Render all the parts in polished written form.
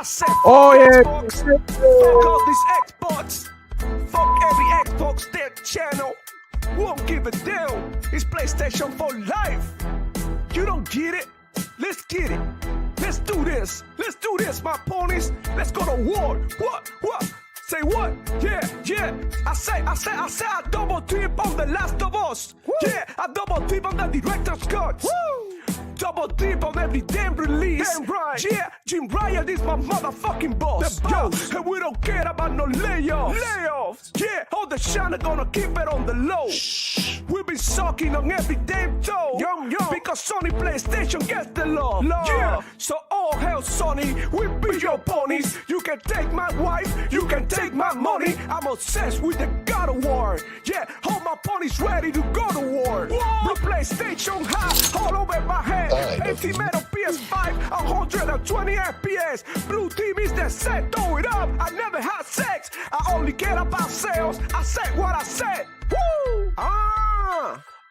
I said, fuck Oh yeah. Xbox. Fuck all these Xbox. Fuck every Xbox their channel. Won't give a damn. It's PlayStation for life. You don't get it? Let's get it. Let's do this. Let's do this, my ponies. Let's go to war. What? Say what? Yeah. I say I double tip on The Last of Us. Woo. Yeah, I double tip on the director's cut. Woo. Double tip on every damn release. Damn right. Yeah, Jim Ryan is my motherfucking boss. The boss. Yo, and we don't care about no layoffs. Yeah, all the shine are gonna keep it on the low. Shh. We be sucking on every damn toe. Yum. Because Sony PlayStation gets the love. Yeah, so all hell Sony, we be your ponies. You can take my wife, you can take my money. I'm obsessed with the God of War. Yeah, all my ponies ready to go to war. The PlayStation high all over my head. 18 metal PS5, 120 FPS. Blue team is the set, throw it up. I never had sex, I only care about sales. I said what I said. Woo!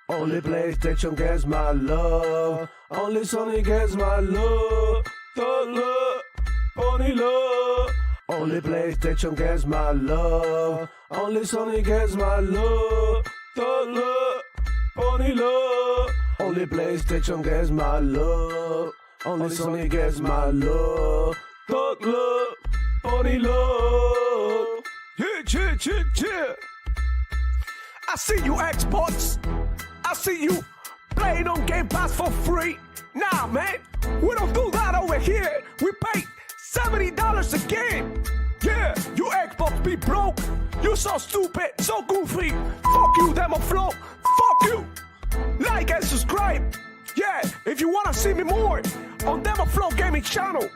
Only PlayStation gets my love. Only Sony gets my love. Thug love, pony love. Only PlayStation gets my love. Only Sony gets my love. Thug love, pony love. Only PlayStation gets my love. Only Sony gets my love. Thug love, pony love. Yeah. I see you Xbox. I see you playing on Game Pass for free. Nah, man, we don't do that over here. We pay $70 a game. Yeah, you Xbox be broke. You so stupid, so goofy. Fuck you, Demo Flow. Fuck you. Like and subscribe. Yeah, if you wanna see me more on Demo Flow Gaming channel.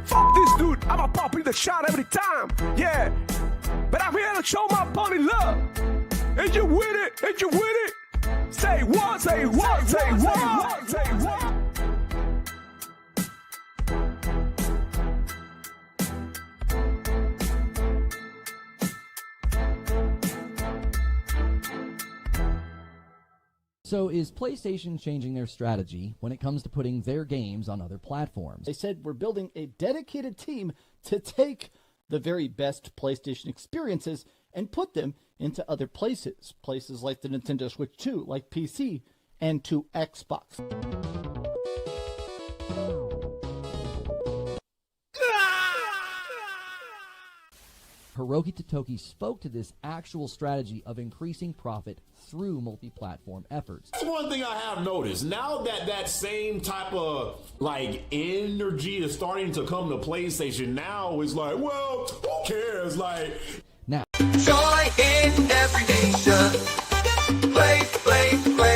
Fuck this dude, I'ma pop in the shot every time. Yeah, but I'm here to show my pony love. And you with it. Say what? So is PlayStation changing their strategy when it comes to putting their games on other platforms? They said we're building a dedicated team to take the very best PlayStation experiences and put them into other places. Places like the Nintendo Switch 2, like PC, and to Xbox. Hiroki Totoki spoke to this actual strategy of increasing profit through multi-platform efforts. That's one thing I have noticed. Now that that same type of like energy is starting to come to PlayStation, now it's like, well, who cares? Like, now, joy in every nation. PlayStation.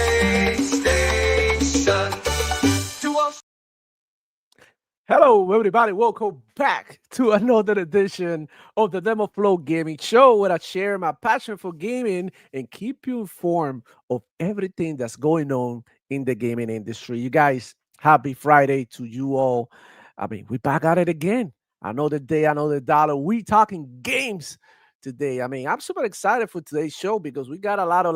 Hello, everybody. Welcome back to another edition of the Demo Flow Gaming Show, where I share my passion for gaming and keep you informed of everything that's going on in the gaming industry. You guys, happy Friday to you all. I mean, we back at it again. Another day, another dollar. We talking games today. I mean, I'm super excited for today's show because we got a lot of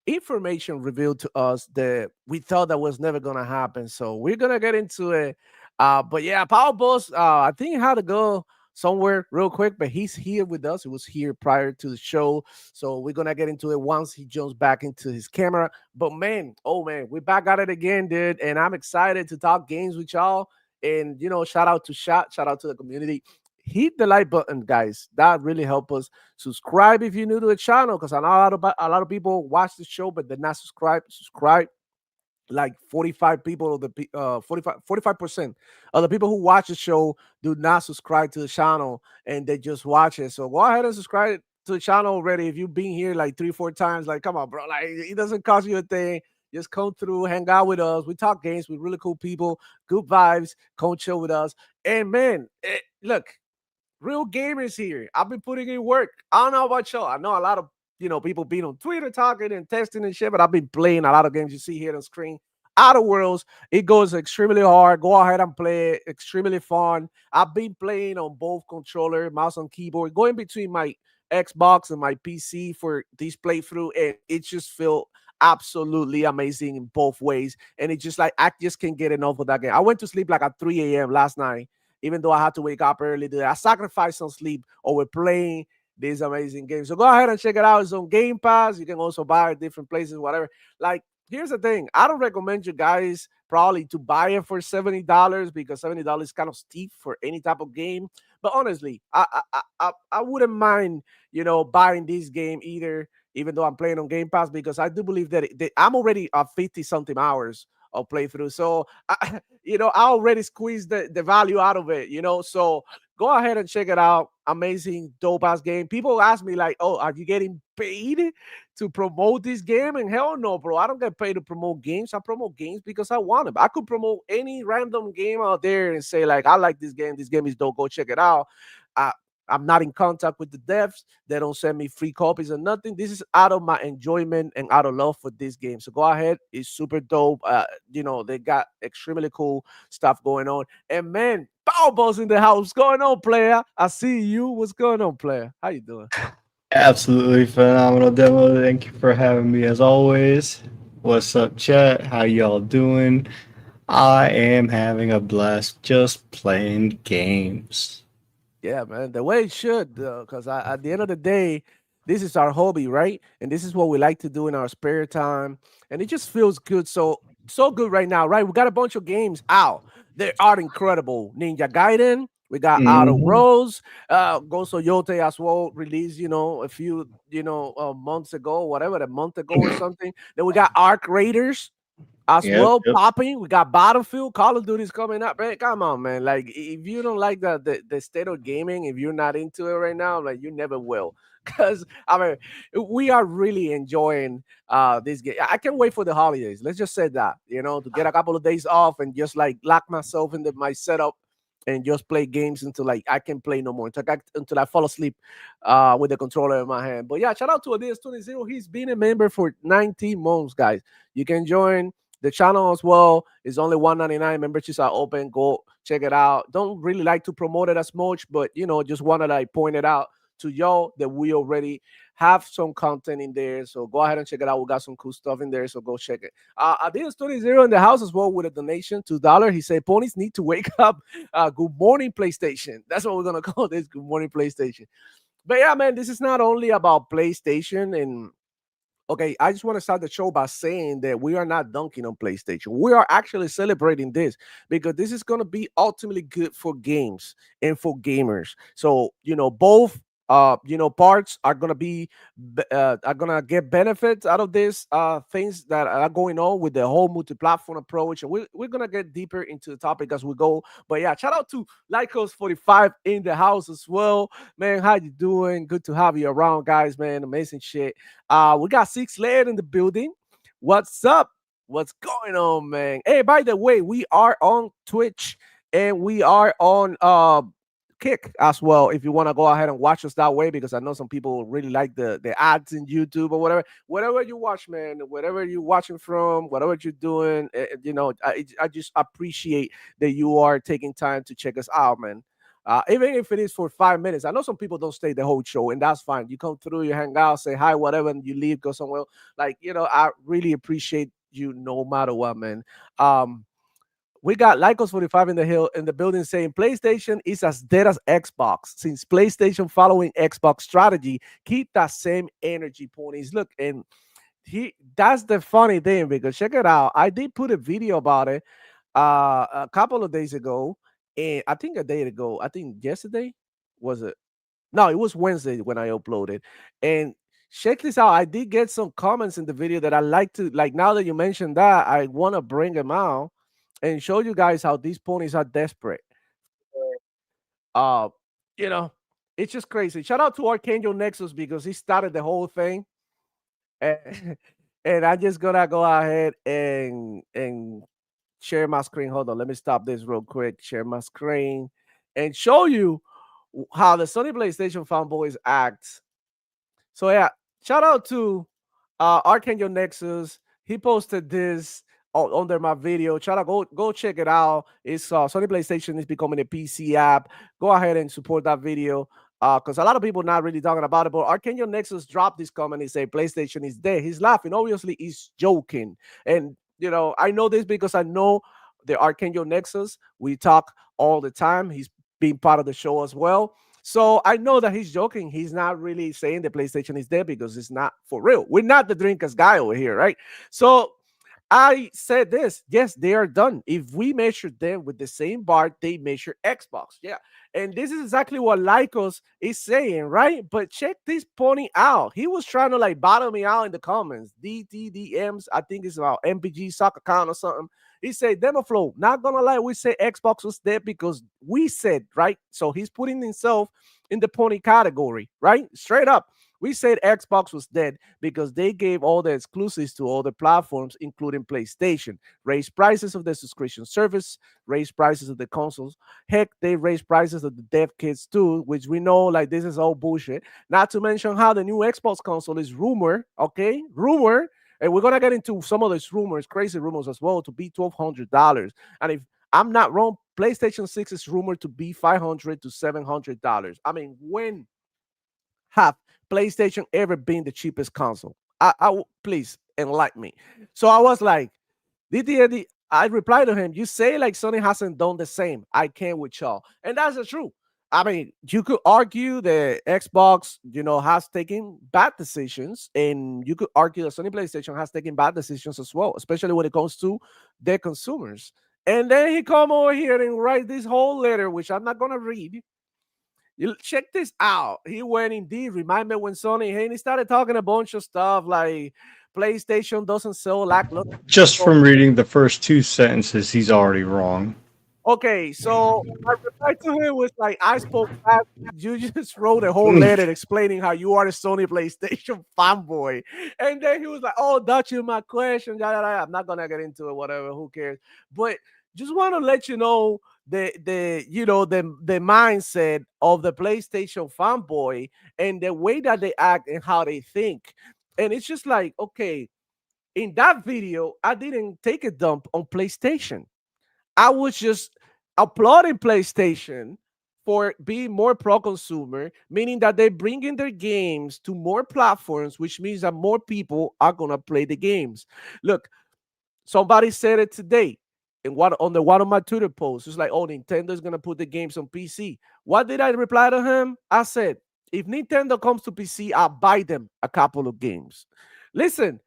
information revealed to us that we thought that was never gonna happen. So we're gonna get into it. But yeah, Power Boss, I think he had to go somewhere real quick, but he's here with us. He was here prior to the show. So we're gonna get into it once he jumps back into his camera. But man, oh man, we're back at it again, dude. And I'm excited to talk games with y'all. And shout out to the community. Hit the like button, guys. That really help us. Subscribe if you're new to the channel, because I know a lot of people watch the show but they're not subscribed. Subscribe. Like 45 people of the 45% of the people who watch the show do not subscribe to the channel and they just watch it. So go ahead and subscribe to the channel already. If you've been here like 3-4 times, like, come on, bro. Like, it doesn't cost you a thing. Just come through, hang out with us. We talk games with really cool people, good vibes. Come chill with us. And man, look. Real gamers here. I've been putting in work. I don't know about y'all. I know a lot of people being on Twitter talking and testing and shit, but I've been playing a lot of games you see here on screen. Outer Worlds, it goes extremely hard. Go ahead and play it. Extremely fun. I've been playing on both controller, mouse and keyboard, going between my Xbox and my PC for this playthrough, and it just felt absolutely amazing in both ways. And it's just like I just can't get enough of that game. I went to sleep like at 3 a.m. last night. even though I had to wake up early today. I sacrificed some sleep over playing this amazing game. So go ahead and check it out. It's on Game Pass. You can also buy it at different places, whatever. Like, here's the thing. I don't recommend you guys probably to buy it for $70 because $70 is kind of steep for any type of game. But honestly, I wouldn't mind, buying this game either, even though I'm playing on Game Pass, because I do believe that I'm already at 50 something hours of playthrough. So, I already squeezed the value out of it, So go ahead and check it out. Amazing, dope ass game. People ask me, like, oh, are you getting paid to promote this game? And hell no, bro. I don't get paid to promote games. I promote games because I want them. I could promote any random game out there and say, like, I like this game. This game is dope. Go check it out. I, I'm not in contact with the devs. They don't send me free copies or nothing. This is out of my enjoyment and out of love for this game. So go ahead. It's super dope. They got extremely cool stuff going on. And man, Powerball's in the house. What's going on, player? I see you. What's going on, player? How you doing? Absolutely phenomenal demo. Thank you for having me as always. What's up, chat? How y'all doing? I am having a blast just playing games. Yeah, man, the way it should, because at the end of the day, this is our hobby, right? And this is what we like to do in our spare time, and it just feels good. So good right now, right? We got a bunch of games out. They are incredible. Ninja Gaiden. We got Outer Hmm. Worlds, Ghost of Yote as well, released, a few, months ago, whatever, a month ago or something. Then we got Arc Raiders as Yep, well yep. popping. We got Battlefield, Call of Duty's coming up. Man, come on, man. Like, if you don't like the state of gaming, if you're not into it right now, like, you never will. Because I mean, we are really enjoying this game. I can't wait for the holidays. Let's just say that, to get a couple of days off and just like lock myself into my setup and just play games until like I can play no more until I fall asleep with the controller in my hand. But yeah, shout out to Adidas 20. He's been a member for 19 months, guys. You can join the channel as well. Is only 199. Memberships are open. Go check it out. Don't really like to promote it as much, but just want to like point it out to y'all that we already have some content in there. So go ahead and check it out. We got some cool stuff in there. So go check it. Adidas 20 in the house as well with a donation, $2. He said ponies need to wake up. Good morning, PlayStation. That's what we're gonna call this. Good morning, PlayStation. But yeah, man, this is not only about PlayStation. And okay, I just want to start the show by saying that we are not dunking on PlayStation. We are actually celebrating this because this is going to be ultimately good for games and for gamers. So, both parts are going to are going to get benefits out of this things that are going on with the whole multi-platform approach, and we're going to get deeper into the topic as we go. But yeah, shout out to Lycos 45 in the house as well. Man, how you doing? Good to have you around, guys. Man, amazing shit. We got Six Layered in the building. What's up? What's going on, man? Hey, by the way, we are on Twitch and we are on Kick as well. If you want to go ahead and watch us that way, because I know some people really like the ads in YouTube or whatever. Whatever you watch, man, whatever you're watching from, whatever you're doing, I just appreciate that you are taking time to check us out, man. Even if it is for 5 minutes. I know some people don't stay the whole show, and that's fine. You come through, you hang out, say hi, whatever, and you leave, go somewhere. Like, I really appreciate you no matter what, man. Um, we got Lycos 45 in the hill in the building saying PlayStation is as dead as Xbox. Since PlayStation following Xbox strategy, keep that same energy, ponies. Look, and that's the funny thing because check it out. I did put a video about it a couple of days ago, and I think a day ago, I think yesterday was it? No, it was Wednesday when I uploaded. And check this out. I did get some comments in the video that I like to like. Now that you mentioned that, I want to bring them out and show you guys how these ponies are desperate. Uh, you know, it's just crazy. Shout out to Archangel Nexus because he started the whole thing. And, and I just gonna go ahead and share my screen. Hold on, let me stop this real quick. Share my screen and show you how the Sony PlayStation fanboys act. So yeah, shout out to Archangel Nexus. He posted this under my video. Try to go check it out. It's Sony PlayStation is becoming a PC app. Go ahead and support that video. Because a lot of people not really talking about it, but Archangel Nexus dropped this comment and say PlayStation is dead. He's laughing. Obviously, he's joking. And I know this because I know the Archangel Nexus. We talk all the time. He's been part of the show as well. So I know that he's joking. He's not really saying the PlayStation is dead because it's not for real. We're not the drinkers guy over here, right? So I said this. Yes, they are done. If we measure them with the same bar, they measure Xbox. Yeah. And this is exactly what Lycos is saying, right? But check this pony out. He was trying to like bottom me out in the comments. DTDMs, I think it's about MPG soccer account or something. He said, Demo Flow, not gonna lie, we said Xbox was dead because we said, right? So he's putting himself in the pony category, right? Straight up. We said Xbox was dead because they gave all the exclusives to all the platforms, including PlayStation. Raised prices of the subscription service, raised prices of the consoles. Heck, they raised prices of the dev kits too, which we know like this is all bullshit. Not to mention how the new Xbox console is rumor, okay? Rumor. And we're gonna get into some of these rumors, crazy rumors as well, to be $1,200. And if I'm not wrong, PlayStation 6 is rumored to be $500 to $700. I mean, when have PlayStation ever been the cheapest console? Please enlighten me. So I was like, DTD, I replied to him, you say like Sony hasn't done the same. I can't with y'all. And that's the truth. I mean, you could argue that Xbox, has taken bad decisions, and you could argue that Sony PlayStation has taken bad decisions as well, especially when it comes to their consumers. And then he come over here and write this whole letter, which I'm not gonna read. You check this out. He went indeed. Remind me when Sony and he started talking a bunch of stuff like PlayStation doesn't sell lackluster. Just from reading the first two sentences, he's already wrong. Okay, so my reply to him was like, I spoke fast. You just wrote a whole letter explaining how you are a Sony PlayStation fanboy. And then he was like, oh, that's you my question. Yada, yada. I'm not gonna get into it, whatever, who cares? But just want to let you know the mindset of the PlayStation fanboy and the way that they act and how they think. And it's just like, okay, in that video, I didn't take a dump on PlayStation. I was just applauding PlayStation for being more pro-consumer, meaning that they're bringing their games to more platforms, which means that more people are gonna play the games. Look, somebody said it today in one of my Twitter posts. It's like, oh, Nintendo's gonna put the games on PC. What did I reply to him? I said, if Nintendo comes to PC, I'll buy them a couple of games. Listen,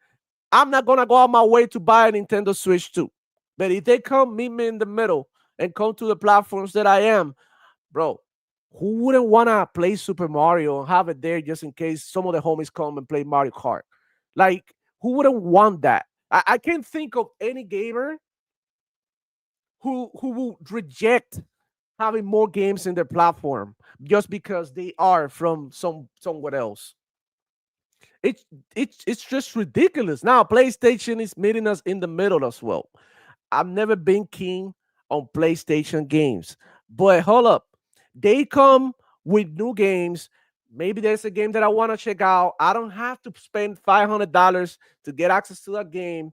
I'm not gonna go out my way to buy a Nintendo Switch 2. But if they come meet me in the middle and come to the platforms that I am, bro, who wouldn't wanna play Super Mario and have it there just in case some of the homies come and play Mario Kart? Like, who wouldn't want that? I can't think of any gamer who would reject having more games in their platform just because they are from somewhere else. It's just ridiculous. Now PlayStation is meeting us in the middle as well. I've never been keen on PlayStation games, but hold up, they come with new games. Maybe there's a game that I want to check out. I don't have to spend $500 to get access to that game.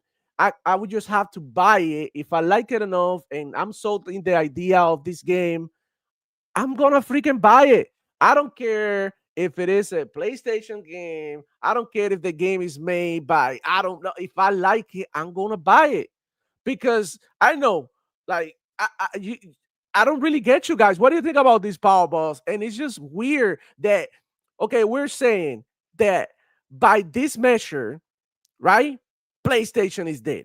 I would just have to buy it if I like it enough and I'm sold in the idea of this game. I'm gonna freaking buy it. I don't care if it is a PlayStation game. I don't care if the game is made by, I don't know. If I like it, I'm gonna buy it because I know, like, I don't really get you guys. What do you think about these Powerballs? And it's just weird that, okay, we're saying that by this measure, right? PlayStation is dead.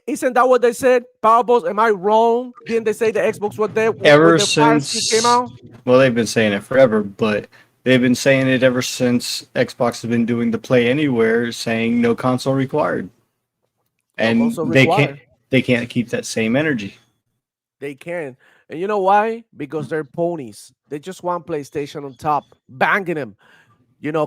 Isn't that what they said? Powerballs, am I wrong? Didn't they say the Xbox was dead Ever when the Fire Stick since, came out? well, they've been saying it forever, but they've been saying it ever since Xbox has been doing the Play Anywhere, saying no console required, No and console required. they can't keep that same energy. They can. And you know why? Because they're ponies. They just want PlayStation on top, banging them,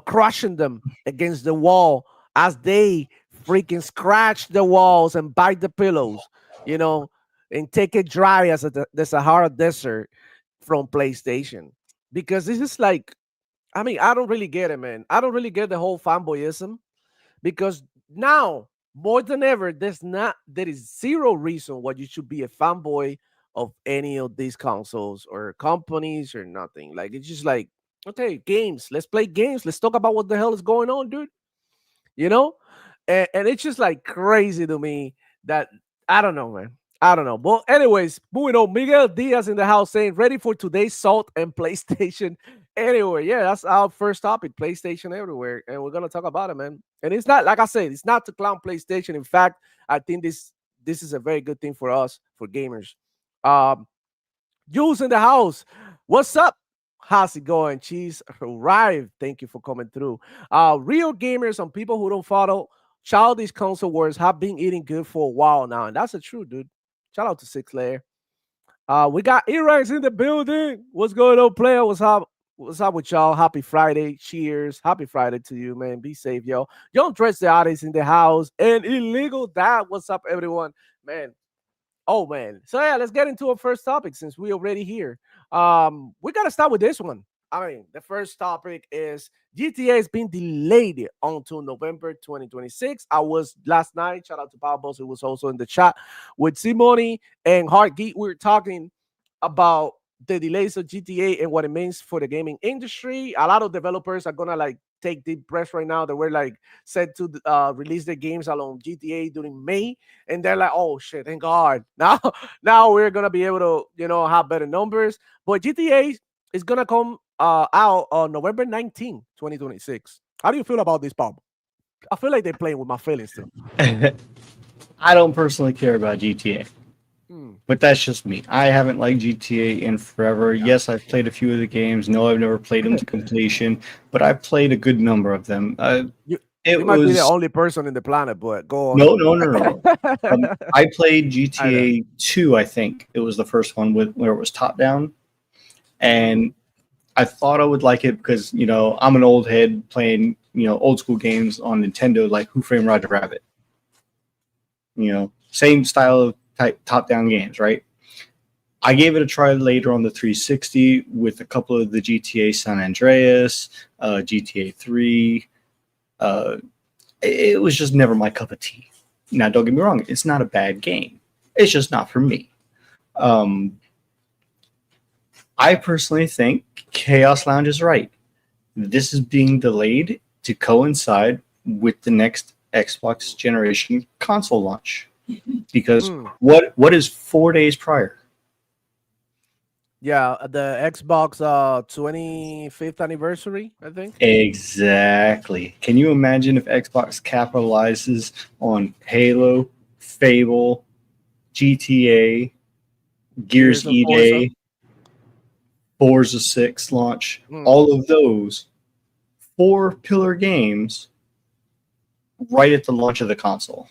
crushing them against the wall as they freaking scratch the walls and bite the pillows, you know, and take it dry as the Sahara Desert from PlayStation. Because this is like, I mean, I don't really get it, man. I don't really get the whole fanboyism because now more than ever, there is zero reason why you should be a fanboy of any of these consoles or companies or nothing. Like it's just like, okay, games. Let's play games. Let's talk about what the hell is going on, dude. You know, and it's just like crazy to me that I don't know, man. I don't know. But anyways, moving on. Miguel Diaz in the house saying, ready for today's salt and PlayStation everywhere. Yeah, that's our first topic, PlayStation everywhere. And we're gonna talk about it, man. And it's not like I said, it's not to clown PlayStation. In fact, I think this is a very good thing for us, for gamers. Um, Jules in the house. What's up? How's it going? Cheese arrived. Thank you for coming through. Real gamers and people who don't follow childish console wars have been eating good for a while now. And that's the truth, dude. Shout out to Six Layer. We got E-Ranks in the building. What's going on, player? What's up? What's up with y'all? Happy Friday. Cheers. Happy Friday to you, man. Be safe, yo. Young Dress the artist in the house. And illegal dad. What's up, everyone? Man, oh man. So yeah, let's get into our first topic since we already here. We gotta start with this one. I mean, the first topic is GTA has been delayed until November 2026. I was last night. Shout out to Power Boss, who was also in the chat with Simone and Hard Geek. We were talking about the delays of GTA and what it means for the gaming industry. A lot of developers are gonna like take deep breaths right now. They were like set to release their games along GTA during May, and they're like, "Oh shit, thank God!" Now we're gonna be able to have better numbers. But GTA is gonna come out on November 19, 2026. How do you feel about this, Bob? I feel like they're playing with my feelings too. I don't personally care about GTA. Hmm. But that's just me. I haven't liked GTA in forever. Yes, I've played a few of the games. No, I've never played them to completion, but I've played a good number of them. You, It you might be the was only person in the planet, but go on. no, no, no, no. I played I know. GTA 2, I think. It was the first one with where it was top down. And I thought I would like it because, I'm an old head playing, old school games on Nintendo like Who Framed Roger Rabbit. Same style of type top down games, right? I gave it a try later on the 360 with a couple of the GTA San Andreas, GTA 3. It was just never my cup of tea. Now, don't get me wrong, it's not a bad game. It's just not for me. I personally think Chaos Lounge is right. This is being delayed to coincide with the next Xbox generation console launch. Because what is 4 days prior? Yeah, the Xbox 25th anniversary, I think. Exactly. Can you imagine if Xbox capitalizes on Halo, Fable, GTA, Gears Gears of Forza. EA, Forza 6 launch, Mm. all of those 4 pillar games right at the launch of the console?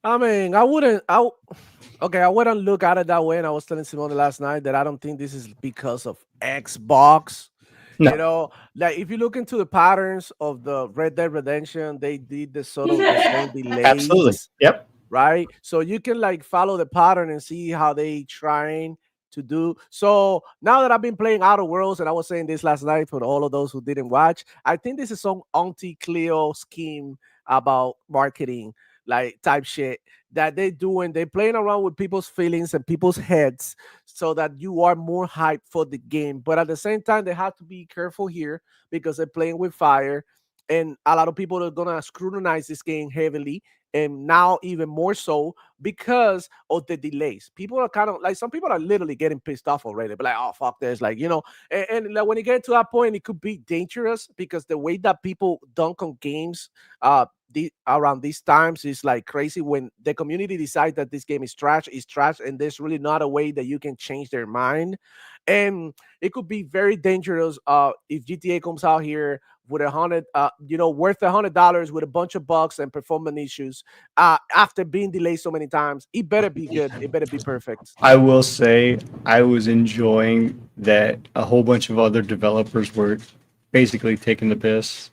I mean, okay, I wouldn't look at it that way. And I was telling Simone last night that I don't think this is because of Xbox. No. Like if you look into the patterns of the Red Dead Redemption, they did the sort of the same Absolutely. delays, Yep. right? So you can like follow the pattern and see how they trying to do. So now that I've been playing Outer Worlds, and I was saying this last night for all of those who didn't watch, I think this is some anti-Cleo scheme about marketing, like type shit that they doing. They're playing around with people's feelings and people's heads so that you are more hyped for the game. But at the same time, they have to be careful here because they're playing with fire. And a lot of people are gonna scrutinize this game heavily, and now even more so because of the delays. People are kind of like some people are literally getting pissed off already. But like, oh fuck this, like and like when you get to that point, it could be dangerous because the way that people dunk on games, around these times is like crazy. When the community decides that this game is trash, and there's really not a way that you can change their mind, and it could be very dangerous. If GTA comes out here with worth $100 with a bunch of bugs and performance issues, after being delayed so many times, it better be good. It better be perfect. I will say I was enjoying that a whole bunch of other developers were basically taking the piss.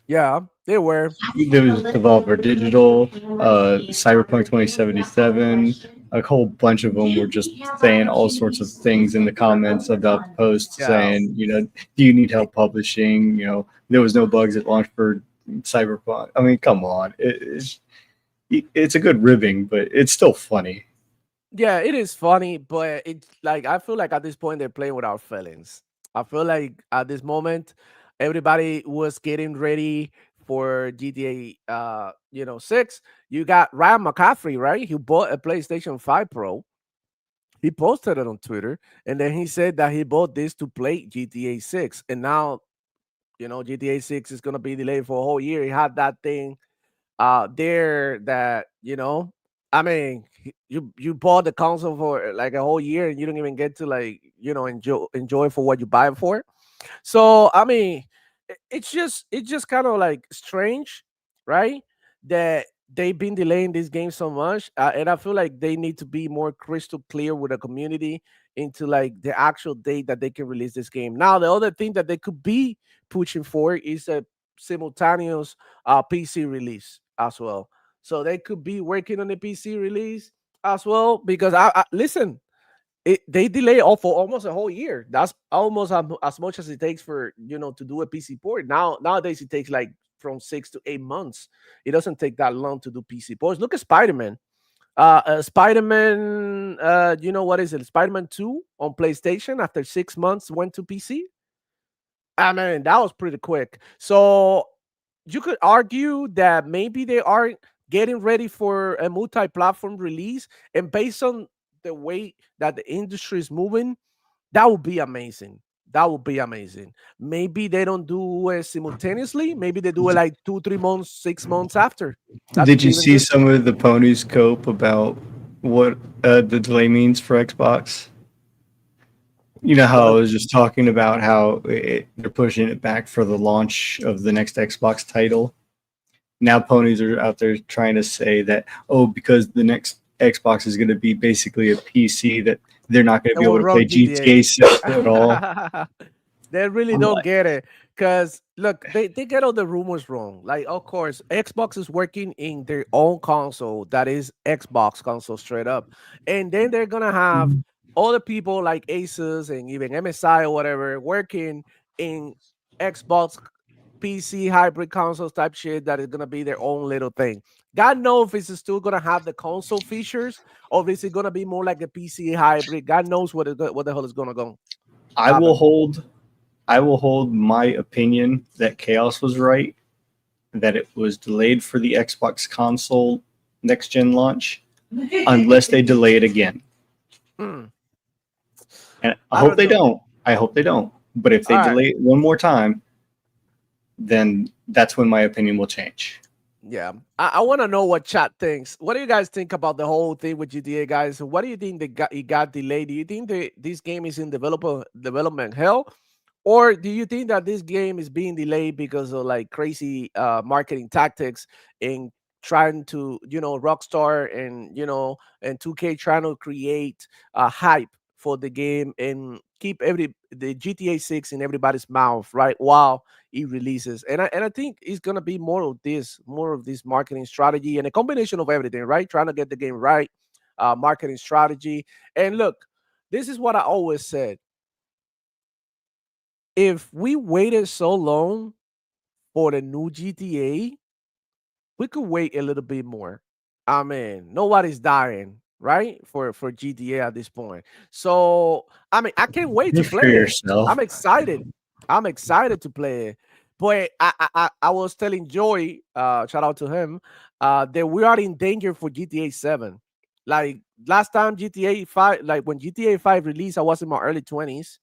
Yeah, they were. There was Developer Digital, Cyberpunk 2077. A whole bunch of them were just saying all sorts of things in the comments about the post, Yeah. saying, do you need help publishing? There was no bugs at launch for Cyberpunk. I mean, come on. It's a good ribbing, but it's still funny. Yeah, it is funny, but it's like I feel like at this point they're playing with our feelings. I feel like at this moment everybody was getting ready for GTA 6. You got Ryan McCaffrey, right? He bought a PlayStation 5 Pro. He posted it on Twitter, and then he said that he bought this to play GTA 6. And now, GTA 6 is gonna be delayed for a whole year. He had that thing there that, I mean, you bought the console for like a whole year and you don't even get to, like, enjoy for what you buy it for. So I mean, it's just kind of like strange, right? That they've been delaying this game so much, and I feel like they need to be more crystal clear with the community into like the actual date that they can release this game. Now, the other thing that they could be pushing for is a simultaneous PC release as well. So they could be working on the PC release as well because I listen, they delay all for almost a whole year. That's almost as much as it takes for to do a PC port. Nowadays it takes like from 6 to 8 months. It doesn't take that long to do PC ports. Look at Spider-Man. Spider-Man, what is it? Spider-Man 2 on PlayStation after 6 months went to PC. I mean, that was pretty quick. So you could argue that maybe they are getting ready for a multi-platform release, and based on the way that the industry is moving, that would be amazing. That would be amazing. Maybe they don't do it simultaneously. Maybe they do it like 2, 3 months, 6 months after. That could Did be you even see good. some of the ponies cope about what the delay means for Xbox? You know how I What? was just talking about how they're pushing it back for the launch of the next Xbox title. Now ponies are out there trying to say that, oh, because the next Xbox is going to be basically a PC, that they're not going to They be able will to play run GTA 6 at all. GTA. They really I'm don't like, get it. Because look, they get all the rumors wrong. Like, of course, Xbox is working in their own console that is Xbox console straight up. And then they're gonna have other people like Asus and even MSI or whatever working in Xbox PC hybrid consoles type shit that is gonna be their own little thing. God knows if it's still gonna have the console features or if it's gonna be more like a PC hybrid. God knows what the hell is gonna go I will happen. hold I will hold my opinion that Chaos was right, that it was delayed for the Xbox console next gen launch, unless they delay it again. Hmm. And I I hope don't they know. don't. I hope they don't. But if All they right. delay it one more time, then that's when my opinion will change. Yeah. I want to know what chat thinks. What do you guys think about the whole thing with GTA, guys? What do you think it got delayed? Do you think this game is in development hell? Or do you think that this game is being delayed because of like crazy marketing tactics and trying to, Rockstar and, and 2K trying to create a hype for the game and keep the GTA 6 in everybody's mouth, right? While it releases. And I think it's gonna be more of this marketing strategy and a combination of everything, right? Trying to get the game right, marketing strategy. And look, this is what I always said. If we waited so long for the new GTA, we could wait a little bit more. I mean, nobody's dying, right? For GTA at this point. So I mean, I can't wait to Good for play it. yourself. I'm excited. I'm excited to play it. But I was telling Joy, shout out to him, that we are in danger for GTA 7. Like last time GTA 5, like when GTA 5 released, I was in my early 20s.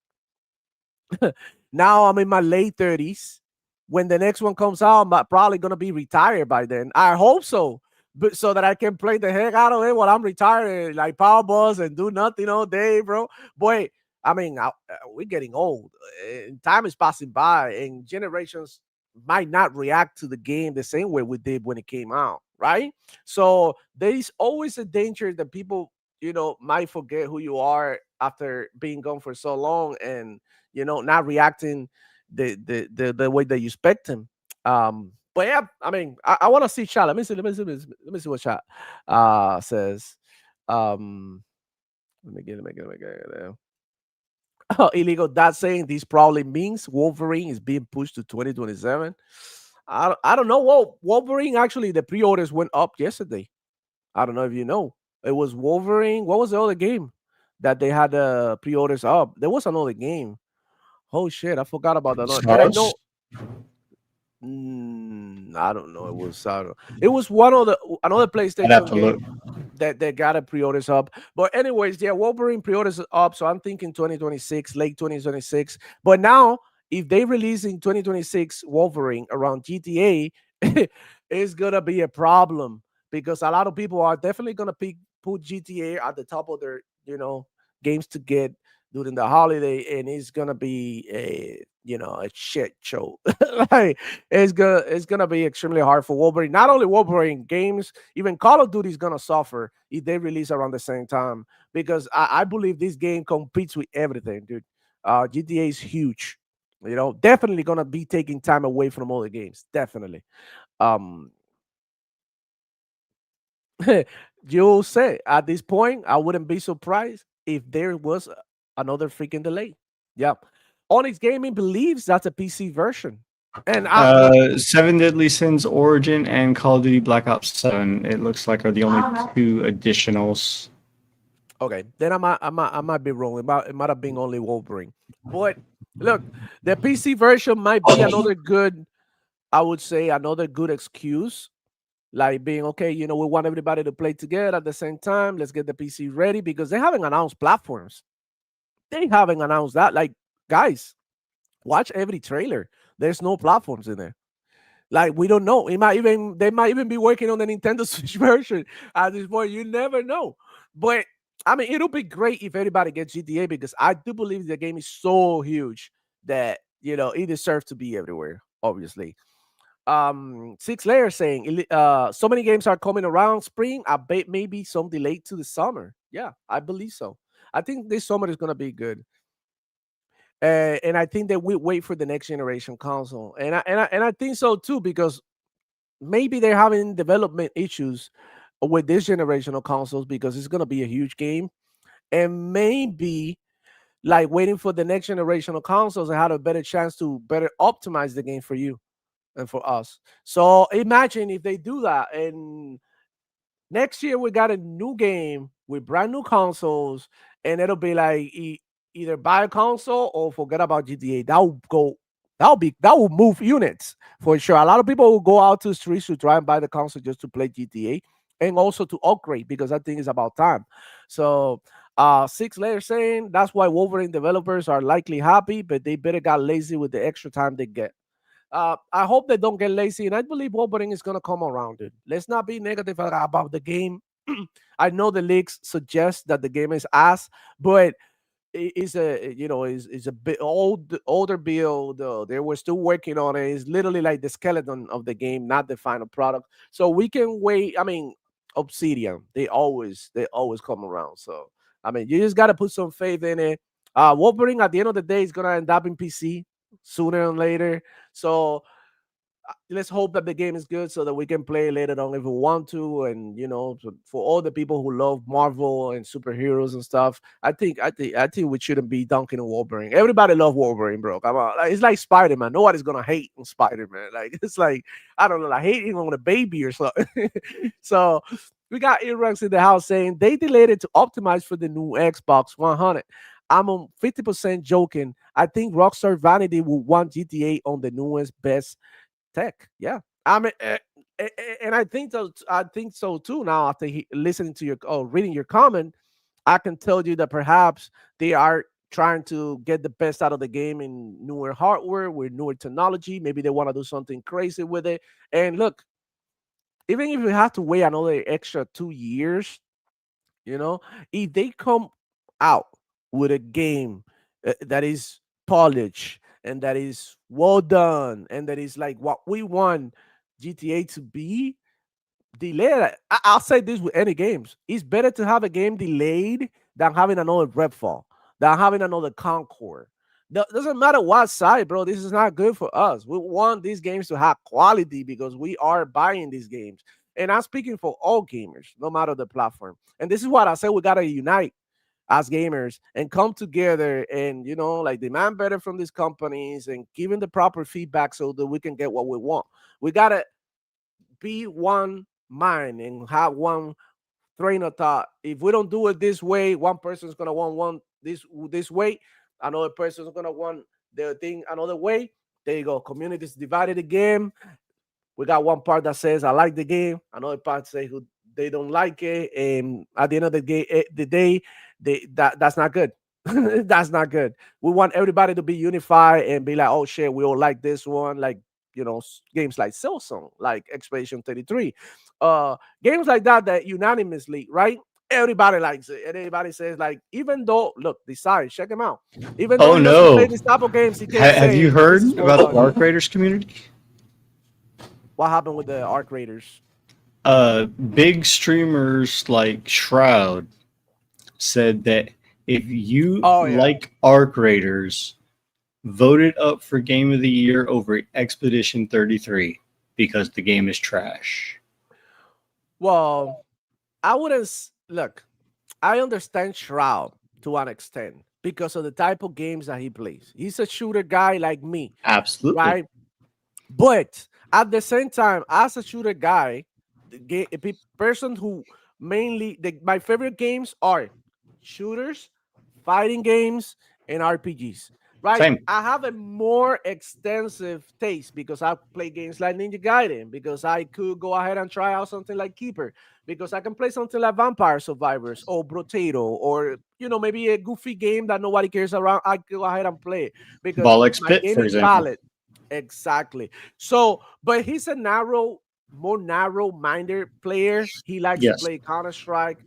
Now I'm in my late 30s. When the next one comes out, probably gonna be retired by then. I hope so, but so that I can play the heck out of it while I'm retired, like power balls and do nothing all day, bro. Boy, I mean, we're getting old. Time is passing by, and generations might not react to the game the same way we did when it came out, right? So there is always a danger that people, might forget who you are after being gone for so long, and not reacting the way that you expect him. But yeah, I mean, I want to see chat. Let me see what chat says. Um, let me get it. Oh, illegal. That's saying this probably means Wolverine is being pushed to 2027. I don't know. Well, Wolverine actually the pre-orders went up yesterday. I don't know if you know. It was Wolverine. What was the other game that they had pre-orders up? There was another game. Oh shit, I forgot about that. But I Stars. know I don't know. It was I don't know. It was one of the another I'd have PlayStation to look. game that got a pre-orders up. But anyways, yeah, Wolverine pre-orders are up, so I'm thinking 2026, late 2026. But now, if they release in 2026 Wolverine around GTA, it's gonna be a problem because a lot of people are definitely gonna put GTA at the top of their games to get during the holiday, and it's gonna be a shit show. Like it's gonna be extremely hard for Wolverine. Not only Wolverine games, even Call of Duty is gonna suffer if they release around the same time because I believe this game competes with everything, dude. GTA is huge. Definitely gonna be taking time away from other games. Definitely. Um, you'll say at this point, I wouldn't be surprised if there was another freaking delay. Yeah. Onyx Gaming believes that's a PC version. And Seven Deadly Sins Origin and Call of Duty Black Ops 7, it looks like, are the only two additionals. okay, then I might be wrong. It might have been only Wolverine. But look, the PC version might be another good, I would say, another good excuse. Like being okay, we want everybody to play together at the same time. Let's get the PC ready because they haven't announced platforms. They haven't announced that. Like, guys, watch every trailer. There's no platforms in there. Like we don't know. They might even be working on the Nintendo Switch version at this point. You never know. But I mean, it'll be great if everybody gets GTA because I do believe the game is so huge that it deserves to be everywhere. Obviously, Six Layers saying so many games are coming around spring. I bet maybe some delayed to the summer. Yeah, I believe so. I think this summer is gonna be good. And I think that we wait for the next generation console, and I think so too because maybe they're having development issues with this generation of consoles because it's gonna be a huge game, and maybe like waiting for the next generation of consoles and had a better chance to better optimize the game for you and for us. So imagine if they do that, and next year we got a new game with brand new consoles, and it'll be like either buy a console or forget about GTA. That will move units for sure. A lot of people will go out to the streets to try and buy the console just to play GTA and also to upgrade because I think it's about time. So Six Layer saying that's why Wolverine developers are likely happy, but they better got lazy with the extra time they get. I hope they don't get lazy, and I believe Wolverine is gonna come around it. Let's not be negative about the game. I know the leaks suggest that the game is ass, but it's a bit older build. They were still working on it. It's literally like the skeleton of the game, not the final product. So we can wait. I mean, Obsidian, they always come around. So I mean, you just gotta put some faith in it. Wolverine at the end of the day is gonna end up in PC sooner than later. So let's hope that the game is good so that we can play later on if we want to. And for all the people who love Marvel and superheroes and stuff, I think we shouldn't be dunking on Wolverine. Everybody love Wolverine, bro. Come on, like, it's like Spider-Man. Nobody's gonna hate on Spider-Man. Like it's like I don't know, like hating on a baby or something. So we got Earwax in the house saying they delayed it to optimize for the new Xbox 100. I'm on 50% joking. I think Rockstar Vanity will want GTA on the newest best tech. Yeah, I mean, and I think so. I think so too. Now, after listening to your reading your comment, I can tell you that perhaps they are trying to get the best out of the game in newer hardware with newer technology. Maybe they want to do something crazy with it. And look, even if we have to wait another extra 2 years, if they come out with a game that is polished and that is well done and that is like what we want GTA to be, delayed. I'll say this with any games. It's better to have a game delayed than having another Redfall, than having another Concord. Doesn't matter what side, bro. This is not good for us. We want these games to have quality because we are buying these games. And I'm speaking for all gamers, no matter the platform. And this is what I say: we gotta unite as gamers and come together and like demand better from these companies and giving the proper feedback so that we can get what we want. We gotta be one mind and have one train of thought. If we don't do it this way, one person's gonna want one this way, another person's gonna want the thing another way. There you go. Communities divided again. We got one part that says I like the game, another part say who they don't like it, and at the end of the day, that's not good. That's not good. We want everybody to be unified and be like, oh shit, we all like this one, like games like Silsong, like Expedition 33, games like that unanimously, right? Everybody likes it, and everybody says like, even though look, Desire, check him out. Even though Oh he doesn't play no! this type of games, he can Have say you heard this is well about the done. Arc Raiders community? What happened with the Arc Raiders? Big streamers like Shroud said that if you Oh yeah. like Arc Raiders, vote it up for Game of the Year over Expedition 33 because the game is trash. Well, I wouldn't look. I understand Shroud to an extent because of the type of games that he plays. He's a shooter guy like me, Absolutely. right? But at the same time, as a shooter guy, person who mainly my favorite games are shooters, fighting games, and RPGs. Right? Same. I have a more extensive taste because I play games like Ninja Gaiden, because I could go ahead and try out something like Keeper, because I can play something like Vampire Survivors or Brotato, or maybe a goofy game that nobody cares around. I go ahead and play it because Ball my Pit, for gaming example. palette. Exactly. So, but he's a more narrow-minded player. He likes to Yes. play Counter-Strike,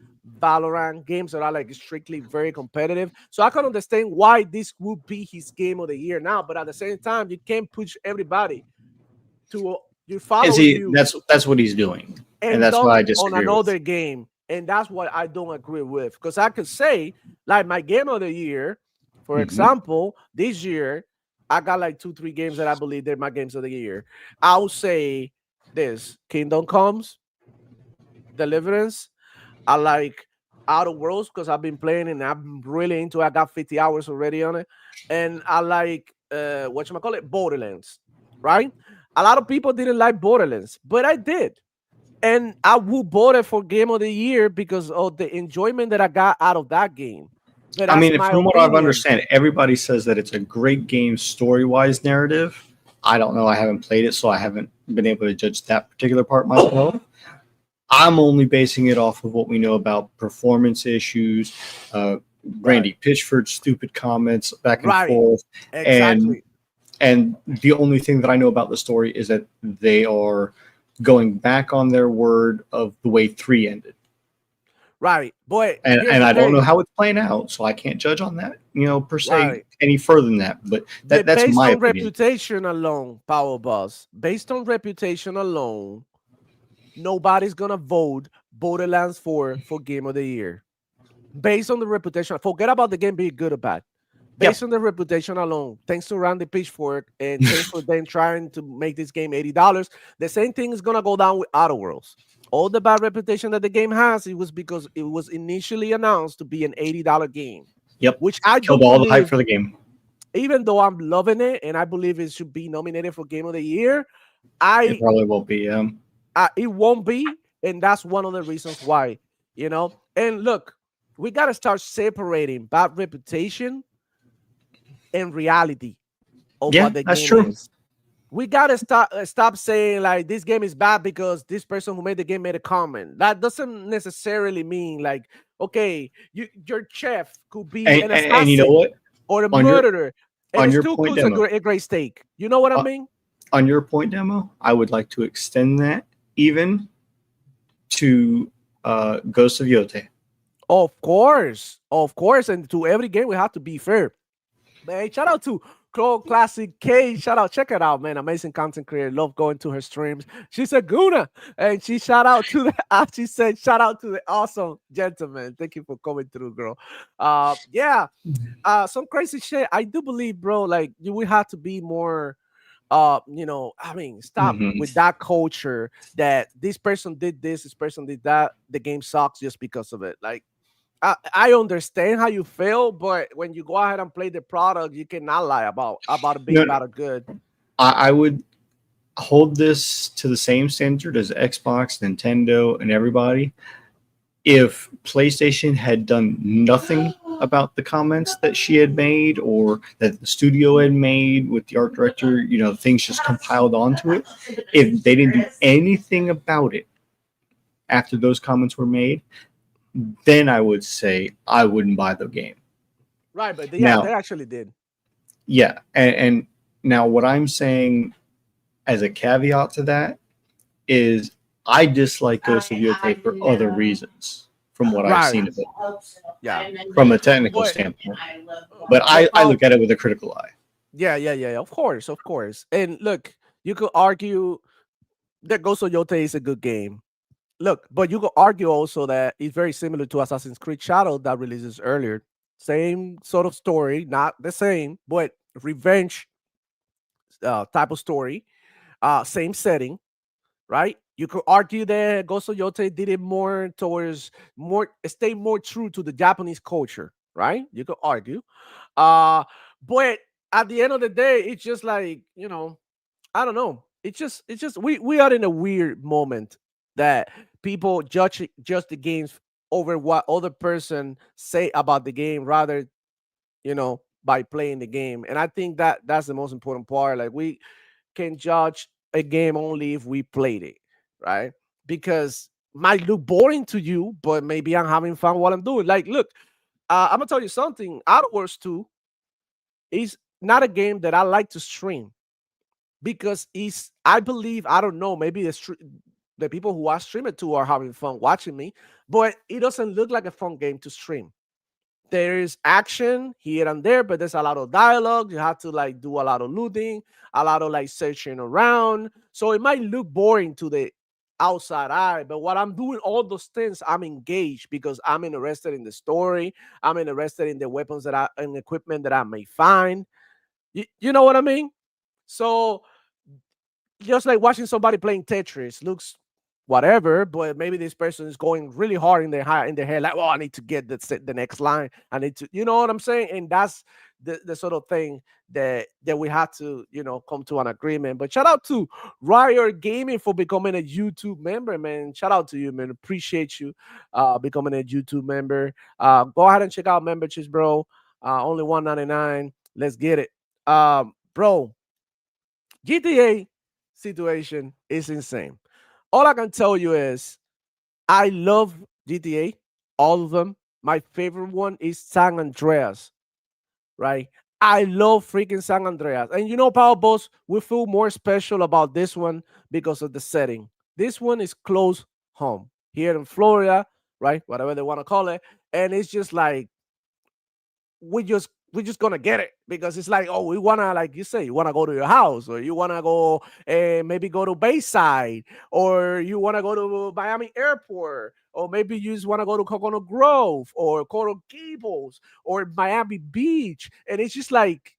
Valorant, games that are like strictly very competitive. So I can understand why this would be his game of the year now. But at the same time, you can't push everybody to you follow And see, you that's what he's doing, and that's dunk why I on disagree another with. game. And that's what I don't agree with. Because I could say, like, my game of the year, for Mhm. example, this year, I got like 2-3 games that I believe they're my games of the year. I'll say this: Kingdom Comes, Deliverance. I like Outer Worlds because I've been playing and I'm really into it. I got 50 hours already on it. And I like Borderlands, right? A lot of people didn't like Borderlands, but I did. And I would vote it for game of the year because of the enjoyment that I got out of that game. But I that's mean, my from what I've opinion. understand, everybody says that it's a great game story-wise narrative. I don't know. I haven't played it, so I haven't been able to judge that particular part myself. I'm only basing it off of what we know about performance issues, Randy Pitchford's stupid comments back and Right. forth, Exactly. and the only thing that I know about the story is that they are going back on their word of the way 3 ended. Right. But And here's the I don't know thing. how it's playing out, so I can't judge on that, per se, Right. any further than that. But But that's based my on opinion. reputation alone, Power Boss, based on reputation alone, nobody's gonna vote Borderlands for game of the year. Based on the reputation, forget about the game being good or bad. Based on the reputation alone, thanks to Randy Pitchfork and thanks for them trying to make this game $80, the same thing is gonna go down with Outer Worlds. All the bad reputation that the game has, it was because it was initially announced to be an $80 game. Yep. Which I Killed don't all the hype believe, for the game. even though I'm loving it and I believe it should be nominated for Game of the Year, It probably won't be. it won't be, and that's one of the reasons why. And look, we got to start separating bad reputation and reality of Yeah, what the that's game true. is. We got to stop saying like this game is bad because this person who made the game made a comment. That doesn't necessarily mean like, okay, your chef could be an assassin And you know what? or a On your- murderer, and on it your still point cooks demo. a great steak. You know what I mean? On your point demo, I would like to extend that even to Ghost of Yote. Of course, and to every game we have to be fair. Man, shout out to Crow Classic K. Shout out, check it out, man. Amazing content creator. Love going to her streams. She's a Guna, and she shout out to the. She said, shout out to the awesome gentleman. Thank you for coming through, girl. Yeah, some crazy shit. I do believe, bro. Like we have to be more. I mean, stop with that culture that this person did this person did that. The game sucks just because of it. Like. I understand how you feel, but when you go ahead and play the product, you cannot lie about it being bad or good. I would hold this to the same standard as Xbox, Nintendo, and everybody. If PlayStation had done nothing about the comments that she had made or that the studio had made with the art director, things just compiled onto it. If they didn't do anything about it after those comments were made, then I would say I wouldn't buy the game. Right, but yeah, they Now, actually did. yeah, and now what I'm saying as a caveat to that is I dislike Ghost of Yotei for other reasons from what I've Right. seen of it Yeah. from a technical But standpoint. But I Paul, look at it with a critical eye. yeah, yeah, yeah, of course, of course. And look, you could argue that Ghost of Yote is a good game. Look, but you could argue also that it's very similar to Assassin's Creed Shadow that releases earlier. Same sort of story, not the same, but revenge type of story. Same setting, right? You could argue that Ghost of Yote did it more towards more stay more true to the Japanese culture, right? You could argue. But at the end of the day, it's just like, I don't know. It's just we are in a weird moment that people judge the games over what other person say about the game rather, by playing the game. And I think that that's the most important part. Like we can judge a game only if we played it, right? Because might look boring to you, but maybe I'm having fun while I'm doing. Like, look, I'm gonna tell you something. Outwards 2 is not a game that I like to stream because it's I believe I don't know maybe the people who I stream it to are having fun watching me, but it doesn't look like a fun game to stream. There is action here and there, but there's a lot of dialogue. You have to like do a lot of looting, a lot of like searching around. So it might look boring to the outside eye, but while I'm doing all those things, I'm engaged because I'm interested in the story. I'm interested in the weapons and equipment that I may find. You know what I mean? So just like watching somebody playing Tetris looks whatever, but maybe this person is going really hard in their head, like, oh, I need to get the next line. I need to, you know what I'm saying? And that's the sort of thing that we had to, come to an agreement. But shout out to Riot Gaming for becoming a YouTube member, man. Shout out to you, man. Appreciate you becoming a YouTube member. Go ahead and check out memberships, bro. Only $1.99. Let's get it. Bro, GTA situation is insane. All I can tell you is I love GTA, all of them. My favorite one is San Andreas, right? I love freaking San Andreas. And Power Boss, we feel more special about this one because of the setting. This one is close home here in Florida, right? Whatever they want to call it. And it's just like we're just gonna get it because it's like, oh, we wanna, like you say, you wanna go to your house, or you wanna go and maybe go to Bayside, or you wanna go to Miami Airport, or maybe you just wanna go to Coconut Grove or Coral Gables or Miami Beach, and it's just like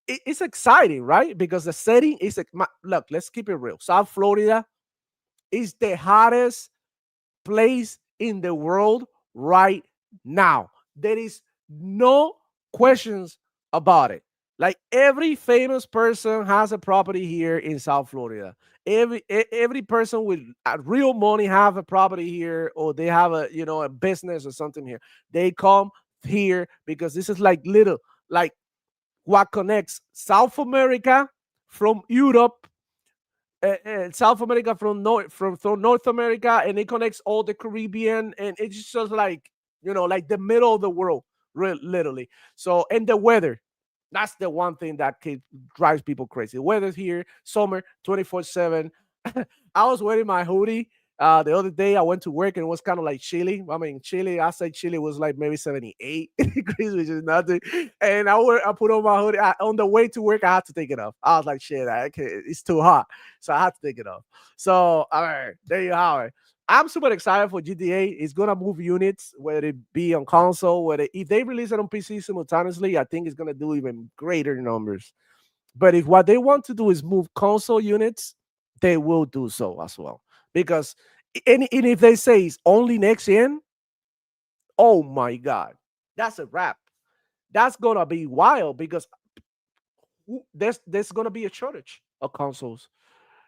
it's exciting, right? Because the setting is like, look, let's keep it real. South Florida is the hottest place in the world right now. There is no questions about it. Like every famous person has a property here in South Florida. Every person with real money have a property here, or they have a business or something here. They come here because this is like little like what connects South America from Europe, South America from North America, and it connects all the Caribbean, and it's just like like the middle of the world, literally. So, and the weather, that's the one thing that drives people crazy. The weather's here, summer, 24/7. I was wearing my hoodie. The other day I went to work and it was kind of like chilly. I mean, chilly. I said chilly was like maybe 78 degrees, which is nothing. And I put on my hoodie. On the way to work, I had to take it off. I was like, shit, it's too hot, so I had to take it off. So, all right, there you have it. I'm super excited for GTA. It's gonna move units, whether it be on console, whether if they release it on PC simultaneously, I think it's gonna do even greater numbers. But if what they want to do is move console units, they will do so as well. Because and if they say it's only next gen, oh my god, that's a wrap. That's gonna be wild because there's gonna be a shortage of consoles.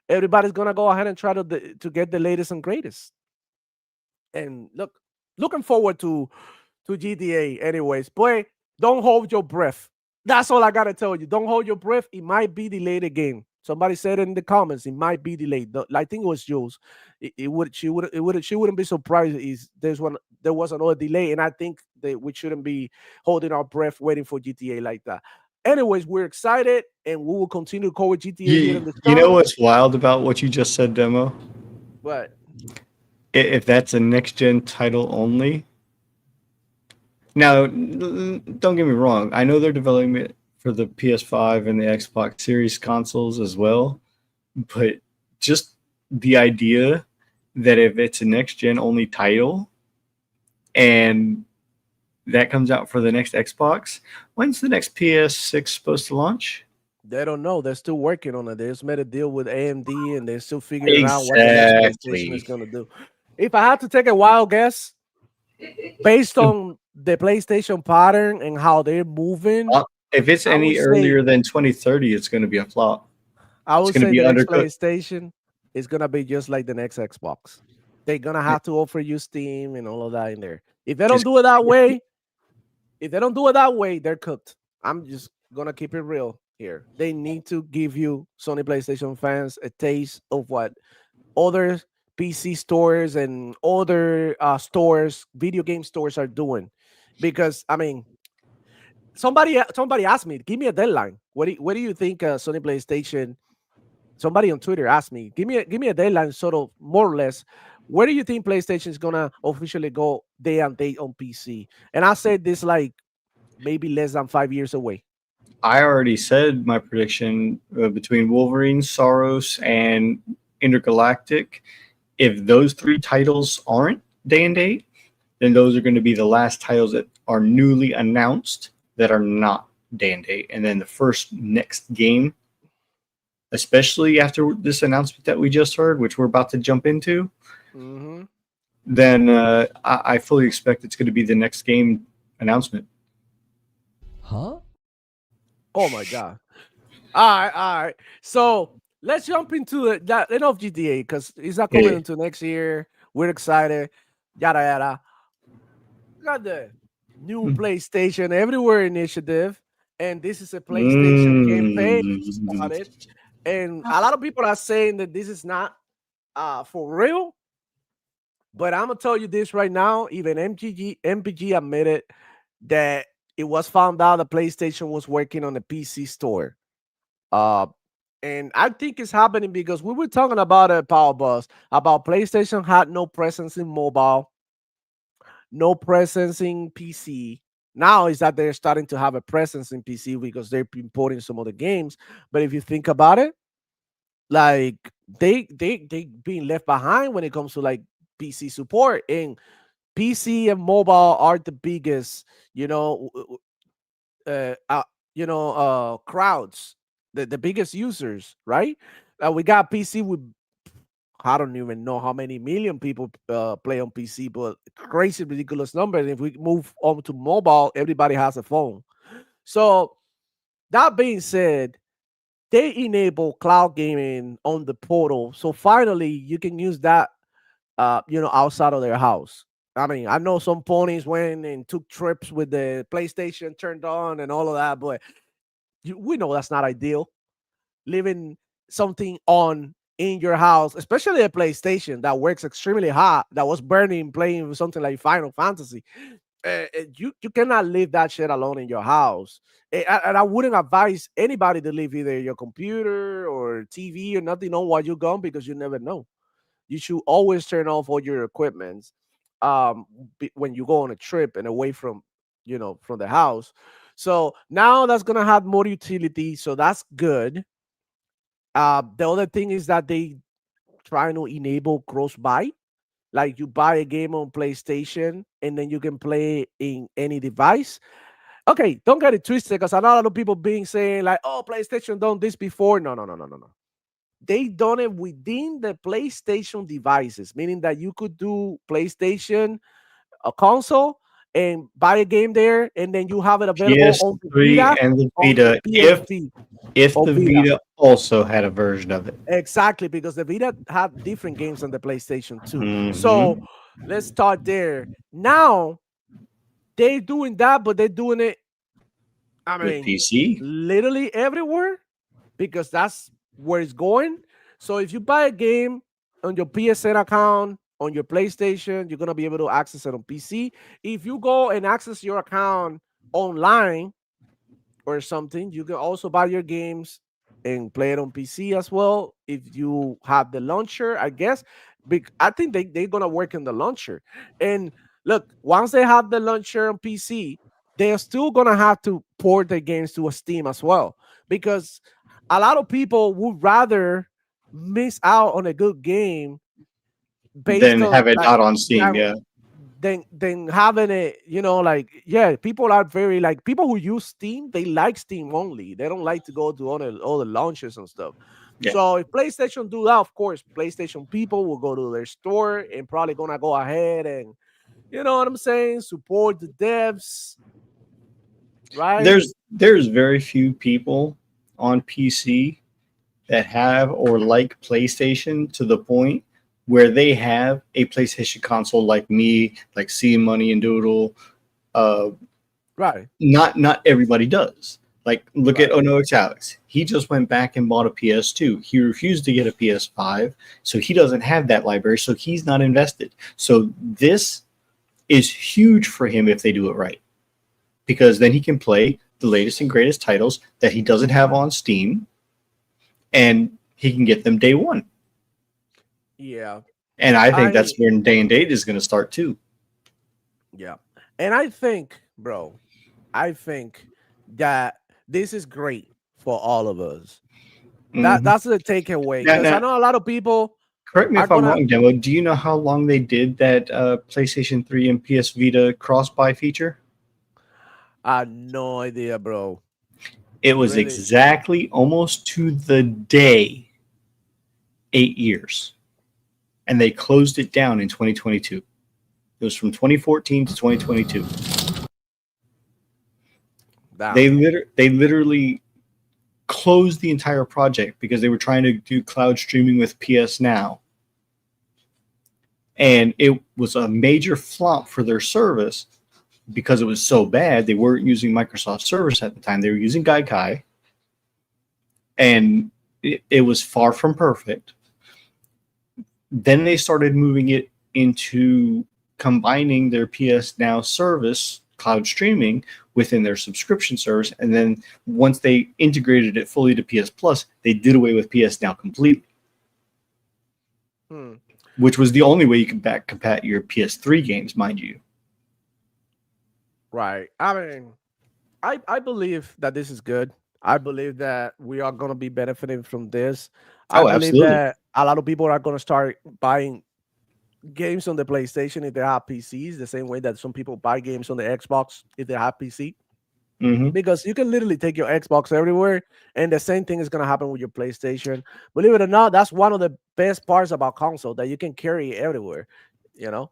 Everybody's gonna go ahead and try to get the latest and greatest. And looking forward to to GTA. Anyways, boy, don't hold your breath. That's all I gotta tell you. Don't hold your breath. It might be delayed again. Somebody said in the comments it might be delayed. I think it was Jules. She wouldn't be surprised is there was another delay, and I think that we shouldn't be holding our breath waiting for GTA like that. Anyways, we're excited, and we will continue to cover GTA here in the You know channel. what's wild about what you just said, Demo? But If that's a next gen title only. Now, don't get me wrong. I know they're developing it for the PS5 and the Xbox Series consoles as well, but just the idea that if it's a next gen only title and that comes out for the next Xbox, when's the next PS6 supposed to launch? they don't know. They're still working on it. They just made a deal with AMD, and they're still figuring out what the next PlayStation is Exactly. going to do. If I had to take a wild guess, based on the PlayStation pattern and how they're moving, If it's I would any say earlier than 2030, it's going to be a flop. I It's would going to say be the next undercooked. PlayStation is gonna be just like the next Xbox. They're gonna have to offer you Steam and all of that in there. If they don't Just do it that way, if they don't do it that way, they're cooked. I'm just gonna keep it real here. They need to give you Sony PlayStation fans a taste of what other PC stores and other stores, video game stores are doing. Because I mean, somebody asked me, give me a deadline. What do you think Sony PlayStation? Somebody on Twitter asked me, give me a deadline, sort of more or less. Where do you think PlayStation is gonna officially go day and date on PC? And I said this like maybe less than 5 years away. I already said my prediction between Wolverine, Soros, and Intergalactic. If those three titles aren't day and date, then those are going to be the last titles that are newly announced that are not day and date. And then the first next game, especially after this announcement that we just heard, which we're about to jump into, Hmm. then I fully expect it's going to be the next game announcement. Huh? Oh my god! All right. So let's jump into that enough GTA because it's not coming Hey. into next year. We're excited. Yada yada. Got the new PlayStation Everywhere initiative, and this is a PlayStation campaign Mm. started. And a lot of people are saying that this is not for real. But I'm gonna tell you this right now. Even MPG admitted that it was found out the PlayStation was working on the PC store. Uh, and I think it's happening because we were talking about a Power Bus about PlayStation had no presence in mobile, no presence in PC. Now is that they're starting to have a presence in PC because they're importing some of the games. But if you think about it, like they being left behind when it comes to like PC support, and PC and mobile are the biggest, you know, crowds, the biggest users, right? We got PC with I don't even know how many million people play on PC, but crazy ridiculous numbers. If we move on to mobile, everybody has a phone. So that being said, they enable cloud gaming on the portal. So finally, you can use that, outside of their house. I mean, I know some ponies went and took trips with the PlayStation turned on and all of that, but we know that's not ideal. Leaving something on in your house, especially a PlayStation that works extremely hot, that was burning playing something like Final Fantasy, you cannot leave that shit alone in your house. And I wouldn't advise anybody to leave either your computer or TV or nothing on while you're gone because you never know. You should always turn off all your equipment when you go on a trip and away from from the house. So now that's gonna have more utility. So that's good. The other thing is that they trying to enable cross buy. Like you buy a game on PlayStation and then you can play in any device. Okay, don't get it twisted because a lot of people being saying like, "Oh, PlayStation done this before." No, no, no, no, no, no. They done it within the PlayStation devices, meaning that you could do PlayStation, a console, and buy a game there, and then you have it available on the PS3 Vita, and the on the Vita, PSP, if on the Vita. Vita also had a version of it. Exactly, because the Vita had different games on the PlayStation too. Hmm. So let's start there. Now they doing that, but they're doing it, I with mean, PC. literally everywhere, because that's where it's going. So if you buy a game on your PSN account on your PlayStation, you're gonna be able to access it on PC. If you go and access your account online or something, you can also buy your games and play it on PC as well. If you have the launcher, I guess. I think they're gonna work in the launcher. And look, once they have the launcher on PC, they're still gonna have to port their games to a Steam as well. Because a lot of people would rather miss out on a good game based Then on have it like out on Steam. than Yeah. than having it, like, yeah, people are very like people who use Steam, they like Steam only. They don't like to go to all the launches and stuff. Yeah. So if PlayStation do that, of course, PlayStation people will go to their store and probably gonna go ahead and, you know what I'm saying, support the devs, right? There's very few people on PC that have or like PlayStation to the point where they have a PlayStation console like me, like C Money and Doodle. Uh, Right. not everybody does. Like, look at Right. Oh No, It's Alex. He just went back and bought a PS2. He refused to get a PS5, so he doesn't have that library, so he's not invested. So this is huge for him if they do it right, because then he can play the latest and greatest titles that he doesn't have on Steam, and he can get them day one. Yeah. And I think I that's when day and date is going to start too. Yeah. And I think, bro, I think that this is great for all of us. Mhm. That's the takeaway. Now, Because I now, know a lot of people correct me are if I'm gonna wrong, Demo. Do you know how long they did that PlayStation 3 and PS Vita cross-buy feature? I had no idea, bro. It was Really? exactly almost to the day 8 years. And they closed it down in 2022. It was from 2014 to 2022. Damn. They literally closed the entire project because they were trying to do cloud streaming with PS Now. And it was a major flop for their service because it was so bad. They weren't using Microsoft Service at the time. They were using Gaikai. And it was far from perfect. Then they started moving it into combining their PS Now service, cloud streaming, within their subscription service. And then once they integrated it fully to PS Plus, they did away with PS Now completely. Which was the only way you could back compat your PS3 games, mind you. Right. I mean, I believe that this is good. I believe that we are going to be benefiting from this. I Oh, believe absolutely. that a lot of people are going to start buying games on the PlayStation if they have PCs, the same way that some people buy games on the Xbox if they have PC. Mm-hmm. Because you can literally take your Xbox everywhere, and the same thing is going to happen with your PlayStation. Believe it or not, that's one of the best parts about console, that you can carry it everywhere, you know?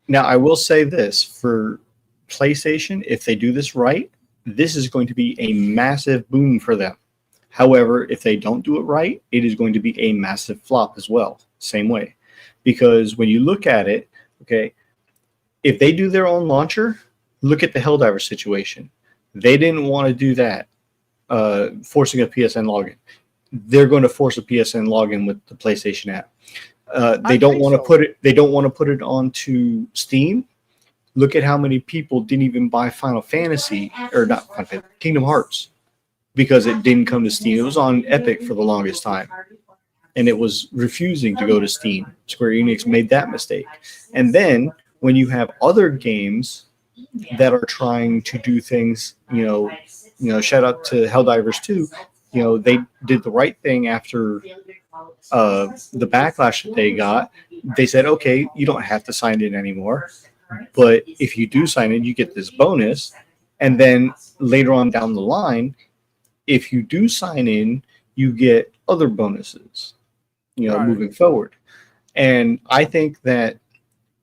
Now, I will say this for PlayStation, if they do this right, this is going to be a massive boom for them. However, if they don't do it right, it is going to be a massive flop as well. Same way. Because when you look at it, okay, if they do their own launcher, look at the Helldiver situation. They didn't want to do that, forcing a PSN login. They're going to force a PSN login with the PlayStation app. They don't want to put it. They don't want to put it onto Steam. Look at how many people didn't even buy Final Fantasy, or not Final Fantasy, Kingdom Hearts, because it didn't come to Steam. It was on Epic for the longest time, and it was refusing to go to Steam. Square Enix made that mistake. And then when you have other games that are trying to do things, shout out to Helldivers 2, they did the right thing after the backlash that they got. They said, okay, you don't have to sign in anymore, but if you do sign in, you get this bonus. And then later on down the line, if you do sign in, you get other bonuses, moving forward. And I think that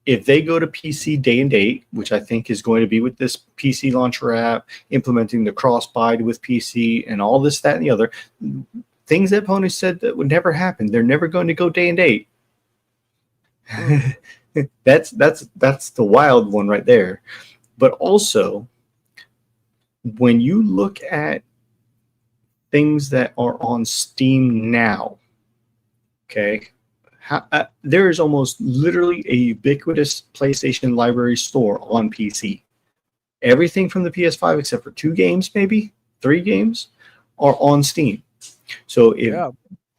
if they go to PC day and date, which I think is going to be with this PC launcher app, implementing the cross-buy with PC and all this, that, and the other, things that Pony said that would never happen. They're never going to go day and date. That's the wild one right there. But also, when you look at things that are on Steam now, okay, there is almost literally a ubiquitous PlayStation library store on PC. Everything from the PS5, except for 2 games, maybe 3 games, are on Steam. So Yeah.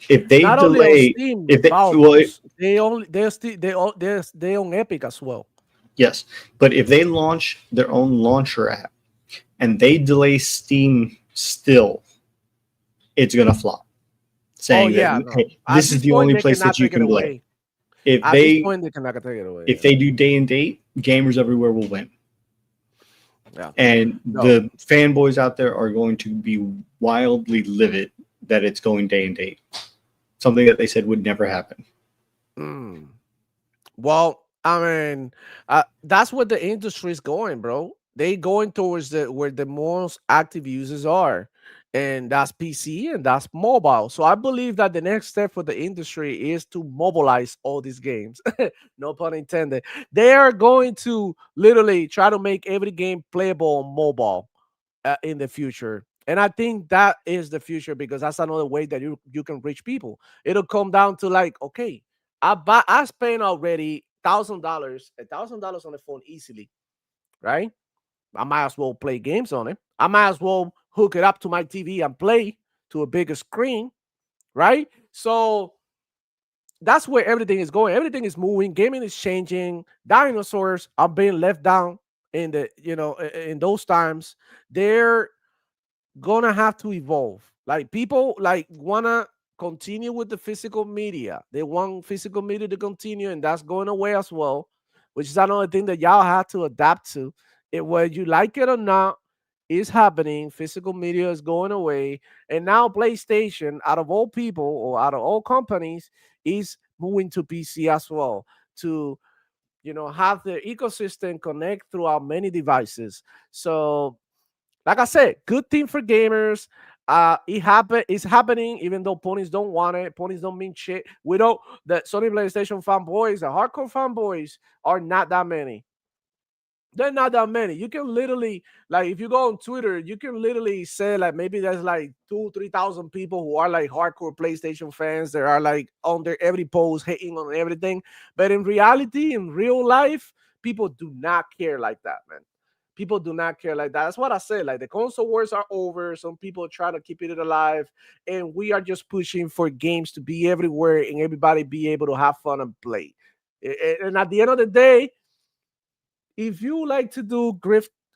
if they Not only on delay, Steam, if they Power well, Boss, they only they're still they own Epic as well. yes, but if they launch their own launcher app and they delay Steam still, it's gonna flop. Oh Saying that, yeah, no. hey, At this is this the point, only they place cannot that you take it can play. away. If At this they point, they cannot take it away. if they do day and date, gamers everywhere will win. Yeah. And No. the fanboys out there are going to be wildly livid that it's going day and date. Something that they said would never happen. Mm. Well, I mean, that's where the industry is going, bro. They going towards the where the most active users are, and that's PC and that's mobile. So I believe that the next step for the industry is to mobilize all these games. No pun intended. They are going to literally try to make every game playable on mobile in the future. And I think that is the future because that's another way that you can reach people. It'll come down to like, okay, I spent already $1,000 on the phone easily, right? I might as well play games on it. I might as well hook it up to my TV and play to a bigger screen, right? So that's where everything is going. Everything is moving. Gaming is changing. Dinosaurs are being left down in the in those times. They're gonna have to evolve. Like people like wanna continue with the physical media. They want physical media to continue, and that's going away as well, which is another thing that y'all have to adapt to. It whether you like it or not, is happening. Physical media is going away, and now PlayStation, out of all people or out of all companies, is moving to PC as well to have the ecosystem connect throughout many devices. So like I said, good thing for gamers. It's happening, even though ponies don't want it. Ponies don't mean shit. We don't. The Sony PlayStation fanboys, the hardcore fanboys, are not that many. They're not that many. You can literally, like, if you go on Twitter, you can literally say like maybe there's like 2,000-3,000 people who are like hardcore PlayStation fans. That are like on their every post, hating on everything. But in reality, in real life, people do not care like that, man. People do not care like that. That's what I said. Like the console wars are over. Some people try to keep it alive, and we are just pushing for games to be everywhere and everybody be able to have fun and play. And at the end of the day, if you like to do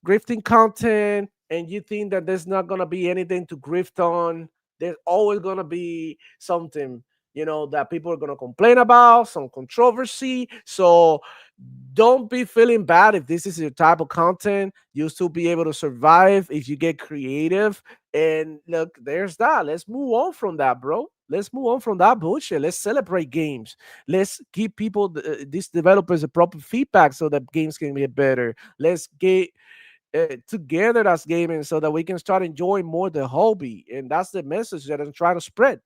grifting content and you think that there's not gonna be anything to grift on, there's always gonna be something that people are gonna complain about, some controversy. So don't be feeling bad if this is your type of content. You'll still be able to survive if you get creative. And look, there's that. Let's move on from that, bro. Let's move on from that bullshit. Let's celebrate games. Let's give people, these developers, the proper feedback so that games can get better. Let's get together as gaming so that we can start enjoying more the hobby. And that's the message that I'm trying to spread.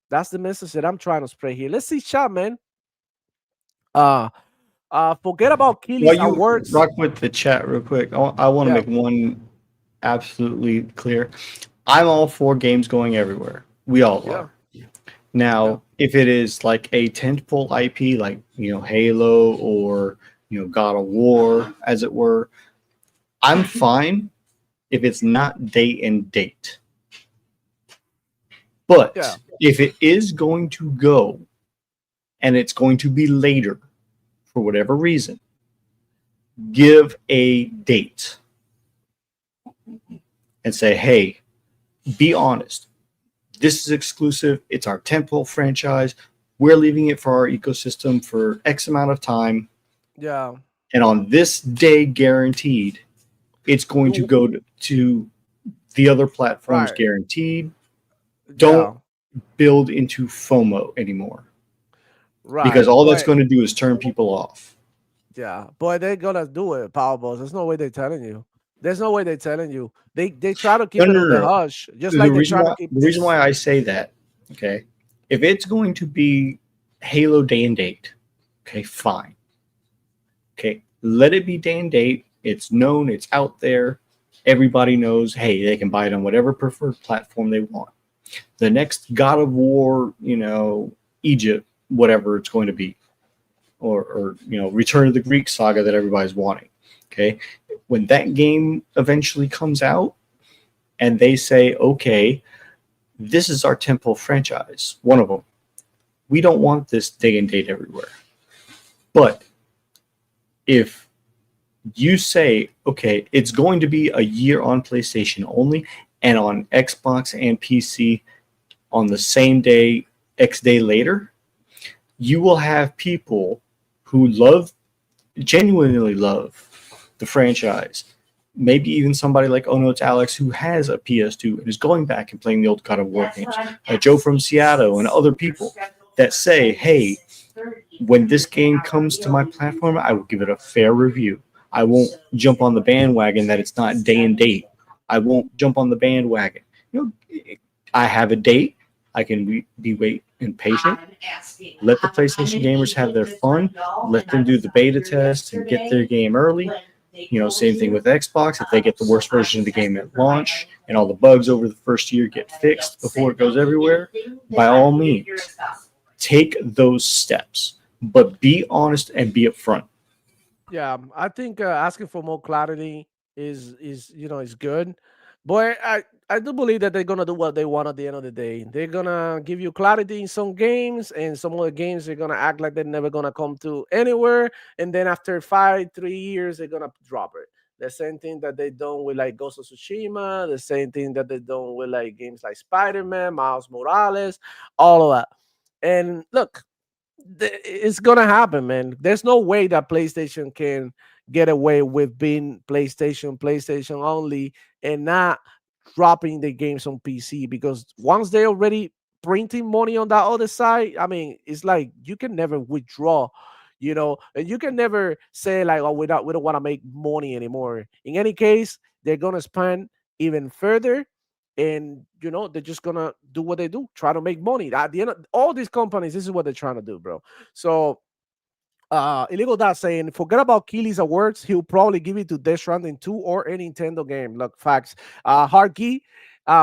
That's the message that I'm trying to spread here. Let's see, chat, man. Uh, Forget about While Keely's you awards. rock with the chat real quick, I want to Yeah, make one absolutely clear. I'm all for games going everywhere. We all yeah, are. Now, yeah. if it is like a tentpole IP, like Halo or God of War, as it were, I'm fine if it's not day and date. Yeah. But if it is going to go and it's going to be later for whatever reason, give a date and say, hey, be honest. This is exclusive. It's our tentpole franchise. We're leaving it for our ecosystem for X amount of time. Yeah. And on this day, guaranteed, it's going to go to the other platforms, Right. guaranteed. Yeah. Don't build into FOMO anymore because Right. all that's But going to do is turn people off. yeah, boy, they're gonna do it, Powerballs. There's no way they're telling you. There's no way they're telling you. They try to No, keep it no, on no, the no. hush, just The like they're reason trying to why keep the reason this. why I say that, okay, if it's going to be Halo day and date, okay, fine. Okay, let it be day and date It's known, it's out there. Everybody knows, hey, they can buy it on whatever preferred platform they want. The next God of War, Egypt, whatever it's going to be, or Return of the Greek saga that everybody's wanting. Okay, when that game eventually comes out, and they say, okay, this is our temple franchise, one of them. We don't want this day and date everywhere. But if you say, okay, it's going to be a year on PlayStation only and on Xbox and PC on the same day, X day later, you will have people who genuinely love the franchise. Maybe even somebody like Oh No, It's Alex who has a PS2 and is going back and playing the old God of War games. Joe from Seattle and other people that say, hey, when this game comes to my platform, I will give it a fair review. I won't jump on the bandwagon that it's not day and date. I won't jump on the bandwagon. I have a date. I can be wait and patient. Let the PlayStation gamers have their fun. Let them do the beta test and get their game early. Same thing with Xbox. If they get the worst version of the game at launch and all the bugs over the first year get fixed before it goes everywhere, by all means, take those steps. But be honest and be upfront. Yeah, I think asking for more clarity is good, but I do believe that they're gonna do what they want at the end of the day. They're gonna give you clarity in some games, and some other games they're gonna act like they're never gonna come to anywhere, and then after 3 years they're gonna drop it. The same thing that they done with like Ghost of Tsushima, the same thing that they done with like games like Spider-Man, Miles Morales, all of that. And look, it's gonna happen, man. There's no way that PlayStation can get away with being PlayStation only, and not dropping the games on PC, because once they already printing money on that other side, I mean, it's like you can never withdraw, and you can never say like, oh, we don't want to make money anymore. In any case, they're gonna spend even further, and they're just gonna do what they do, try to make money. At the end of all these companies, this is what they're trying to do, bro. So illegal dot saying, forget about Keely's awards, he'll probably give it to Death Stranding 2 or a Nintendo game. Look, facts. Hardkey,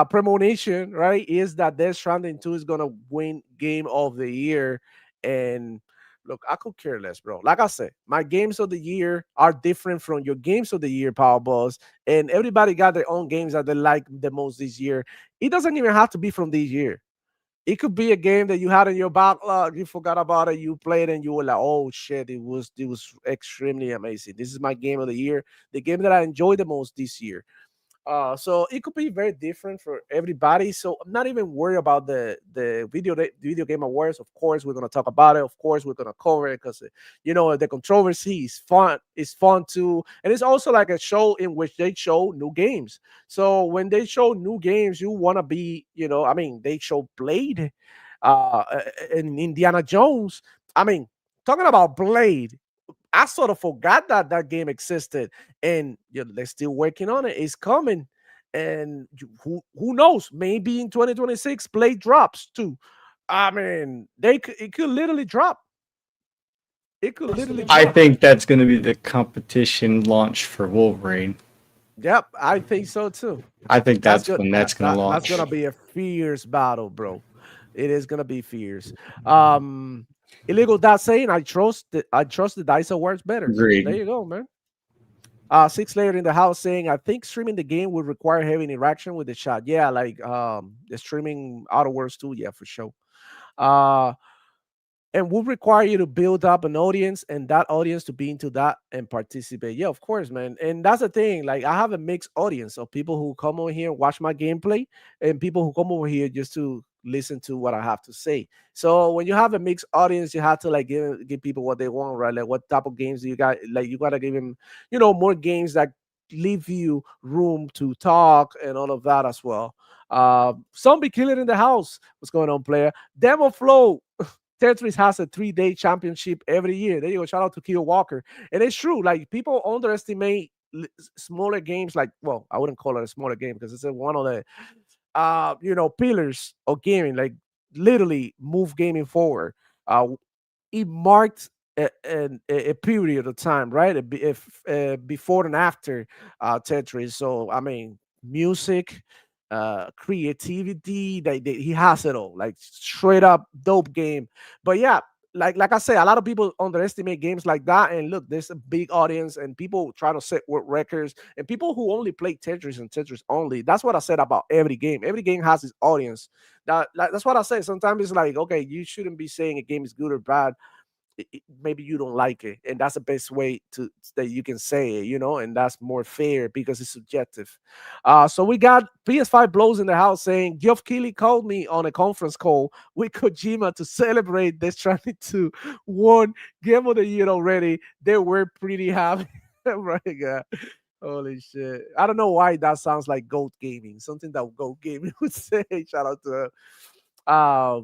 premonition, right, is that Death Stranding 2 is gonna win Game of the Year. And look, I could care less, bro. Like I said, my games of the year are different from your games of the year, Power Balls. And everybody got their own games that they like the most this year. It doesn't even have to be from this year. It could be a game that you had in your backlog, you forgot about it, you played, and you were like, "Oh shit, it was extremely amazing. This is my game of the year, the game that I enjoyed the most this year." So it could be very different for everybody. So I'm not even worried about the video game awards. Of course, we're gonna talk about it. Of course, we're gonna cover it because the controversy is fun. It's fun too, and it's also like a show in which they show new games. So when they show new games, you wanna be, I mean, they show Blade, and Indiana Jones. I mean, talking about Blade, I sort of forgot that that game existed, and they're still working on it. It's coming, and who knows? Maybe in 2026, Play drops too. I mean, it could literally drop. It could literally I drop. think that's going to be the competition launch for Wolverine. Yep, I think so too. I think That's that's good. when that's going to That's launch. gonna be a fierce battle, bro. It is gonna be fierce. Um, illegal. That saying, I trust the Dice Awards better. There Agreed. you go, man. Six layer in the house saying, I think streaming the game would require heavy interaction with the chat. Yeah, like the streaming Outer Worlds too. Yeah, for sure. Uh, and will require you to build up an audience, and that audience to be into that and participate. Yeah, of course, man. And that's the thing. Like, I have a mixed audience of people who come over here and watch my gameplay, and people who come over here just to listen to what I have to say. So when you have a mixed audience, you have to like give people what they want, right? Like, what type of games do you got? Like, you gotta give them, more games that leave you room to talk and all of that as well. Zombie Killer in the house. What's going on, player? Demo Flow. Tetris has a 3-day championship every year. There you go. Shout out to Keo Walker. And it's true. Like, people underestimate smaller games. Like, well, I wouldn't call it a smaller game because it's one of the pillars of gaming. Like, literally move gaming forward. Uh, it marked a period of time, right? If before and after Tetris. So I mean, music, creativity, he has it all. Like straight up dope game. But yeah, like I say, a lot of people underestimate games like that. And look, there's a big audience, and people try to set world records, and people who only play Tetris and Tetris only. That's what I said about every game. Every game has its audience. That's what I say. Sometimes it's like, okay, you shouldn't be saying a game is good or bad. Maybe you don't like it, and that's the best way to that you can say it, and that's more fair because it's subjective. So we got PS5 blows in the house saying Geoff Keighley called me on a conference call with Kojima to celebrate Death Stranding 2 won Game of the Year already. They were pretty happy. Right, God. Holy shit. I don't know why that sounds like Goat Gaming, something that Goat Gaming would say. Shout out to her.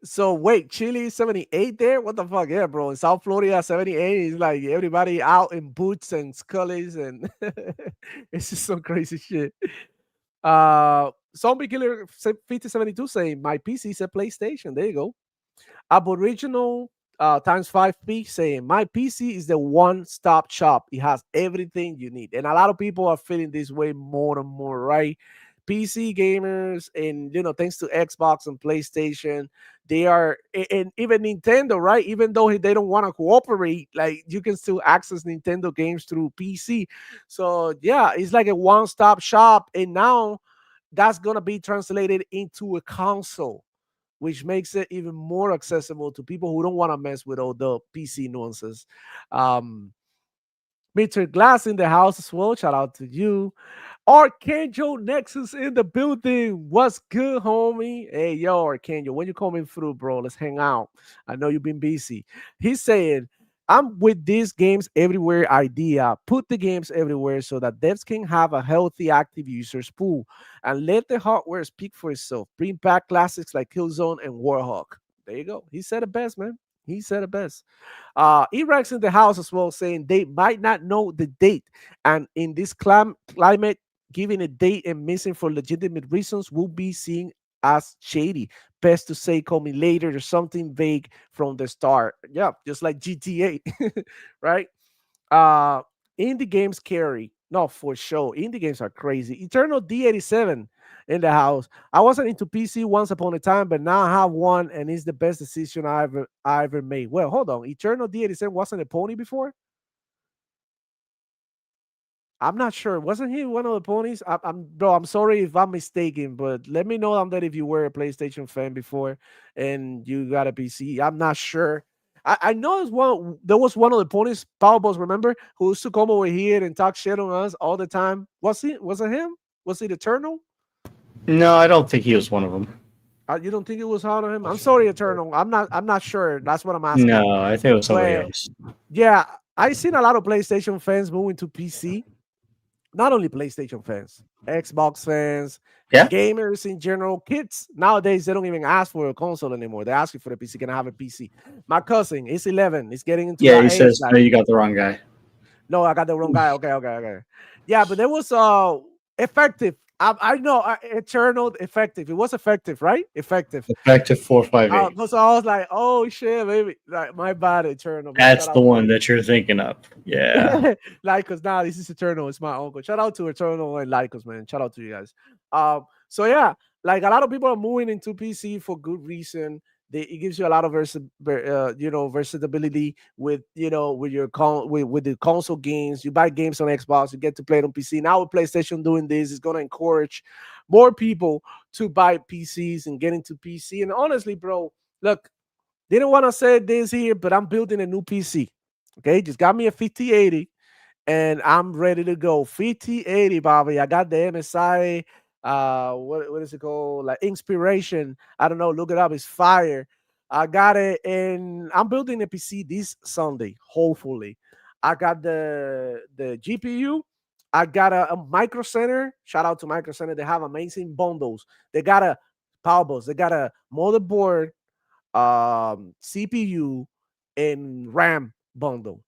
So wait, Chile 78 there? What the fuck? Yeah, bro. In South Florida, 78 is like everybody out in boots and scullies, and it's just some crazy shit. Zombie Killer 5072 saying my PC is a PlayStation. There you go. Aboriginal times 5P saying my PC is the one-stop shop. It has everything you need. And a lot of people are feeling this way more and more, right? PC gamers, and thanks to Xbox and PlayStation, they are, and even Nintendo, right? Even though they don't want to cooperate, like you can still access Nintendo games through PC. So yeah, it's like a one-stop shop, and now that's gonna be translated into a console, which makes it even more accessible to people who don't want to mess with all the PC nuances. Um, Mr. Glass in the house as well. Shout out to you. Archangel Nexus in the building. What's good, homie? Hey, yo, Archangel, when you coming through, bro? Let's hang out. I know you've been busy. He's saying, I'm with these games everywhere idea. Put the games everywhere so that devs can have a healthy active users pool and let the hardware speak for itself. Bring back classics like Killzone and Warhawk. There you go. He said it best, man. He said it best. Iraq's in the house as well, saying they might not know the date, and in this climate, giving a date and missing for legitimate reasons will be seen as shady. Best to say call me later or something vague from the start. Yeah, just like GTA, right? Uh Indie games carry. No, for sure. Indie games are crazy. Eternal D87 in the house. I wasn't into PC once upon a time, but now I have one, and it's the best decision I ever made. Well, hold on. Eternal D87 wasn't a pony before? I'm not sure. Wasn't he one of the ponies? Bro. I'm sorry if I'm mistaken, but let me know that if you were a PlayStation fan before and you got a PC. I'm not sure. I know it's one. There was one of the ponies, Power Boss. Remember, who used to come over here and talk shit on us all the time. Was he? Was it him? Was it Eternal? No, I don't think he was one of them. You don't think it was out of him? I'm sorry, Eternal. I'm not. I'm not sure. That's what I'm asking. No, I think it was somebody But else. yeah, I seen a lot of PlayStation fans moving to PC. Not only PlayStation fans, Xbox fans, Yeah? gamers in general, kids nowadays they don't even ask for a console anymore. They're asking for the PC. Can I have a PC? My cousin is 11. He's getting into Yeah, that he age. says, no, Like, you got the wrong guy. no, I got the wrong guy. Okay, okay, okay. Yeah, but there was effective. I know Eternal effective. It was effective, right? Effective. Back to 458. So I was like, oh shit, maybe like my bad, Eternal. Man. That's Shout the out to one you. that you're thinking of. Yeah. Like, cause now this is Eternal. It's my uncle. Shout out to Eternal and Lycos, man. Shout out to you guys. So yeah, like a lot of people are moving into PC for good reason. It gives you a lot of versatility with with your with the console games. You buy games on Xbox, you get to play it on PC. Now with PlayStation doing this, it's gonna encourage more people to buy PCs and get into PC. And honestly, bro, look, didn't want to say this here, but I'm building a new PC. Okay, just got me a 5080 and I'm ready to go. 5080, Bobby. I got the MSI. What is it called? Like Inspiration. I don't know. Look it up. It's fire. I got it, and I'm building a PC this Sunday. Hopefully, I got the GPU. I got a Micro Center. Shout out to Micro Center. They have amazing bundles. They got a power bus. They got a motherboard, CPU, and RAM bundle.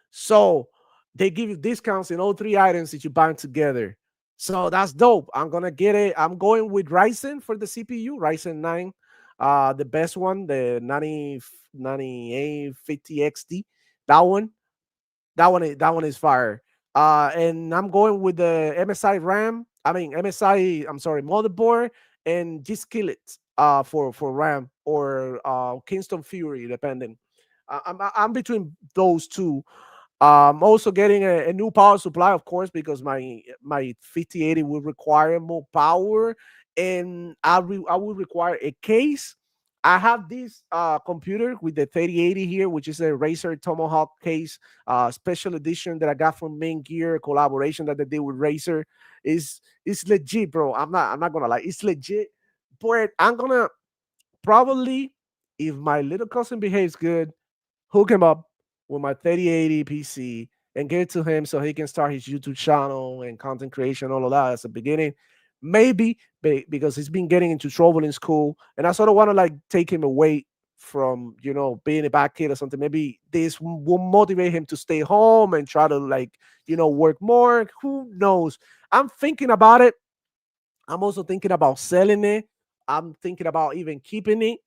So they give you discounts in all three items that you buy together. So that's dope. I'm gonna get it. I'm going with Ryzen for the CPU, Ryzen 9 The best one, the 9850 XD. That one, that one is fire. And I'm going with the MSI RAM. I mean MSI. I'm sorry, motherboard and just kill it. For RAM or Kingston Fury, depending. I'm between those two. I'm also getting a new power supply, of course, because my 5080 will require more power, and I will require a case. I have this computer with the 3080 here, which is a Razer Tomahawk case, special edition that I got from Main Gear collaboration that they did with Razer. Is legit, bro. I'm not gonna lie, it's legit. But I'm gonna probably, if my little cousin behaves good, hook him up with my 3080 PC and give it to him so he can start his YouTube channel and content creation, all of that as a beginning. Maybe because he's been getting into trouble in school, and I sort of want to like take him away from being a bad kid or something. Maybe this will motivate him to stay home and try to like work more. Who knows? I'm thinking about it. I'm also thinking about selling it. I'm thinking about even keeping it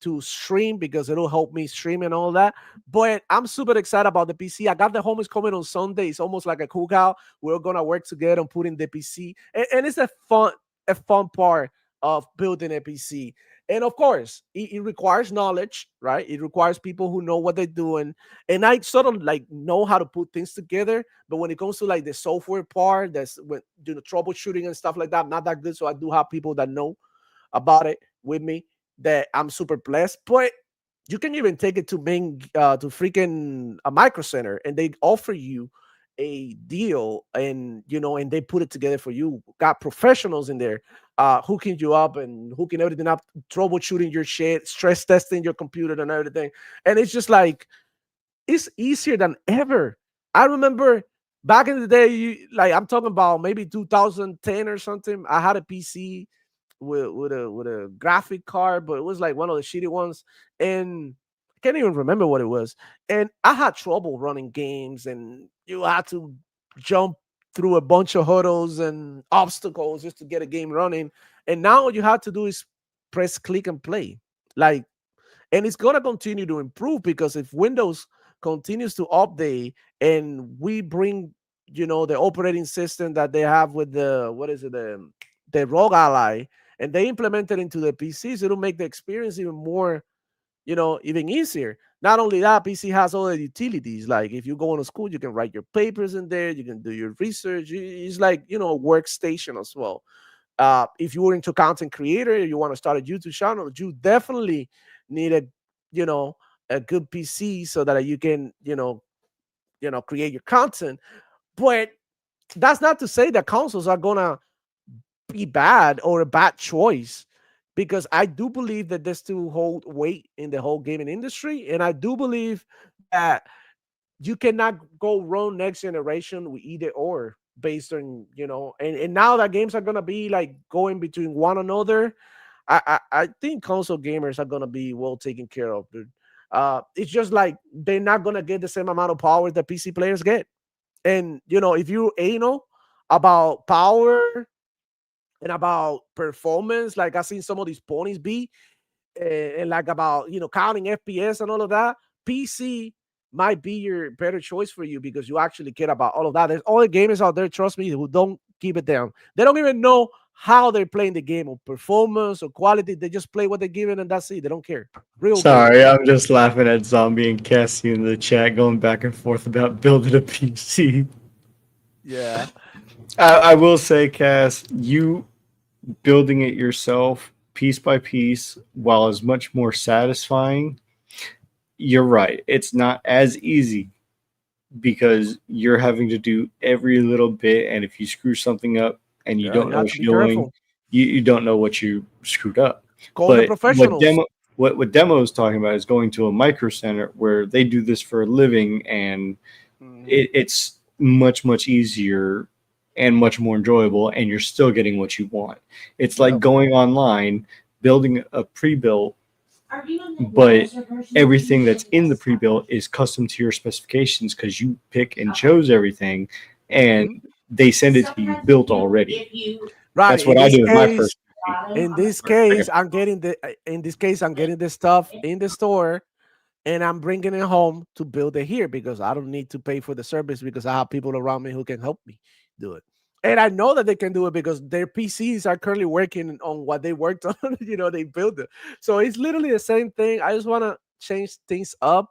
to stream because it'll help me stream and all that. But I'm super excited about the PC. I got the homies coming on Sunday. It's almost like a cookout. We're gonna work together on putting the PC, and it's a fun part of building a PC. And of course, it requires knowledge, right? It requires people who know what they're doing. And I sort of like know how to put things together. But when it comes to like the software part, that's when troubleshooting and stuff like that, I'm not that good. So I do have people that know about it with me that I'm super blessed. But you can even take it to to freaking a micro center and they offer you a deal, and and they put it together for you. Got professionals in there hooking you up and hooking everything up, troubleshooting your shit, stress testing your computer and everything. And it's just like it's easier than ever. I remember back in the day, like I'm talking about maybe 2010 or something. I had a PC with a graphic card, but it was like one of the shitty ones, and I can't even remember what it was. And I had trouble running games, and you had to jump through a bunch of hurdles and obstacles just to get a game running. And now all you have to do is press click and play. Like, and it's gonna continue to improve because if Windows continues to update and we bring the operating system that they have with the what is it the Rogue Ally, and they implement it into the PCs, it'll make the experience even more, even easier. Not only that, PC has all the utilities. Like if you go to school, you can write your papers in there, you can do your research. It's like a workstation as well. If you were into content creator, you want to start a YouTube channel, you definitely need you know, a good PC so that you can, create your content. But that's not to say that consoles are gonna be bad or a bad choice, because I do believe that they still hold weight in the whole gaming industry, and I do believe that you cannot go wrong next generation with either or based on and now that games are gonna be like going between one another. I think console gamers are gonna be well taken care of, dude. It's just like they're not gonna get the same amount of power that PC players get. And if you anal about power and about performance, like I've seen some of these ponies be, and like about counting FPS and all of that, PC might be your better choice for you because you actually care about all of that. There's other gamers out there, trust me, who don't keep it down. They don't even know how they're playing the game, or performance or quality. They just play what they're given and that's it. They don't care. Real gamers. Sorry, I'm just laughing at Zombie and Cassie in the chat going back and forth about building a PC. Yeah. I will say, Cass, you building it yourself piece by piece, while is much more satisfying. You're right. It's not as easy because you're having to do every little bit, and if you screw something up and you Yeah, don't you know have what to be you're doing, careful. you don't know what you screwed up. Call the But professionals. what demo is talking about is going to a micro center where they do this for a living, and Mhm. it's much easier and much more enjoyable, and you're still getting what you want. It's like Yep. going online, building a pre-built, but everything that's in the pre-built is custom to your specifications because you pick and chose everything, and Mhm. they send it to you built already. Right. That's In what I this do with my case, first. In this Okay. case, I'm getting the stuff in the store and I'm bringing it home to build it here because I don't need to pay for the service because I have people around me who can help me do it. And I know that they can do it because their PCs are currently working on what they worked on. They built it. So it's literally the same thing. I just want to change things up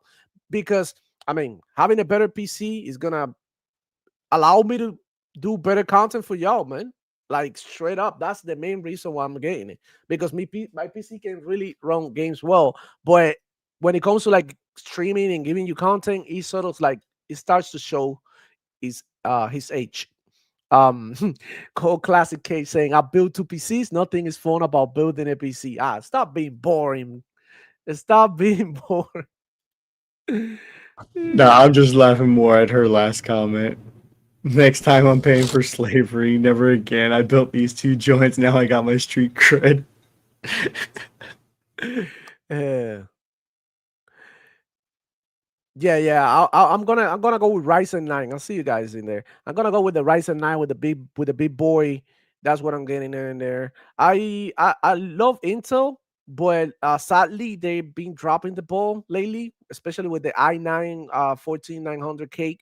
because, having a better PC is going to allow me to do better content for y'all, man. Like straight up, that's the main reason why I'm getting it because my PC can really run games well, but when it comes to like streaming and giving you content, he sort of like it starts to show his age. Um, Cold Classic K saying, "I built two PCs. Nothing is fun about building a PC." Stop being boring. Stop being boring. Nah, I'm just laughing more at her last comment. Next time I'm paying for slavery, never again. I built these two joints. Now I got my street cred. Yeah. Yeah. I'm gonna go with Ryzen 9. I'll see you guys in there. I'm gonna go with the Ryzen 9 with the big boy. That's what I'm getting in there. I love Intel, but sadly they've been dropping the ball lately, especially with the i9 14900K.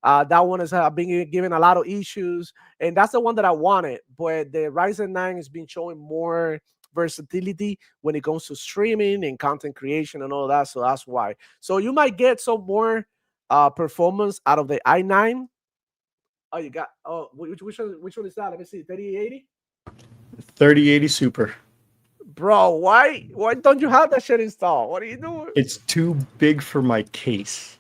That one has been given a lot of issues, and that's the one that I wanted. But the Ryzen 9 has been showing more versatility when it comes to streaming and content creation and all that. So that's why. So you might get some more performance out of the i9. Oh, you got which one is that? Let me see. 3080. 3080 Super. Bro, why don't you have that shit installed? What are you doing? It's too big for my case.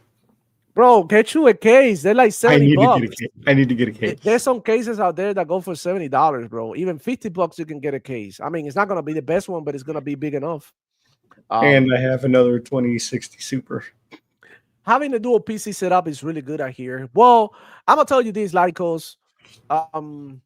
Bro, get you a case. They're like I 70 need to get a bucks. case. I need to get a There's case. some cases out there that go for $70, bro. Even $50 you can get a case. It's not gonna be the best one, but it's gonna be big enough. And I Um, have another 2060 Super. Having a dual PC setup is really good, I hear. Well, I'm gonna tell you this, Lycos. Um,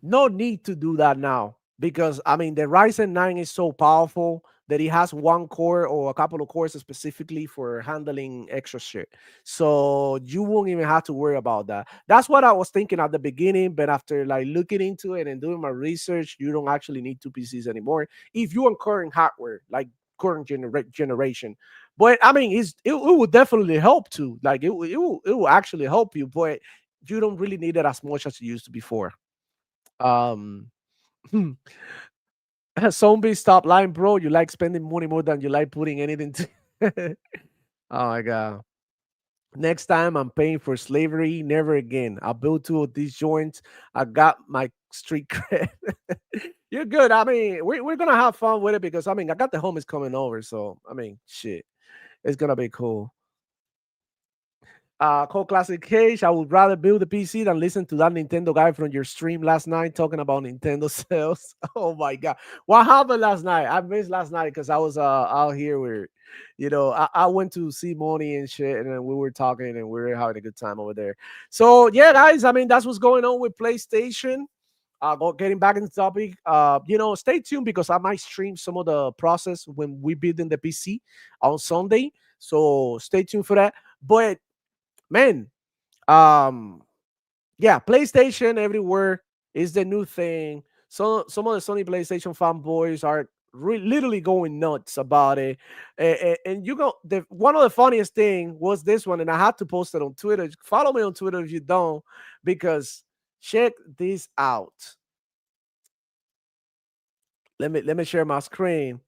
no need to do that now because the Ryzen 9 is so powerful that it has one core or a couple of cores specifically for handling extra shit. So you won't even have to worry about that. That's what I was thinking at the beginning, but after like looking into it and doing my research, you don't actually need two PCs anymore if you are current hardware, like current generation. But it will definitely help too. Like it will actually help you, but you don't really need it as much as you used to before. Um, Zombie, stop lying, bro. You like spending money more than you like putting anything to. Oh my god. Next time I'm paying for slavery, never again. I built two of these joints. I got my street cred. You're good. We're gonna have fun with it because I got the homies coming over, so shit, it's gonna be cool. Cold Classic Cage. I would rather build a PC than listen to that Nintendo guy from your stream last night talking about Nintendo sales. Oh my god, what happened last night? I missed last night because I was out here where, I went to see Moni and shit, and then we were talking and we were having a good time over there. So yeah, guys, that's what's going on with PlayStation. Getting back into the topic, stay tuned because I might stream some of the process when we build in the PC on Sunday. So stay tuned for that. But man, um yeah, PlayStation everywhere is the new thing. So some of the Sony PlayStation fanboys are literally going nuts about it. And you go, the one of the funniest thing was this one, and I had to post it on Twitter. Follow me on Twitter if you don't, because check this out. Let me share my screen.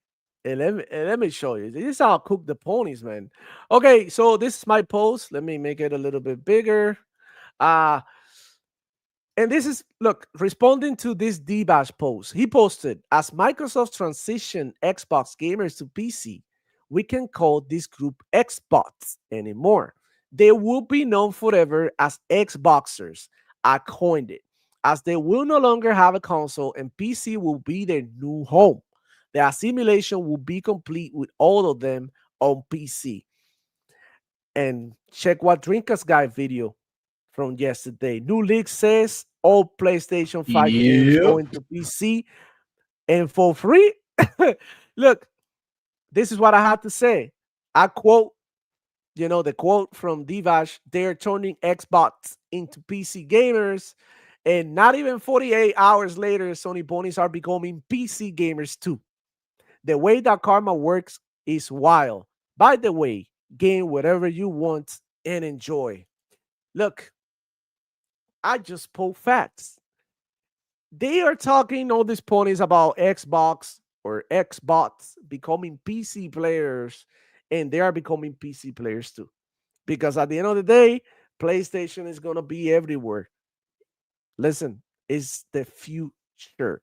And let me show you. This is how I cook the ponies, man. Okay, so this is my post. Let me make it a little bit bigger. Uh and this is, look, responding to this D-Bash post. He posted, as Microsoft transition Xbox gamers to PC, we can call this group Xbots anymore. They will be known forever as Xboxers. I coined it, as they will no longer have a console and PC will be their new home. The assimilation will be complete with all of them on PC. And check what Dreamcast guy video from yesterday. New leak says all PlayStation 5 games Yep. going to PC and for free. Look, this is what I had to say. I quote, the quote from Divash, they're turning Xbox into PC gamers. And not even 48 hours later, Sony ponies are becoming PC gamers too. The way that karma works is wild. By the way, gain whatever you want and enjoy. Look, I just pull facts. They are talking all these ponies about Xbox or Xbox becoming PC players, and they are becoming PC players too. Because at the end of the day, PlayStation is gonna be everywhere. Listen, it's the future.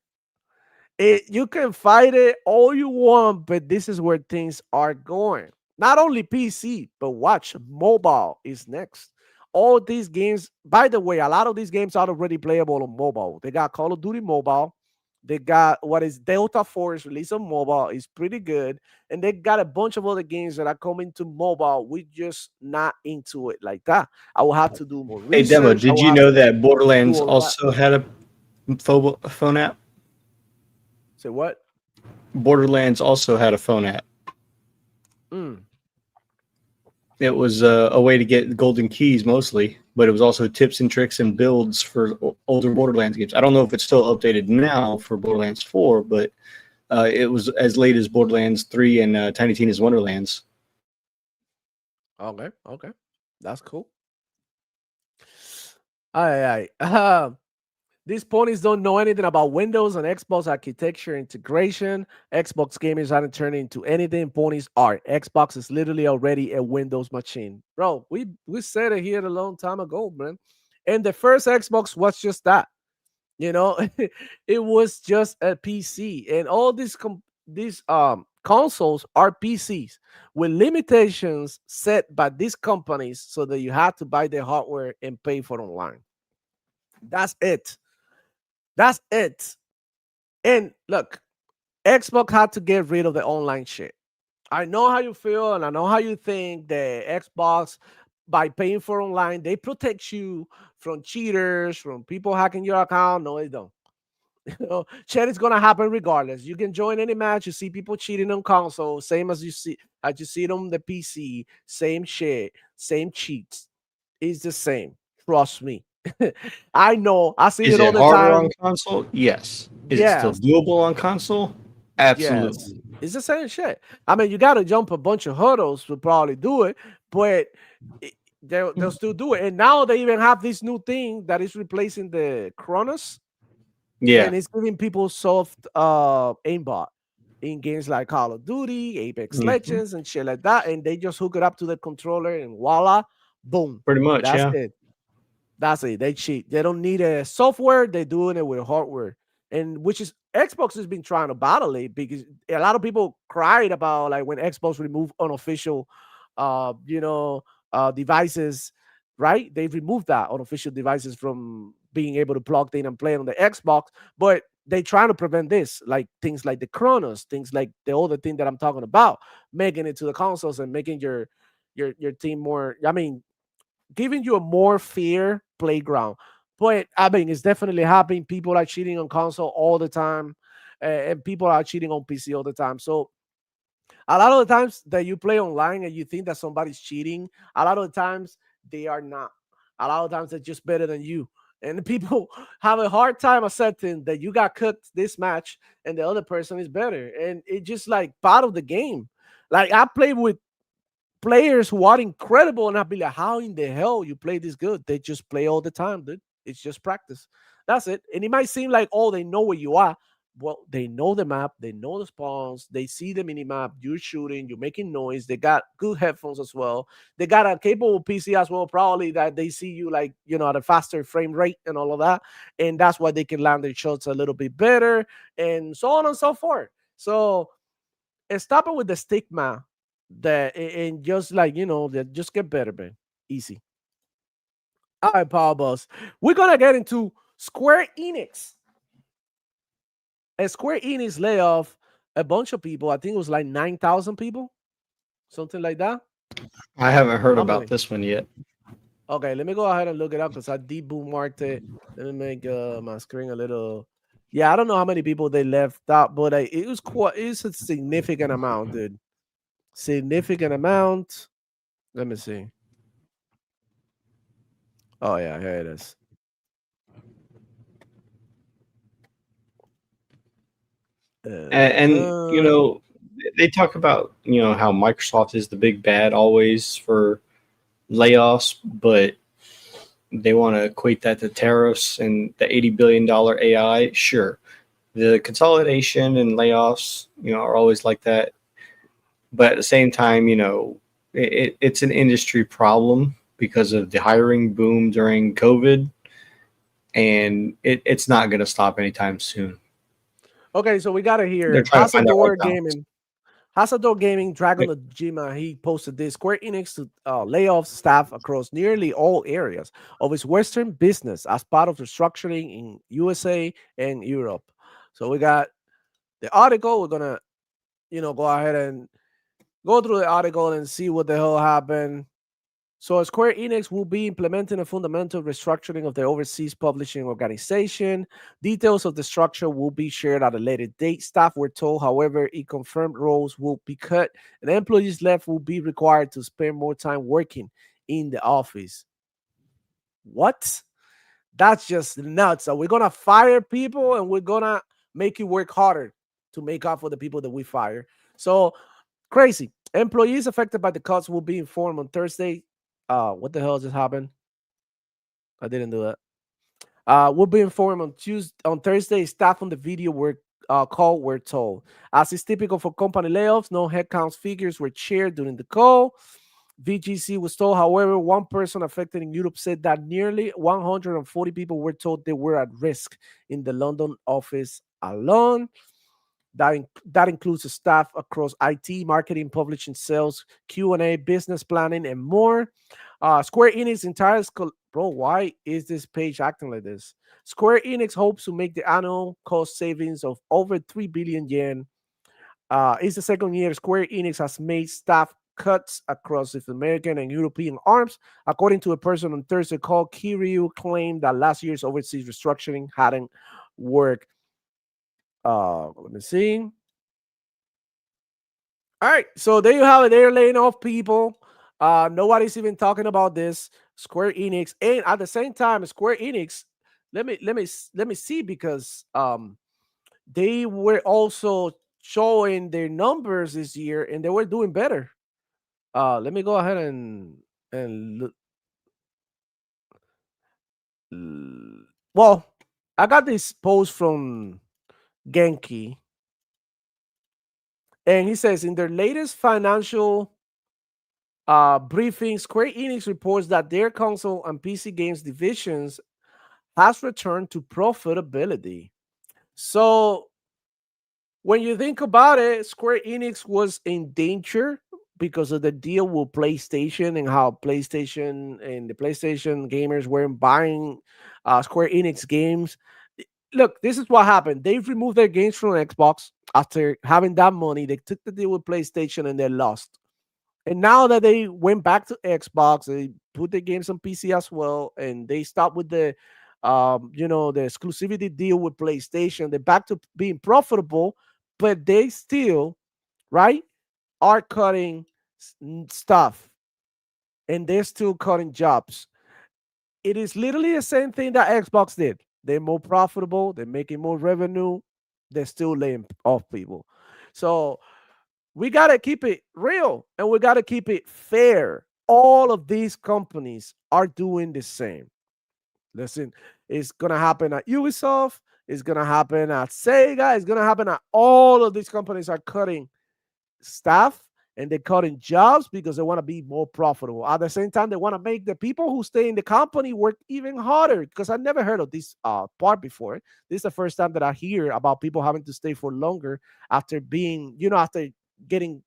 You can fight it all you want, but this is where things are going. Not only PC, but watch, mobile is next. All these games, by the way, a lot of these games are already playable on mobile. They got Call of Duty Mobile. They got what is Delta Force released on mobile. It's pretty good. And they got a bunch of other games that are coming to mobile. We just not into it like that. I will have to do more Hey, Demo, research. I did will you have know to that do Borderlands all of that. also had a phone app? Say what? Borderlands also had a phone app. Mm. It was a way to get golden keys mostly, but it was also tips and tricks and builds for older Borderlands games. I don't know if it's still updated now for Borderlands 4, but it was as late as Borderlands 3 and Tiny Tina's Wonderlands. Okay, okay. That's cool. All right. These ponies don't know anything about Windows and Xbox architecture integration. Xbox gamers haven't turned into anything ponies are. Xbox is literally already a Windows machine. Bro, we said it here a long time ago, man. And the first Xbox was just that. You know, it was just a PC. And all these consoles are PCs with limitations set by these companies so that you have to buy the hardware and pay for online. That's it. That's it. And look, Xbox had to get rid of the online shit. I know how you feel and I know how you think the Xbox, by paying for online, they protect you from cheaters, from people hacking your account. No, they don't. You know, chat is gonna happen regardless. You can join any match. You see people cheating on console, same as you see it on the PC. Same shit, same cheats. It's the same. Trust me. I know. I see Is it all it the harder on time. console? Yes. Is it still Yes, doable on console? yes. Absolutely. It's the same shit. I mean, you got to jump a bunch of hurdles to probably do it, but it, they'll still do it. And now they even have this new thing that is replacing the Chronos, Yeah, and it's giving people soft aimbot in games like Call of Duty, Apex mhm, Legends, and shit like that. And they just hook it up to the controller, and voila, boom, pretty much. that's Yeah. it. That's it. They cheat. They don't need a software. They're doing it with hardware, and which is Xbox has been trying to battle it because a lot of people cried about like when Xbox removed unofficial, you know, devices. Right? They've removed that unofficial devices from being able to plug in and play on the Xbox, but they trying to prevent this, like things like the Chronos, things like the other thing that I'm talking about, making it to the consoles and making your team more. I mean, giving you a more fair playground. But I mean, it's definitely happening. People are cheating on console all the time, and people are cheating on PC all the time. So a lot of the times that you play online and you think that somebody's cheating, a lot of the times they are not. A lot of times they're just better than you. And people have a hard time accepting that you got cooked this match and the other person is better. And it's just like part of the game. Like I played with players who are incredible, and I'll be like, how in the hell you play this good? They just play all the time, dude. It's just practice. That's it. And it might seem like, oh, they know where you are. Well, they know the map, they know the spawns, they see the mini map, you're shooting, you're making noise, they got good headphones as well. They got a capable PC as well, probably that they see you like, at a faster frame rate and all of that. And that's why they can land their shots a little bit better and so on and so forth. So stop it with the stigma that and just like that just get better, man. Easy. All right, Power Boss. We're gonna get into Square Enix. And Square Enix lay off a bunch of people. I think it was like 9,000 people, something like that. I haven't heard How about many? this one yet. Okay, let me go ahead and look it up because I deep bookmarked it. Let me make my screen a little. Yeah, I don't know how many people they left out, but it was quite. It's a significant amount, dude. Significant amount. Let me see. Oh yeah, here it is. And you Uh-huh. know, they talk about how Microsoft is the big bad always for layoffs, but they want to equate that to tariffs and the $80 billion AI. Sure, the consolidation and layoffs, are always like that. But at the same time, it's an industry problem because of the hiring boom during COVID, and it's not going to stop anytime soon. Okay, so we got it They're here. trying to find that right Hasador balance. Gaming. Hasador Gaming, Dragon Ojima, he posted this. Square Enix to lay off staff across nearly all areas of its Western business as part of restructuring in USA and Europe. So we got the article. We're gonna, go ahead and go through the article and see what the hell happened. So Square Enix will be implementing a fundamental restructuring of the overseas publishing organization. Details of the structure will be shared at a later date. Staff were told, however, it confirmed roles will be cut and employees left will be required to spend more time working in the office. What? That's just nuts. So we're gonna fire people and we're gonna make you work harder to make up for the people that we fire. So crazy. Employees affected by the cuts will be informed on Thursday. What the hell just happened? I didn't do that. Will be informed on Tuesday, on Thursday. Staff on the video were call were told. As is typical for company layoffs, no headcount figures were shared during the call. VGC was told, however, one person affected in Europe said that nearly 140 people were told they were at risk in the London office alone. That includes the staff across IT, marketing, publishing, sales, Q&A, business planning, and more. Square Enix entire bro, why is this page acting like this? Square Enix hopes to make the annual cost savings of over 3 billion yen. It's the second year Square Enix has made staff cuts across North American and European arms. According to a person on Thursday called, Kiryu claimed that last year's overseas restructuring hadn't worked. Let me see. All right, so there you have it. They're laying off people. Nobody's even talking about this. Square Enix, and at the same time, Square Enix. Let me see because they were also showing their numbers this year, and they were doing better. Let me go ahead and look. Well, I got this post from Genki, and he says in their latest financial briefing, Square Enix reports that their console and PC games divisions has returned to profitability. So when you think about it, Square Enix was in danger because of the deal with PlayStation and how PlayStation and the PlayStation gamers weren't buying Square Enix games. Look, this is what happened. They've removed their games from Xbox after having that money. They took the deal with PlayStation and they lost. And now that they went back to Xbox, they put the games on PC as well, and they stopped with the exclusivity deal with PlayStation. They're back to being profitable, but they still, right, are cutting stuff, and they're still cutting jobs. It is literally the same thing that Xbox did. They're more profitable, they're making more revenue, they're still laying off people. So we got to keep it real and we got to keep it fair. All of these companies are doing the same. Listen, it's going to happen at Ubisoft, it's going to happen at Sega, it's going to happen at all of these companies are cutting staff and they're cutting jobs because they want to be more profitable. At the same time, they want to make the people who stay in the company work even harder because I never heard of this part before. This is the first time that I hear about people having to stay for longer after being, after getting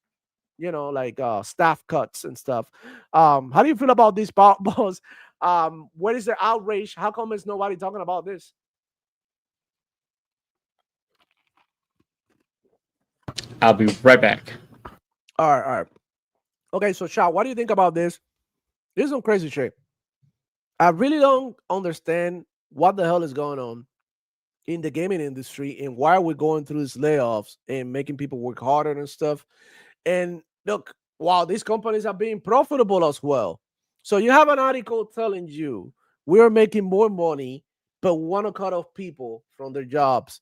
like staff cuts and stuff. How do you feel about this, boss? What is the outrage? How come is nobody talking about this? I'll be right back. All right. Okay, so Shao, what do you think about this? This is some crazy shit. I really don't understand what the hell is going on in the gaming industry and why we're going through these layoffs and making people work harder and stuff. And look, wow, these companies are being profitable as well. So you have an article telling you we're making more money, but we want to cut off people from their jobs.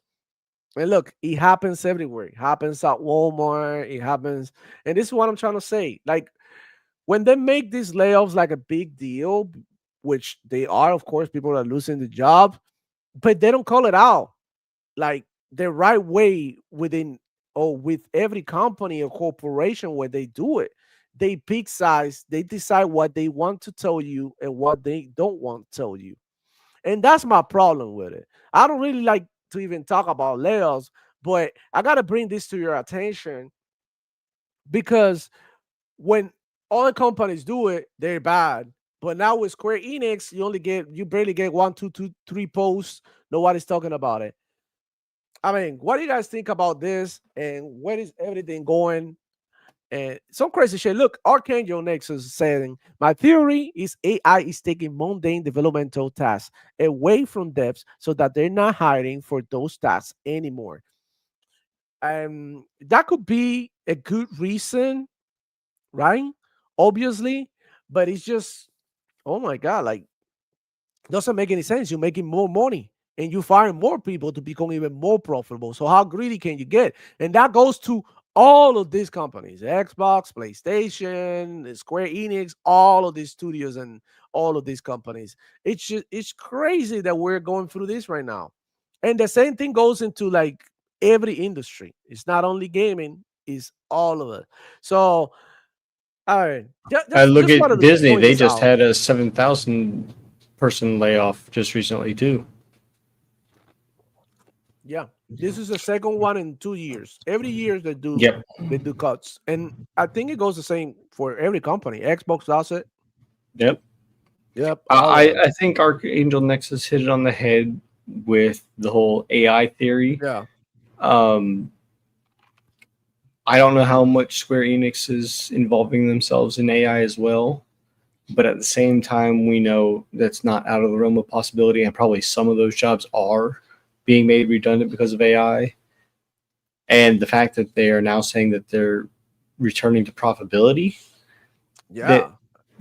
And look, it happens everywhere. It happens at Walmart. It happens, and this is what I'm trying to say. Like when they make these layoffs like a big deal, which they are, of course, people are losing the job, but they don't call it out like the right way within or with every company or corporation where they do it. They pick size, they decide what they want to tell you and what they don't want to tell you. And that's my problem with it. I don't really like to even talk about layoffs, but I got to bring this to your attention because when other companies do it, they're bad. But now with Square Enix, you barely get one, two, two, three posts. Nobody's talking about it. I mean, what do you guys think about this? And where is everything going? And some crazy shit. Look, Archangel Nexus is saying, my theory is AI is taking mundane developmental tasks away from devs so that they're not hiring for those tasks anymore. That could be a good reason, right? Obviously, but it's just, oh my God, like doesn't make any sense. You're making more money and you firing more people to become even more profitable. So how greedy can you get? And that goes to all of these companies: Xbox, PlayStation, Square Enix, all of these studios and all of these companies. It's crazy that we're going through this right now. And the same thing goes into like every industry. It's not only gaming, it's all of it. So all right. I look Just wanted at to Disney; point they this just out. had a 7,000 person layoff just recently too. Yeah, this is the second one in 2 years. Every year Yep. they do cuts, and I think it goes the same for every company. Xbox does it. Yep. Yep, all of I them. I think Archangel Nexus hit it on the head with the whole AI theory. Yeah, Um, I don't know how much Square Enix is involving themselves in AI as well, but at the same time, we know that's not out of the realm of possibility, and probably some of those jobs are being made redundant because of AI. And the fact that they are now saying that they're returning to profitability, that yeah,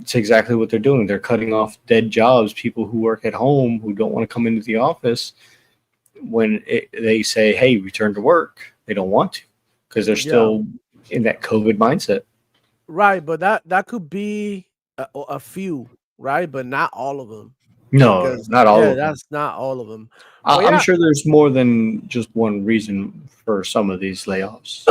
it's exactly what they're doing. They're cutting off dead jobs, people who work at home who don't want to come into the office. They say, "Hey, return to work," they don't want to because they're yeah. still in that COVID mindset. Right, but that could be a few, right? But not all of them, No, because not all yeah, of them. that's not all of them. But I'm yeah, sure there's more than just one reason for some of these layoffs.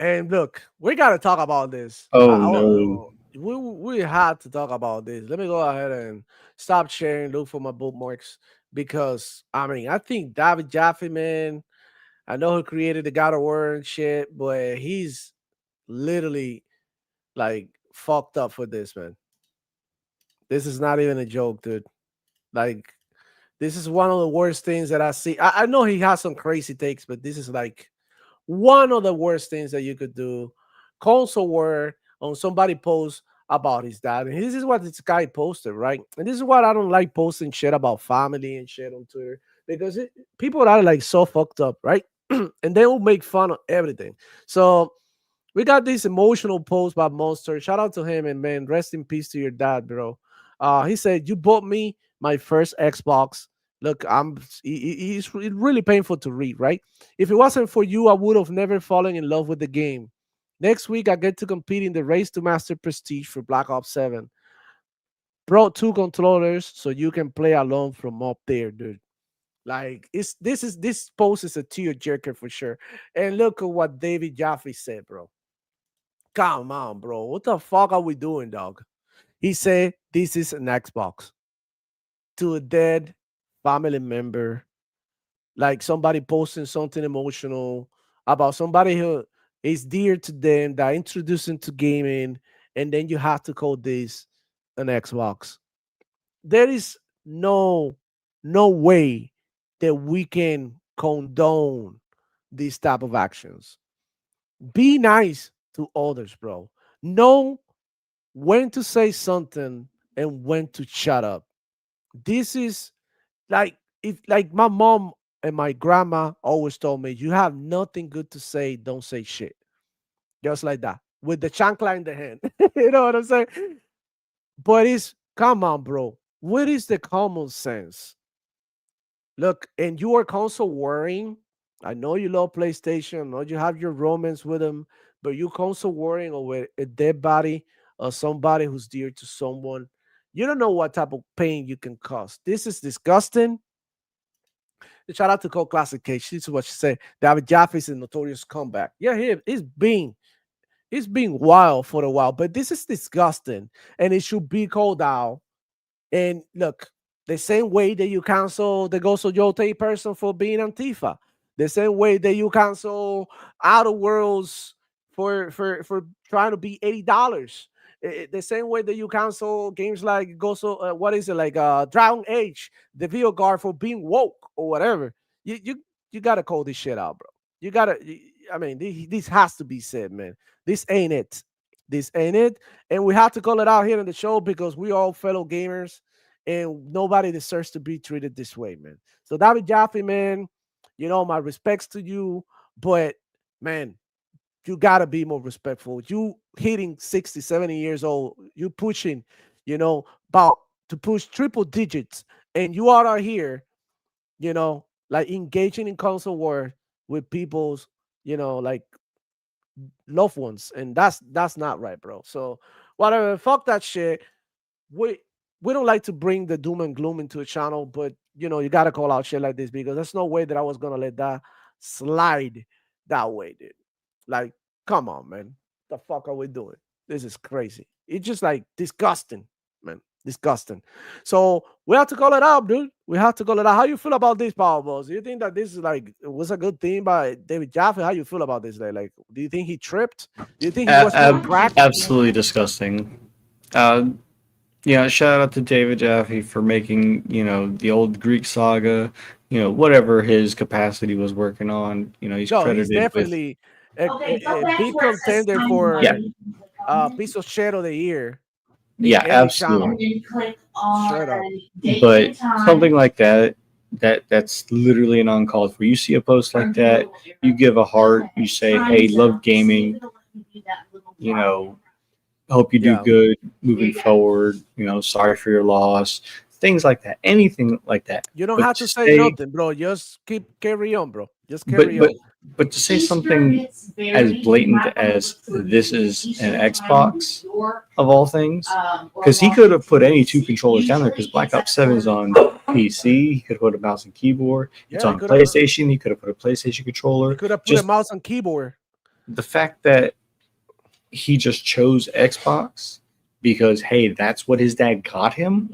and look, we got to talk about this. Oh no. We had to talk about this. Let me go ahead and stop sharing. Look for my bookmarks because I mean I think David Jaffe, man. I know he created the God of War and shit, but he's literally like fucked up for this, man. This is not even a joke, dude. Like this is one of the worst things that I see. I know he has some crazy takes, but this is like one of the worst things that you could do. Console war on somebody post about his dad. And this is what this guy posted, right? And this is what I don't like posting shit about family and shit on Twitter because people are like so fucked up, right? And they will make fun of everything. So we got this emotional post by Monster. Shout out to him and man, rest in peace to your dad, bro. He said, "You bought me my first Xbox." Look, it's really painful to read, right? If it wasn't for you, I would have never fallen in love with the game. Next week, I get to compete in the race to master prestige for Black Ops 7. Brought two controllers so you can play alone from up there, dude. Like this post is a tear jerker for sure. And look at what David Jaffe said, bro. Come on, bro. What the fuck are we doing, dog? He said this is an Xbox to a dead family member, like somebody posting something emotional about somebody who is dear to them that introduced them to gaming, and then you have to call this an Xbox. There is no way that we can condone these type of actions. Be nice to others, bro. Know when to say something and when to shut up. This is like if like my mom and my grandma always told me, you have nothing good to say, don't say shit. Just like that. With the chancla in the hand. You know what I'm saying? But it's come on, bro. What is the common sense? Look, and you are also worrying. I know you love PlayStation. I know you have your romance with them, but you console worrying over a dead body or somebody who's dear to someone. You don't know what type of pain you can cause. This is disgusting. Shout out to Cole Classic Cage. This is what she said. David Jaffe's a notorious comeback. Yeah, he's being wild for a while, but this is disgusting, and it should be called out. And look, the same way that you cancel the Gozo Yote person for being Antifa, the same way that you cancel Outer Worlds for trying to be $80. The same way that you cancel games like Gozo, what is it like Dragon Age, the video guard for being woke or whatever. You gotta call this shit out, bro. You gotta. I mean, this has to be said, man. This ain't it. This ain't it, and we have to call it out here in the show because we all fellow gamers, and nobody deserves to be treated this way, man. So David Jaffe, man, my respects to you, but man, you gotta be more respectful. You hitting 60, 70 years old, you pushing, about to push triple digits, and you are out here, like engaging in console war with people's, like loved ones, and that's not right, bro. So whatever, fuck that shit. We we don't like to bring the doom and gloom into a channel, but you gotta call out shit like this because there's no way that I was gonna let that slide that way, dude. Like, come on, man. The fuck are we doing? This is crazy. It's just like disgusting, man. Disgusting. So we have to call it out, dude. We have to call it out. How you feel about this, Power Balls? Do you think that this is like was a good thing by David Jaffe? How you feel about this? Like, do you think he tripped? Do you think he was on crack? Absolutely disgusting. Uh, shout out to David Jaffe for making, the old Greek saga, whatever his capacity was working on. He's No, he's credited with, definitely a big contender yeah, for piece of shit of the year in yeah, every channel. absolutely. Straight up. But something like that, that's literally an uncalled for. You see a post like that, you give a heart, you say, "Hey, love gaming," you know, hope you do Yeah. good moving forward. Sorry for your loss, things like that, anything like that. You don't But have to to say say, nothing, bro. Just keep carry on, bro. Just but carry but on. but to say something as blatant as this is an Xbox of all things, because he could have put any two controllers down there. Because Black Ops 7 is on PC, he could have put a mouse and keyboard. It's Yeah, he on could have PlayStation, he could have put a PlayStation he controller. could have put a Just mouse and keyboard. the fact that he just chose Xbox because hey, that's what his dad got him.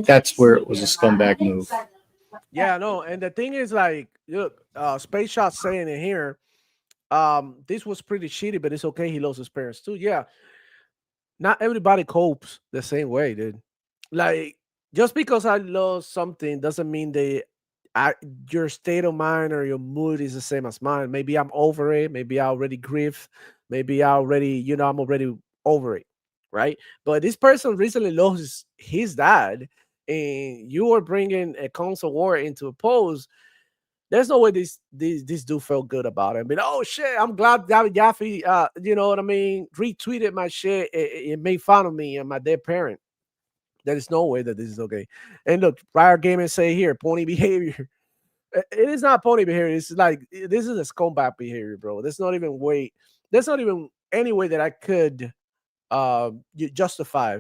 That's where it was a scumbag move. Yeah, no, and the thing is like, look, Space Shot saying it here. This was pretty shitty, but it's okay. He lost his parents too. Yeah, not everybody copes the same way, dude. Like, just because I lost something doesn't mean that I, your state of mind or your mood is the same as mine. Maybe I'm over it. Maybe I already grieve. Maybe I already, I'm already over it, right? But this person recently lost his dad, and you are bringing a console war into a pose. There's no way this dude felt good about it. But oh shit, I'm glad David Jaffe, you know what I mean, retweeted my shit and made fun of me and my dead parent. There is no way that this is okay. And look, Riot Gaming say here, pony behavior. It is not pony behavior. It's like this is a scumbag behavior, bro. There's not even way. There's not even any way that I could justify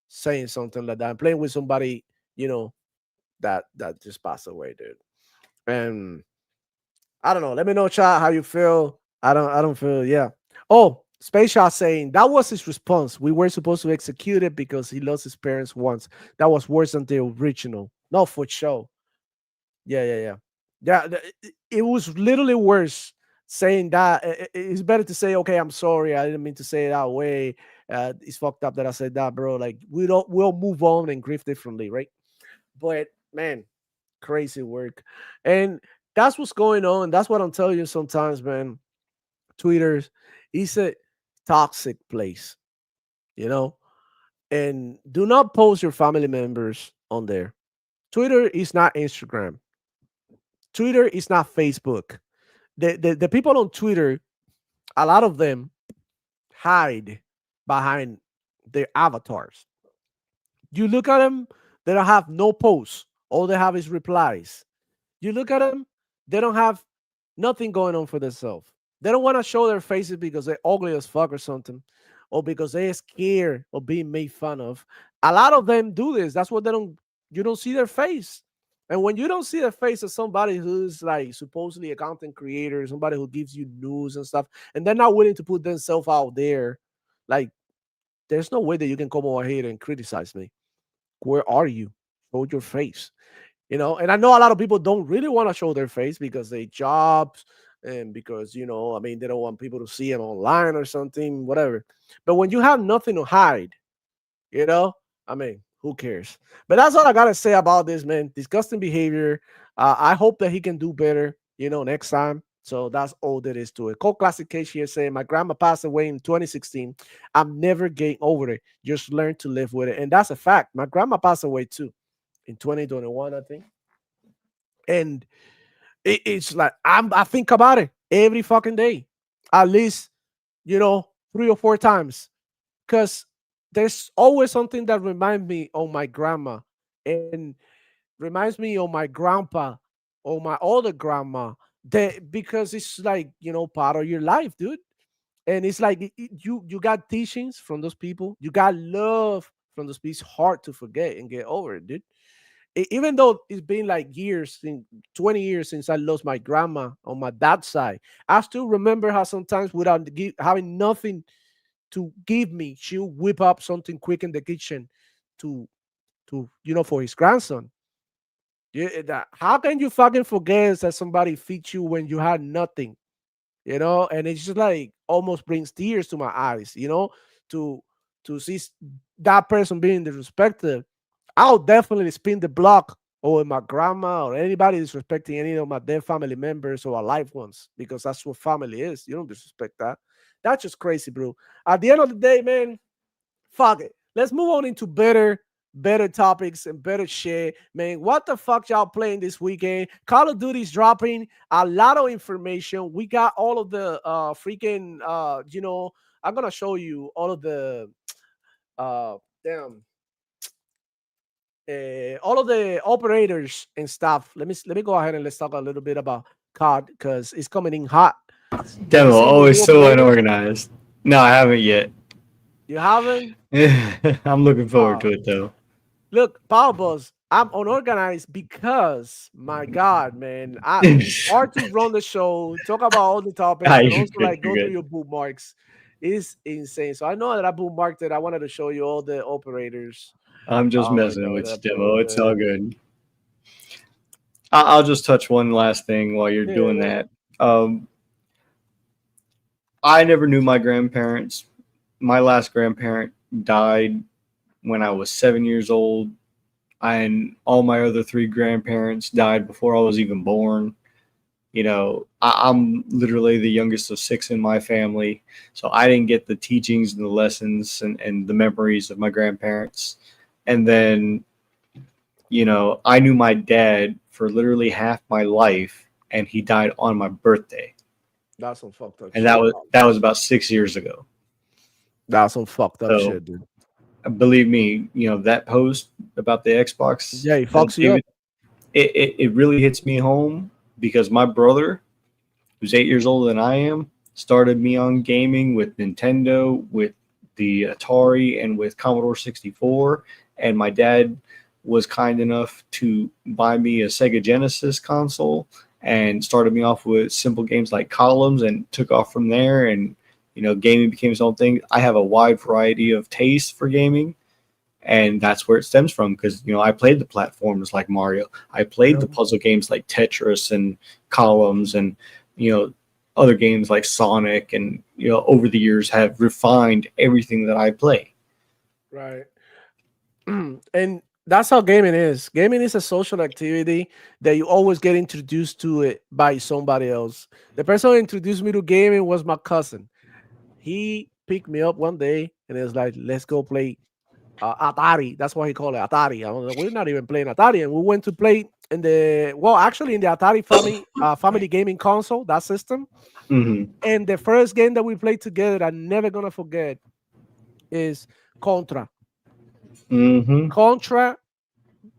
saying something like that. I'm playing with somebody, that just passed away, dude. And I don't know. Let me know, chat, how you feel. I don't feel, yeah. Oh, Space Shot saying that was his response. We were supposed to execute it because he lost his parents once. That was worse than the original. No, for sure. Yeah, yeah, yeah. Yeah, it was literally worse saying that. It's better to say, okay, I'm sorry. I didn't mean to say it that way. It's fucked up that I said that, bro. Like, we'll move on and grieve differently, right? But man, crazy work. And that's what's going on. That's what I'm telling you sometimes, man. Twitter is a toxic place, you know? And do not post your family members on there. Twitter is not Instagram. Twitter is not Facebook. The people on Twitter, a lot of them hide behind their avatars. You look at them, they don't have no posts. All they have is replies. You look at them, They don't have nothing going on for themselves. They don't want to show their faces because they're ugly as fuck or something, or because they're scared of being made fun of. A lot of them do this. That's what they don't. You don't see their face, and when you don't see the face of somebody who's like supposedly a content creator, somebody who gives you news and stuff, and they're not willing to put themselves out there, like there's no way that you can come over here and criticize me. Where are you? Show your face. And I know a lot of people don't really want to show their face because they jobs and because I mean they don't want people to see them online or something, whatever. But when you have nothing to hide, you know, I mean, who cares? But that's all I gotta say about this, man. Disgusting behavior. I hope that he can do better, next time. So that's all there is to it. Cold Classic Case here saying, my grandma passed away in 2016. I'm never getting over it. Just learn to live with it. And that's a fact. My grandma passed away too in 2021, I think. And it's like I think about it every fucking day, at least 3 or 4 times, because there's always something that reminds me of my grandma and reminds me of my grandpa or my older grandma. That because it's like part of your life, dude. And it's like you got teachings from those people, you got love from those people. It's hard to forget and get over it, dude. Even though it's been like 20 years since I lost my grandma on my dad's side, I still remember how sometimes without having nothing to give me, she'll whip up something quick in the kitchen to for his grandson. How can you fucking forget that somebody feeds you when you had nothing? And it's just like almost brings tears to my eyes, to see that person being disrespected. I'll definitely spin the block over my grandma or anybody disrespecting any of my dead family members or alive ones, because that's what family is. You don't disrespect that. That's just crazy, bro. At the end of the day, man, fuck it. Let's move on into better topics and better shit, man. What the fuck y'all playing this weekend? Call of Duty's dropping a lot of information. We got all of the freaking I'm gonna show you all of the damn all of the operators and stuff. Let me go ahead and let's talk a little bit about COD because it's coming in hot. Have you Demo, seen the always new so operators? unorganized. No, I haven't yet. You haven't? I'm looking forward Uh, to it though. Look, Power Buzz, I'm unorganized because my God, man, it's hard to run the show, talk about all the topics, and You're also good. like go You're through good. your bookmarks. It's insane. So I know that I bookmarked it. I wanted to show you all the operators. I'm just Oh my messing God, with that I you, put on Demo. It's all there. good. I'll just touch one last thing while you're Yeah, doing man. that. Um, I never knew my grandparents. My last grandparent died when I was 7 years old, and all my other three grandparents died before I was even born. I'm literally the youngest of six in my family, so I didn't get the teachings and the lessons and the memories of my grandparents. And then, I knew my dad for literally half my life, and he died on my birthday, That's some fucked up and that shit, was Power that was Buzz. about 6 years ago. That's some fucked up So shit, dude. believe me, that post about the Xbox Yeah, he fucks you Thanksgiving, up. it really hits me home because my brother, who's 8 years older than I am, started me on gaming with Nintendo, with the Atari, and with Commodore 64. And my dad was kind enough to buy me a Sega Genesis console and started me off with simple games like Columns and took off from there. And, gaming became his own thing. I have a wide variety of tastes for gaming, and that's where it stems from because I played the platforms like Mario, I played Yeah. the puzzle games like Tetris and Columns, and you know other games like Sonic, and over the years have refined everything that I play. Right. And that's how gaming is. Gaming is a social activity that you always get introduced to it by somebody else. The person who introduced me to gaming was my cousin. He picked me up one day and it was like, let's go play Atari. That's what he called it, Atari. I was like, we're not even playing Atari. And we went to play actually in the Atari family gaming console, that system. Hmm. And the first game that we played together, I'm never going to forget, is Contra. Contra,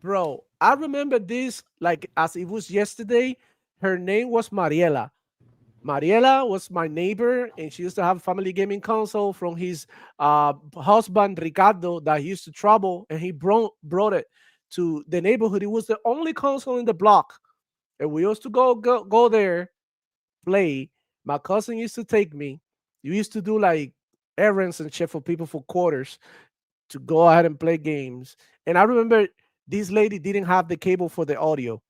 bro. I remember this like as it was yesterday. Her name was Mariela. Mariela was my neighbor, and she used to have a family gaming console from his husband Ricardo that he used to travel, and he brought it to the neighborhood. It was the only console in the block, and we used to go there, play. My cousin used to take me. We used to do like errands and shit for people for quarters to go ahead and play games. And I remember this lady didn't have the cable for the audio,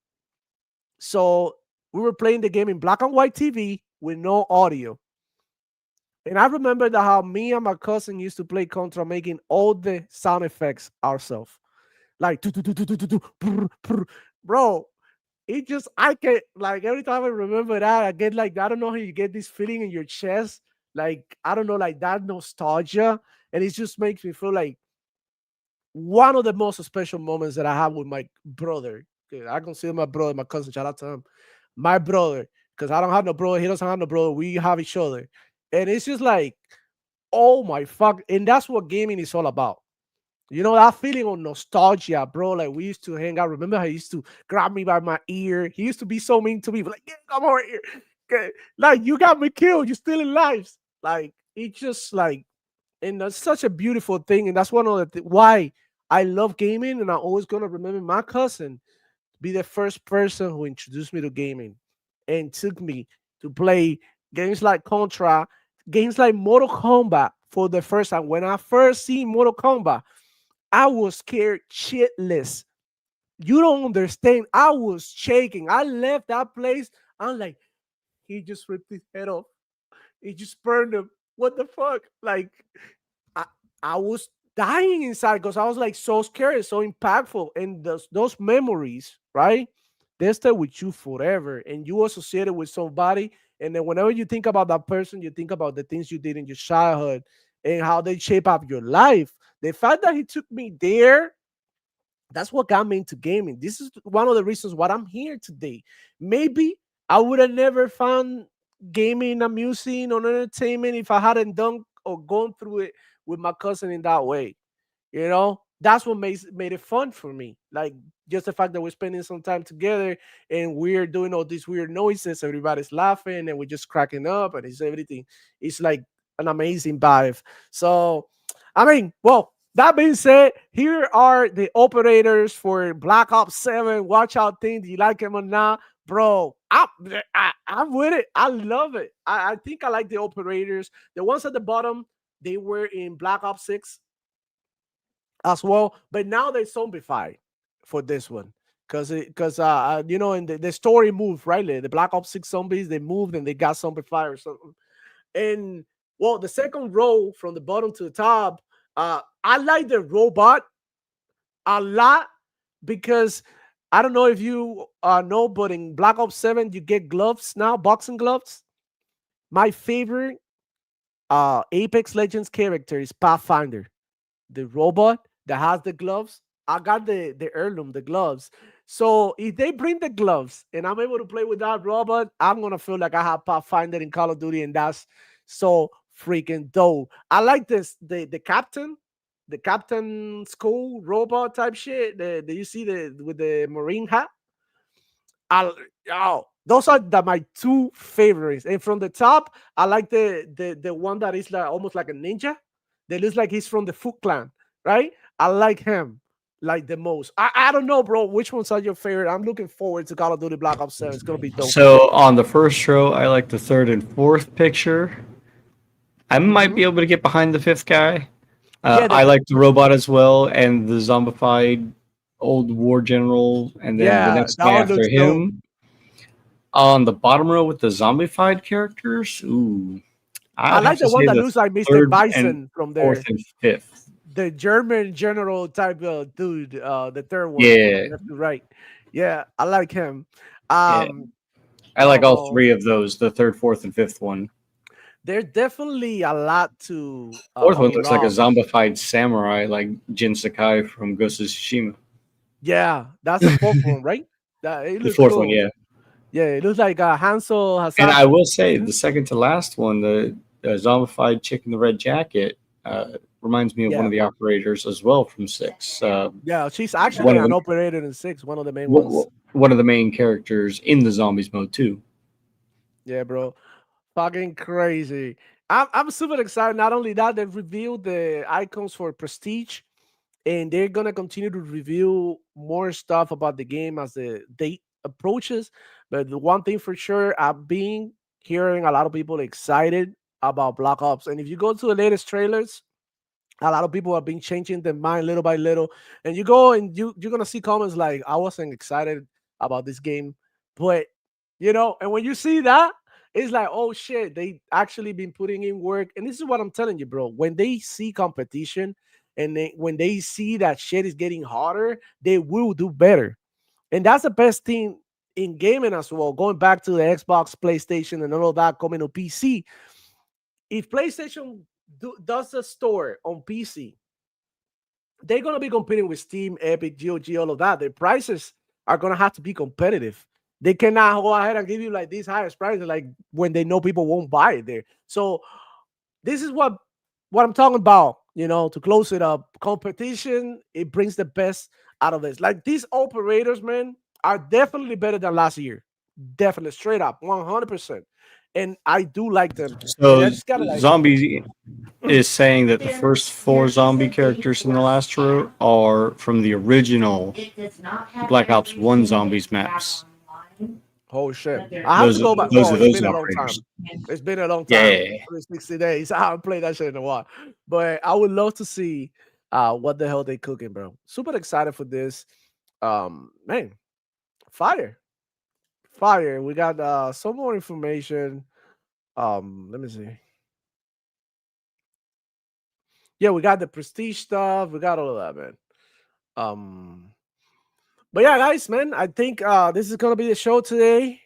so we were playing the game in black and white TV with no audio. And I remember that how me and my cousin used to play Contra, making all the sound effects ourselves, like bro. It just I get like every time I remember that I get like I don't know how you get this feeling in your chest, like I don't know, like that nostalgia, and it just makes me feel like one of the most special moments that I have with my brother. 'Kay, I consider my brother, my cousin. Shout out to him, my brother, because I don't have no brother. He doesn't have no brother. We have each other, and it's just like, oh my fuck, and that's what gaming is all about. You know that feeling of nostalgia, bro. Like we used to hang out. Remember how he used to grab me by my ear? He used to be so mean to me, but like, yeah, come over here. Okay, like you got me killed. You're stealing lives. Like it just like, and that's such a beautiful thing. And that's one of the why I love gaming. And I'm always gonna remember my cousin be the first person who introduced me to gaming and took me to play games like Contra, games like Mortal Kombat for the first time. When I first seen Mortal Kombat, I was scared shitless. You don't understand. I was shaking. I left that place. I'm like, he just ripped his head off. He just burned him. What the fuck? Like, I, I was dying inside because I was like so scared, so impactful. And those memories, right? They stay with you forever. And you associate it with somebody. And then whenever you think about that person, you think about the things you did in your childhood and how they shape up your life. The fact that he took me there, that's what got me into gaming. This is one of the reasons why I'm here today. Maybe I would have never found gaming amusing or entertainment if I hadn't done or gone through it with my cousin in that way. You know, that's what made it fun for me. Like just the fact that we're spending some time together and we're doing all these weird noises, everybody's laughing and we're just cracking up, and it's everything. It's like an amazing vibe. So, I mean, well, that being said, here are the operators for Black Ops 7. Watch out, thing. Do you like them or not? Bro, I'm with it. I love it. I think I like the operators. The ones at the bottom, they were in Black Ops 6 as well, but now they zombified for this one because you know, in the story moved, right, the Black Ops 6 zombies, they moved and they got zombified or something. And well, the second row from the bottom to the top, I like the robot a lot because I don't know if you know, but in Black Ops 7 you get gloves now, boxing gloves. My favorite Apex Legends character is Pathfinder, the robot that has the gloves. I got the heirloom, the gloves. So if they bring the gloves and I'm able to play with that robot, I'm gonna feel like I have Pathfinder in Call of Duty, and that's so freaking dope. I like this the captain school robot type shit. The you see the with the marine hat. I Oh, those are my two favorites. And from the top, I like the one that is like almost like a ninja. That looks like he's from the Foot Clan, right? I like him like the most. I don't know, bro. Which ones are your favorite? I'm looking forward to Call of Duty Black Ops 7. It's gonna be dope. So on the first row, I like the third and fourth picture. I might be able to get behind the fifth guy. Yeah, I like the robot as well, and the zombified old war general, and then the yeah, next that guy one after looks dope. him. On the bottom row with the zombified characters, ooh, I I'd have like to the one say that the looks like Mr. third and Bison from fourth there. and fifth. The German general type of dude, the third one from Yeah, left to right. Yeah, I like him. yeah. Um, I like all bro, three of those, the third, fourth, and fifth one. there's definitely a lot to Fourth one looks like a unlock. zombified samurai, like Jin Sakai from Ghost of Tsushima. Yeah, that's the fourth one, right? That it The looks fourth one, cool. yeah. Yeah, it looks like Hansel And I Hasashi. will say, the second to last one, the zombified chick in the red jacket, reminds me of one Yeah, of the operators as well from six. yeah, she's actually One of an them. operator in 6, one of the main What, ones. one of the main characters in the zombies mode too. Yeah, bro. Fucking crazy. I'm super excited. Not only that, they've revealed the icons for Prestige, and they're gonna continue to reveal more stuff about the game as the date approaches. But the one thing for sure, I've been hearing a lot of people excited about Black Ops. And if you go to the latest trailers, a lot of people have been changing their mind little by little. And you go and you're gonna see comments like, I wasn't excited about this game, but and when you see that, it's like, oh shit, they actually been putting in work. And this is what I'm telling you, bro. When they see competition and when they see that shit is getting harder, they will do better. And that's the best thing in gaming as well. Going back to the Xbox, PlayStation, and all of that coming to PC. If PlayStation does the store on PC, they're gonna be competing with Steam, Epic, GOG, all of that. Their prices are gonna have to be competitive. They cannot go ahead and give you like these highest prices, like when they know people won't buy it there. So this is what I'm talking about. To close it up, competition, it brings the best out of this. Like these operators, man, are definitely better than last year. Definitely, straight up, 100%. And I do like them. And So I just gotta like, zombies is saying that the first 4 zombie characters in the last row are from the original Black Ops 1 zombies maps. oh shit, I have to go back. Those Well, are it's those been a long operators. time. It's been a long time. Yeah. 60 days. I haven't played that shit in a while. But I would love to see what the hell they cooking, bro. Super excited for this. Man, fire. Fire. We got some more information. Let me see. Yeah, we got the prestige stuff. We got all of that, man. But yeah, guys, man, I think this is gonna be the show today.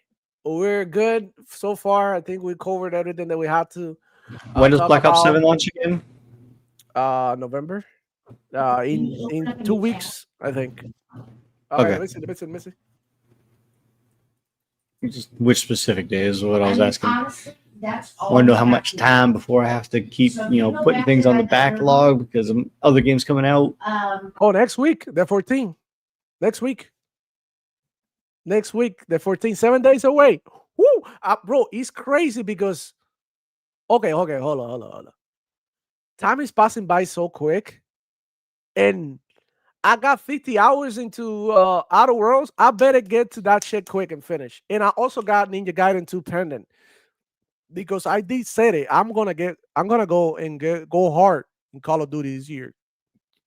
We're good so far. I think we covered everything that we had to When does talk Black Ops about. 7 launch again? November. In 2 weeks, I think. Okay, Okay. let me see. Just which specific day is what I was asking. I want to know how much time before I have to keep, putting things on the backlog because of other games coming out. Oh, next week, the 14th. Next week, the 14th, 7 days away. Woo! Bro, it's crazy because. Okay, hold on. Time is passing by so quick, and I got 50 hours into Outer Worlds. I better get to that shit quick and finish. And I also got Ninja Gaiden 2 pendant because I did say it. I'm gonna go and go hard in Call of Duty this year.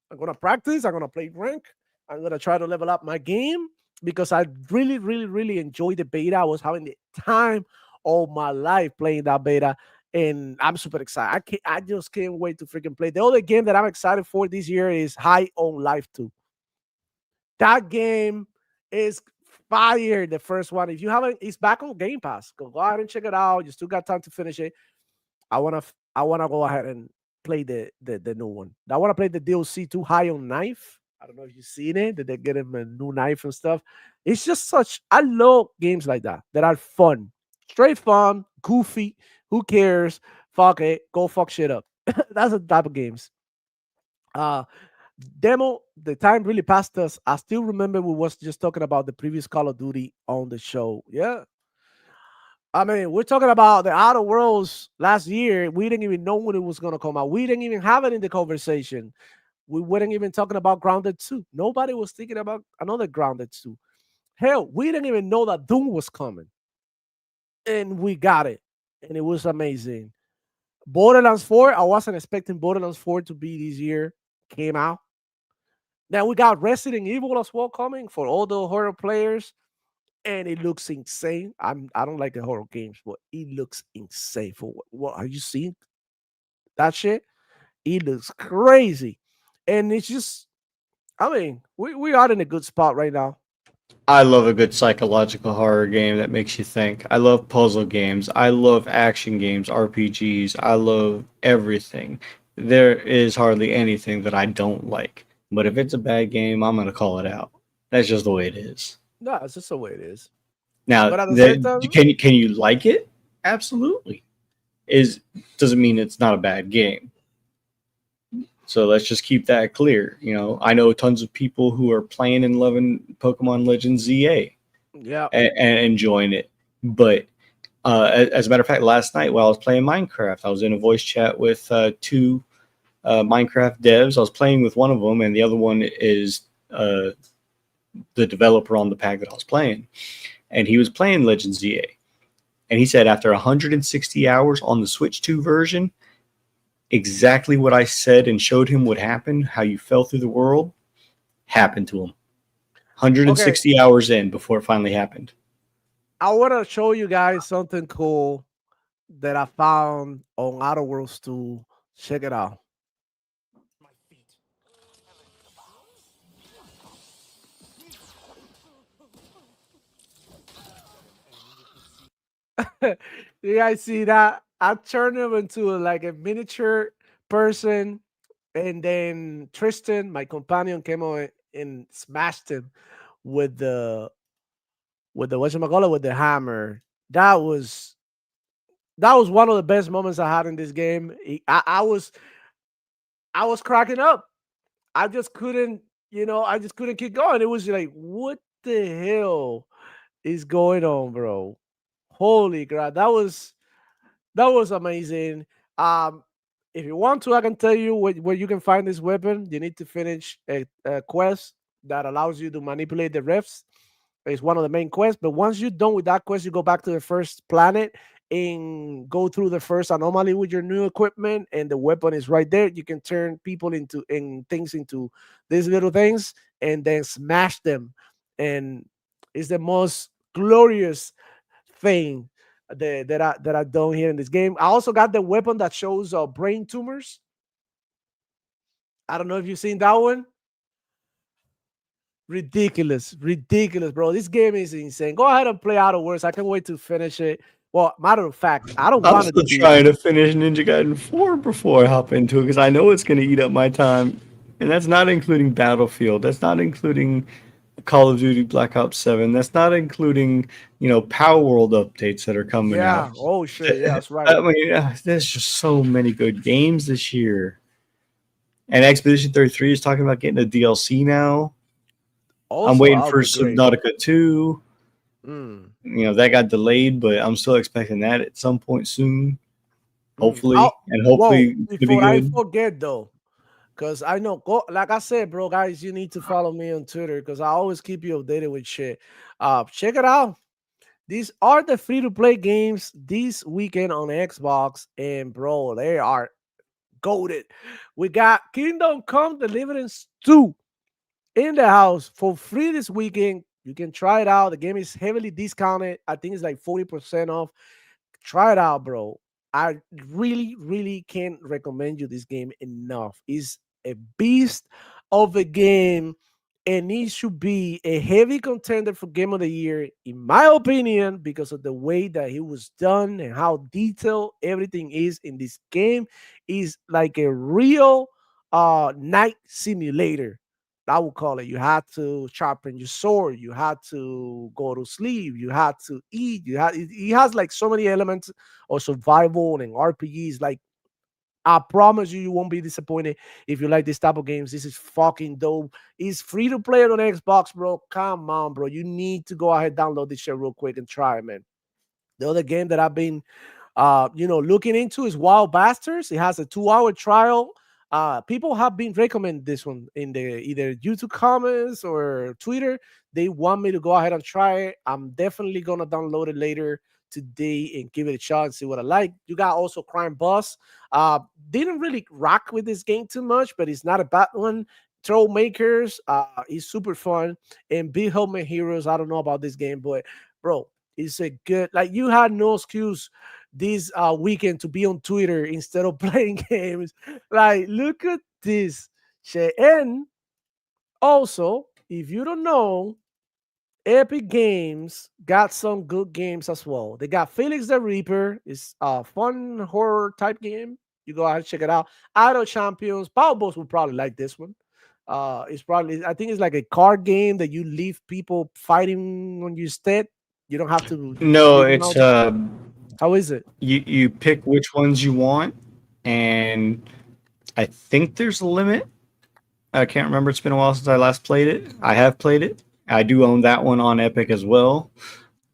I'm gonna practice. I'm gonna play rank. I'm gonna try to level up my game because I really, really, really enjoyed the beta. I was having the time of my life playing that beta, and I'm super excited. I just can't wait to freaking play. The other game that I'm excited for this year is High on Life 2. That game is fire. The first one. If you haven't, it's back on Game Pass. Go ahead and check it out. You still got time to finish it. I wanna go ahead and play the new one. I want to play the DLC Too High on Knife. I don't know if you've seen it. That they get him a new knife and stuff. It's just such. I love games like that are fun, straight fun, goofy. Who cares? Fuck it. Go fuck shit up. That's the type of games. Uh Demo, the time really passed us. I still remember we was just talking about the previous Call of Duty on the show. Yeah. I mean, we're talking about the Outer Worlds last year. We didn't even know when it was going to come out. We didn't even have it in the conversation. We weren't even talking about Grounded 2. Nobody was thinking about another Grounded 2. Hell, we didn't even know that Doom was coming. And we got it. And it was amazing. Borderlands 4, I wasn't expecting Borderlands 4 to be this year. Came out. Now we got Resident Evil as well coming for all the horror players. And it looks insane. I don't like the horror games, but it looks insane. For what have you seen that shit? It looks crazy, and it's just. I mean, we are in a good spot right now. I love a good psychological horror game that makes you think. I love puzzle games. I love action games, RPGs. I love everything. There is hardly anything that I don't like. But if it's a bad game, I'm gonna call it out. That's just the way it is. No, it's just the way it is. Now, But at the same time, can you like it? Absolutely. Doesn't mean it's not a bad game. So let's just keep that clear. I know tons of people who are playing and loving Pokemon Legends ZA. Yeah. and enjoying it. But as a matter of fact, last night while I was playing Minecraft, I was in a voice chat with two Minecraft devs. I was playing with one of them, and the other one is the developer on the pack that I was playing. And he was playing Legends ZA. And he said after 160 hours on the Switch 2 version, exactly what I said and showed him would happen, how you fell through the world, happened to him. Okay. 160 hours in before it finally happened. I want to show you guys something cool that I found on Outer Worlds 2. Check it out. You guys see that? I turned him into like a miniature person, and then Tristan, my companion, came on and smashed him with the whatchamacallit, with the hammer. That was that was one of the best moments I had in this game. I was cracking up. I just couldn't, I just couldn't keep going. It was like, what the hell is going on, bro? Holy crap. That was amazing. Um, if you want to, I can tell you where you can find this weapon. You need to finish a quest that allows you to manipulate the rifts. It's one of the main quests. But once you're done with that quest, you go back to the first planet and go through the first anomaly with your new equipment, and the weapon is right there. You can turn people into and things into these little things, and then smash them. And it's the most glorious thing that I done here in this game. I also got the weapon that shows brain tumors. I don't know if you've seen that one. Ridiculous, ridiculous, bro. This game is insane. Go ahead and play Outer Worlds. I can't wait to finish it. Well, matter of fact, I don't I'm want it to still be. trying to finish Ninja Gaiden 4 before I hop into it because I know it's going to eat up my time. And that's not including Battlefield. That's not including Call of Duty Black Ops 7. That's not including, Power World updates that are coming out. Yeah. Oh shit. Yeah, that's right. I mean, there's just so many good games this year. And Expedition 33 is talking about getting a DLC now. I'm Also, waiting that'll for be great. Subnautica 2. Mm, That got delayed, but I'm still expecting that at some point soon. mm. Hopefully. And Whoa! hopefully to be Before I good. forget though, because I know, like I said, bro, guys, you need to follow me on Twitter because I always keep you updated with shit. Check it out. These are the free to play games this weekend on Xbox, and bro, they are goaded. We got Kingdom Come Deliverance 2 in the house for free this weekend. You can try it out. The game is heavily discounted. I think it's like 40% off. Try it out, bro. I really, really can't recommend you this game enough. It's a beast of a game, and it should be a heavy contender for Game of the Year, in my opinion, because of the way that it was done and how detailed everything is in this game. Is like a real night simulator. I would call it. You had to sharpen your sword. You had to go to sleep. You had to eat. It has like so many elements of survival and RPGs. Like, I promise you, you won't be disappointed if you like this type of games. This is fucking dope. It's free to play it on Xbox, bro. Come on, bro. You need to go ahead, download this shit real quick and try it, man. The other game that I've been looking into is Wild Bastards. It has a 2-hour trial. People have been recommending this one in the either YouTube comments or Twitter. They want me to go ahead and try it. I'm definitely gonna download it later today and give it a shot and see what I like. You got also Crime Boss. Didn't really rock with this game too much, but it's not a bad one. Trollmakers is super fun, and Big Helmet Heroes. I don't know about this game, but bro, it's a good, like, you had no excuse this weekend to be on Twitter instead of playing games. Like, look at this shit. And also, if you don't know, Epic Games got some good games as well. They got Felix the Reaper. It's a fun horror type game. You go ahead and check it out. Idle Champions. Power Boss will probably like this one. It's probably, I think it's like a card game that you leave people fighting on your stead. You don't have to No, leave them it's out. How is it? you pick which ones you want, and I think there's a limit. I can't remember. It's been a while since I last played it. I have played it. I do own that one on Epic as well.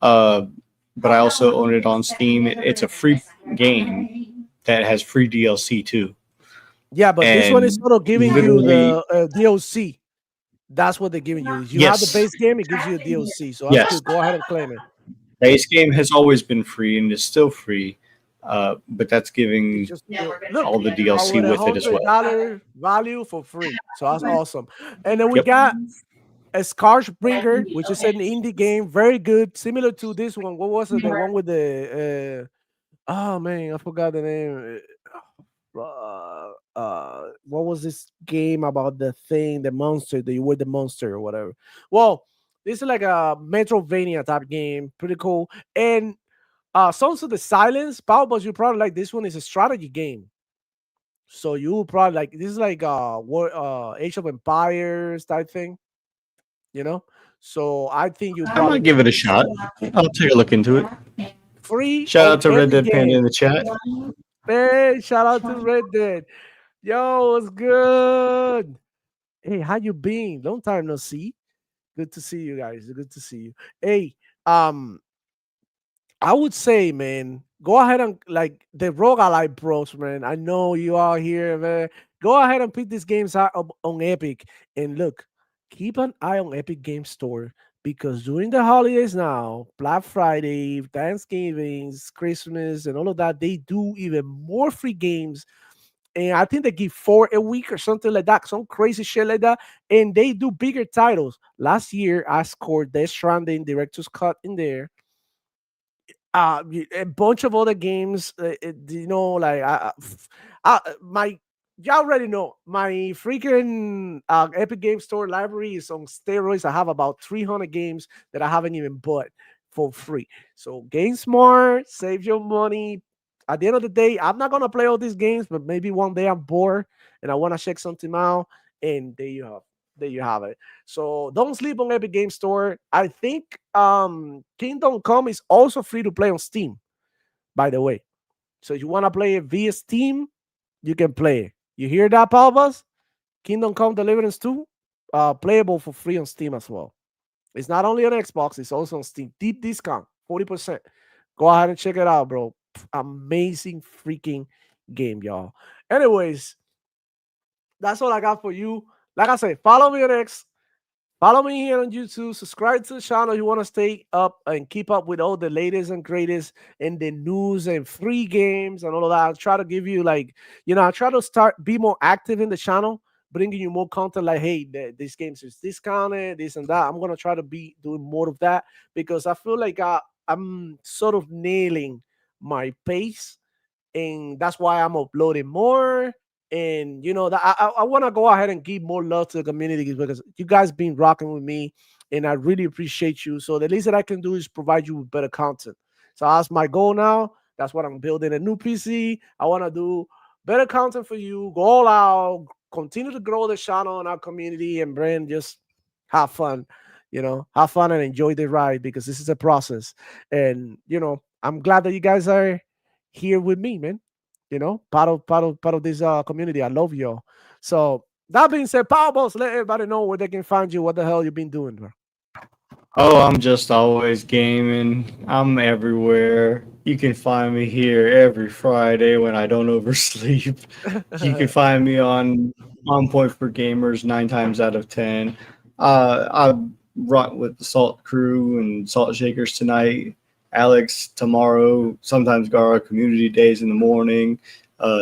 Uh, but I also own it on Steam. It's a free game that has free DLC too. Yeah, but this one is And sort of giving you literally, the DLC. That's what they're giving you. If you have the yes, base game, it gives you a DLC. So that's yes. good. Go ahead and claim it. Base game has always been free and is still free, but that's It's giving just look all the DLC over a with it as well. $100 value for free. So that's awesome. And then we Yep. got a Scarbringer, which is an indie game, very good, similar to this one. What was it? The one with the oh man, I forgot the name. What was this game about the thing, the monster, that you were the monster or whatever? Well, this is like a Metrovania type game, pretty cool. And Sons of the Silence, Power Boss, you probably like this one is a strategy game. So you will probably like this is like Age of Empires type thing, you know. So I think you're I probably might gonna give it a like shot. I'll take a look into it. free Shout on out to Red Epic Dead Panda in Game. the chat. Hey, shout out to Red Dead. Yo, what's good? Hey, how you been? Long time no see. Good to see you guys. Good to see you. Hey, um, I would say, man, go ahead and like the roguelike bros, man. I know you are here, man. Go ahead and pick these games out on Epic. And look, keep an eye on Epic Game Store because during the holidays now, Black Friday, Thanksgivings, Christmas, and all of that, they do even more free games. And I think they give 4 a week or something like that, some crazy shit like that. And they do bigger titles. Last year, I scored Death Stranding Director's Cut in there, a bunch of other games, like my you already know my freaking Epic Game Store library is on steroids. I have about 300 games that I haven't even bought for free. So game smart, save your money. At the end of the day, I'm not gonna play all these games, but maybe one day I'm bored and I want to check something out, and there you have it. So don't sleep on Epic Game Store. I think Kingdom Come is also free to play on Steam, by the way. So if you want to play it via Steam, you can play it. You hear that, Palvas? Kingdom Come Deliverance 2, playable for free on Steam as well. It's not only on Xbox, it's also on Steam. Deep discount, 40%. Go ahead and check it out, bro. Amazing freaking game, y'all. Anyways, that's all I got for you. Like I said, follow me on X. Follow me here on YouTube. Subscribe to the channel if you want to stay up and keep up with all the latest and greatest in the news and free games and all of that. I'll try to give you I try to be more active in the channel, bringing you more content like, hey, this game is discounted, this and that. I'm going to try to be doing more of that because I feel like I'm sort of nailing my pace, and that's why I'm uploading more. And that I want to go ahead and give more love to the community because you guys been rocking with me, and I really appreciate you. So the least that I can do is provide you with better content. So that's my goal now. That's what I'm building a new PC. I want to do better content for you. Go all out, continue to grow the channel and our community and brand. Just have fun, have fun and enjoy the ride because this is a process. And I'm glad that you guys are here with me, man. Part of this community. I love y'all. So that being said, Power Boss, let everybody know where they can find you. What the hell you been doing, bro? Oh, I'm just always gaming. I'm everywhere. You can find me here every Friday when I don't oversleep. You can find me on Point for Gamers 9 times out of 10. I run with the Salt Crew and Salt Shakers tonight. Alex tomorrow. Sometimes Gara Community Days in the morning.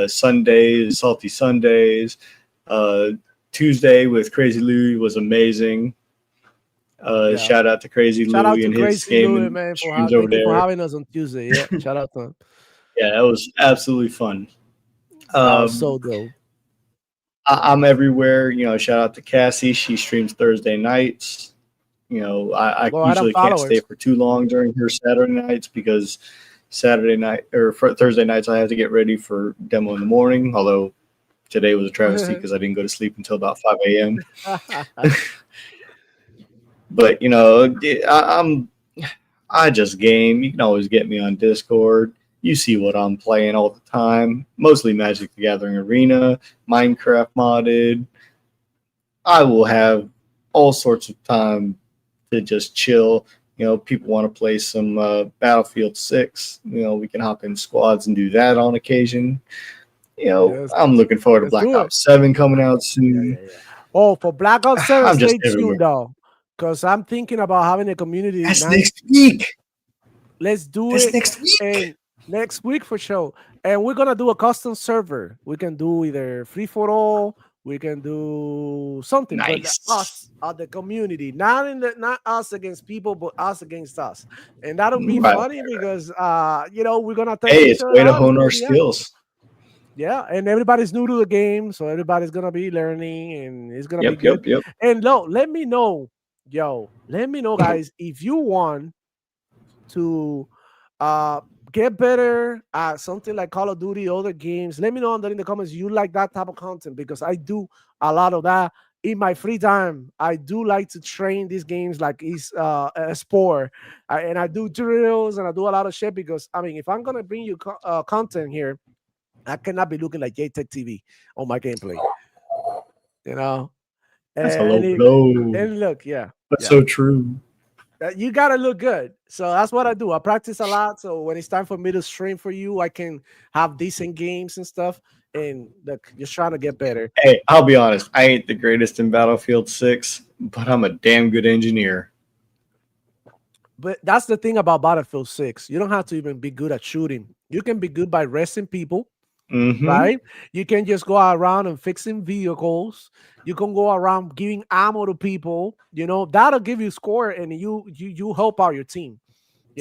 Sundays, Salty Sundays. Uh, Tuesday with Crazy Louie was amazing. Yeah. Shout out to Crazy Shout out Louie to and his Crazy Louis, gaming man, streams over thank you for there. having us on Tuesday. Yeah, shout out to him. Yeah, that was absolutely fun. That was Um, so dope. I'm everywhere. Shout out to Cassie. She streams Thursday nights. I Go ahead and usually can't follow stay us. for too long during her Saturday nights because Saturday night or for Thursday nights I have to get ready for demo in the morning. Although today was a travesty because I didn't go to sleep until about 5 a.m. But I just game. You can always get me on Discord. You see what I'm playing all the time. Mostly Magic the Gathering Arena, Minecraft modded. I will have all sorts of time to just chill. People want to play some Battlefield 6. We can hop in squads and do that on occasion. Yes, I'm looking forward to let's Black do it. Ops 7 coming out soon. Yeah. Oh, for Black Ops 7, I'm just stay everywhere. tuned though, because I'm thinking about having a community That's night. next week. Let's do That's it. next week. And next week for sure. And we're gonna do a custom server. We can do either free for all. We can do something, but Nice. us are the community, not us against people, but us against us. And that'll be Right. funny because we're gonna test Hey, each it's a other way to out. hone our See how- skills. Yeah, and everybody's new to the game, so everybody's gonna be learning, and it's gonna be good. Yep. And let me know, guys, if you want to get better at something like Call of Duty, other games. Let me know in the comments you like that type of content, because I do a lot of that in my free time. I do like to train these games like it's a sport, and I do drills and I do a lot of shit, because if I'm gonna bring you content here, I cannot be looking like JTech TV on my gameplay. That's a and, low it- blow. and look, yeah. That's so true. You gotta look good, so that's what I do. I practice a lot, so when it's time for me to stream for you, I can have decent games and stuff, and look, just trying to get better. Hey, I'll be honest. I ain't the greatest in Battlefield 6, but I'm a damn good engineer. But that's the thing about Battlefield 6. You don't have to even be good at shooting. You can be good by resting people, Mhm. right? You can just go around and fixing vehicles. You can go around giving ammo to people. That'll give you score, and you help out your team.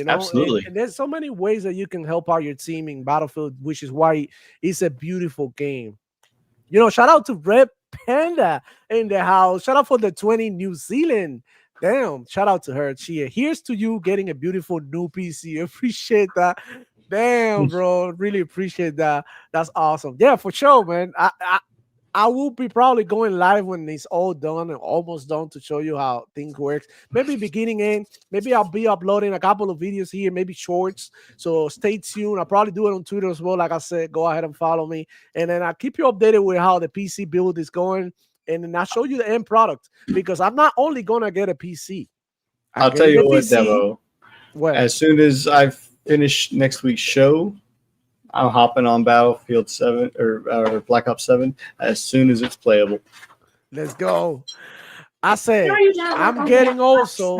Absolutely. And there's so many ways that you can help out your team in Battlefield, which is why it's a beautiful game. Shout out to Red Panda in the house. Shout out for the 20 New Zealand. Damn, shout out to her. Here's to you getting a beautiful new PC. Appreciate that. Damn, bro. Really appreciate that. That's awesome. Yeah, for sure, man. I will be probably going live when it's all done and almost done to show you how things work. Maybe beginning end. Maybe I'll be uploading a couple of videos here, maybe shorts. So stay tuned. I'll probably do it on Twitter as well. Like I said, go ahead and follow me. And then I'll keep you updated with how the PC build is going. And then I'll show you the end product, because I'm not only going to get a PC. I'll tell you what, Demo. What? As soon as I finish next week's show, I'm hopping on Battlefield 7 or Black Ops 7 as soon as it's playable. Let's go. I said I'm getting also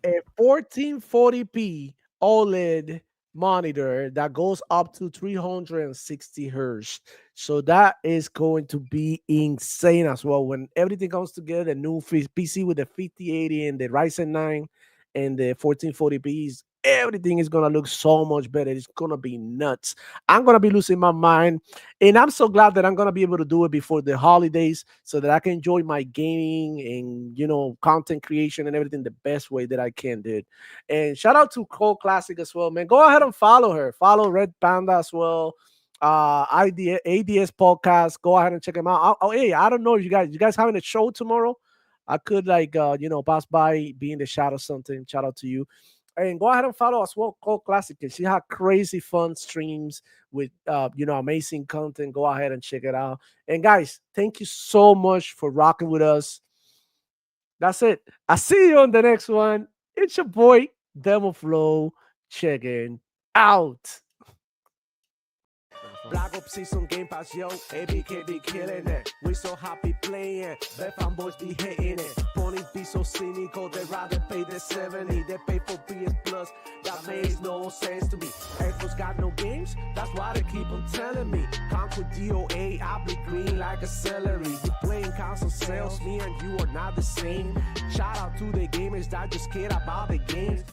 a 1440p OLED monitor that goes up to 360 hertz. So that is going to be insane as well. When everything comes together, the new PC with the 5080 and the Ryzen 9 and the 1440p, everything is gonna look so much better. It's gonna be nuts. I'm gonna be losing my mind, and I'm so glad that I'm gonna be able to do it before the holidays, so that I can enjoy my gaming and content creation and everything the best way that I can, dude. And shout out to Cole Classic as well, man. Go ahead and follow her. Follow Red Panda as well. ADS podcast. Go ahead and check them out. Hey, I don't know if you guys having a show tomorrow. I could pass by, be in the chat or something. Shout out to you. And go ahead and follow us. Well, Call Classic. She had crazy fun streams with amazing content. Go ahead and check it out. And guys, thank you so much for rocking with us. That's it. I see you on the next one. It's your boy Demo Flow checking out. Black Ops Season Game Pass, yo, ABK be killing it. We so happy playing, the fanboys be hitting it. Ponies be so cynical, they rather pay the 70. They pay for PS Plus, that makes no sense to me. Xbox got no games, that's why they keep on telling me. Conquer DOA, I be green like a celery. You playing console sales, me and you are not the same. Shout out to the gamers that just care about the games.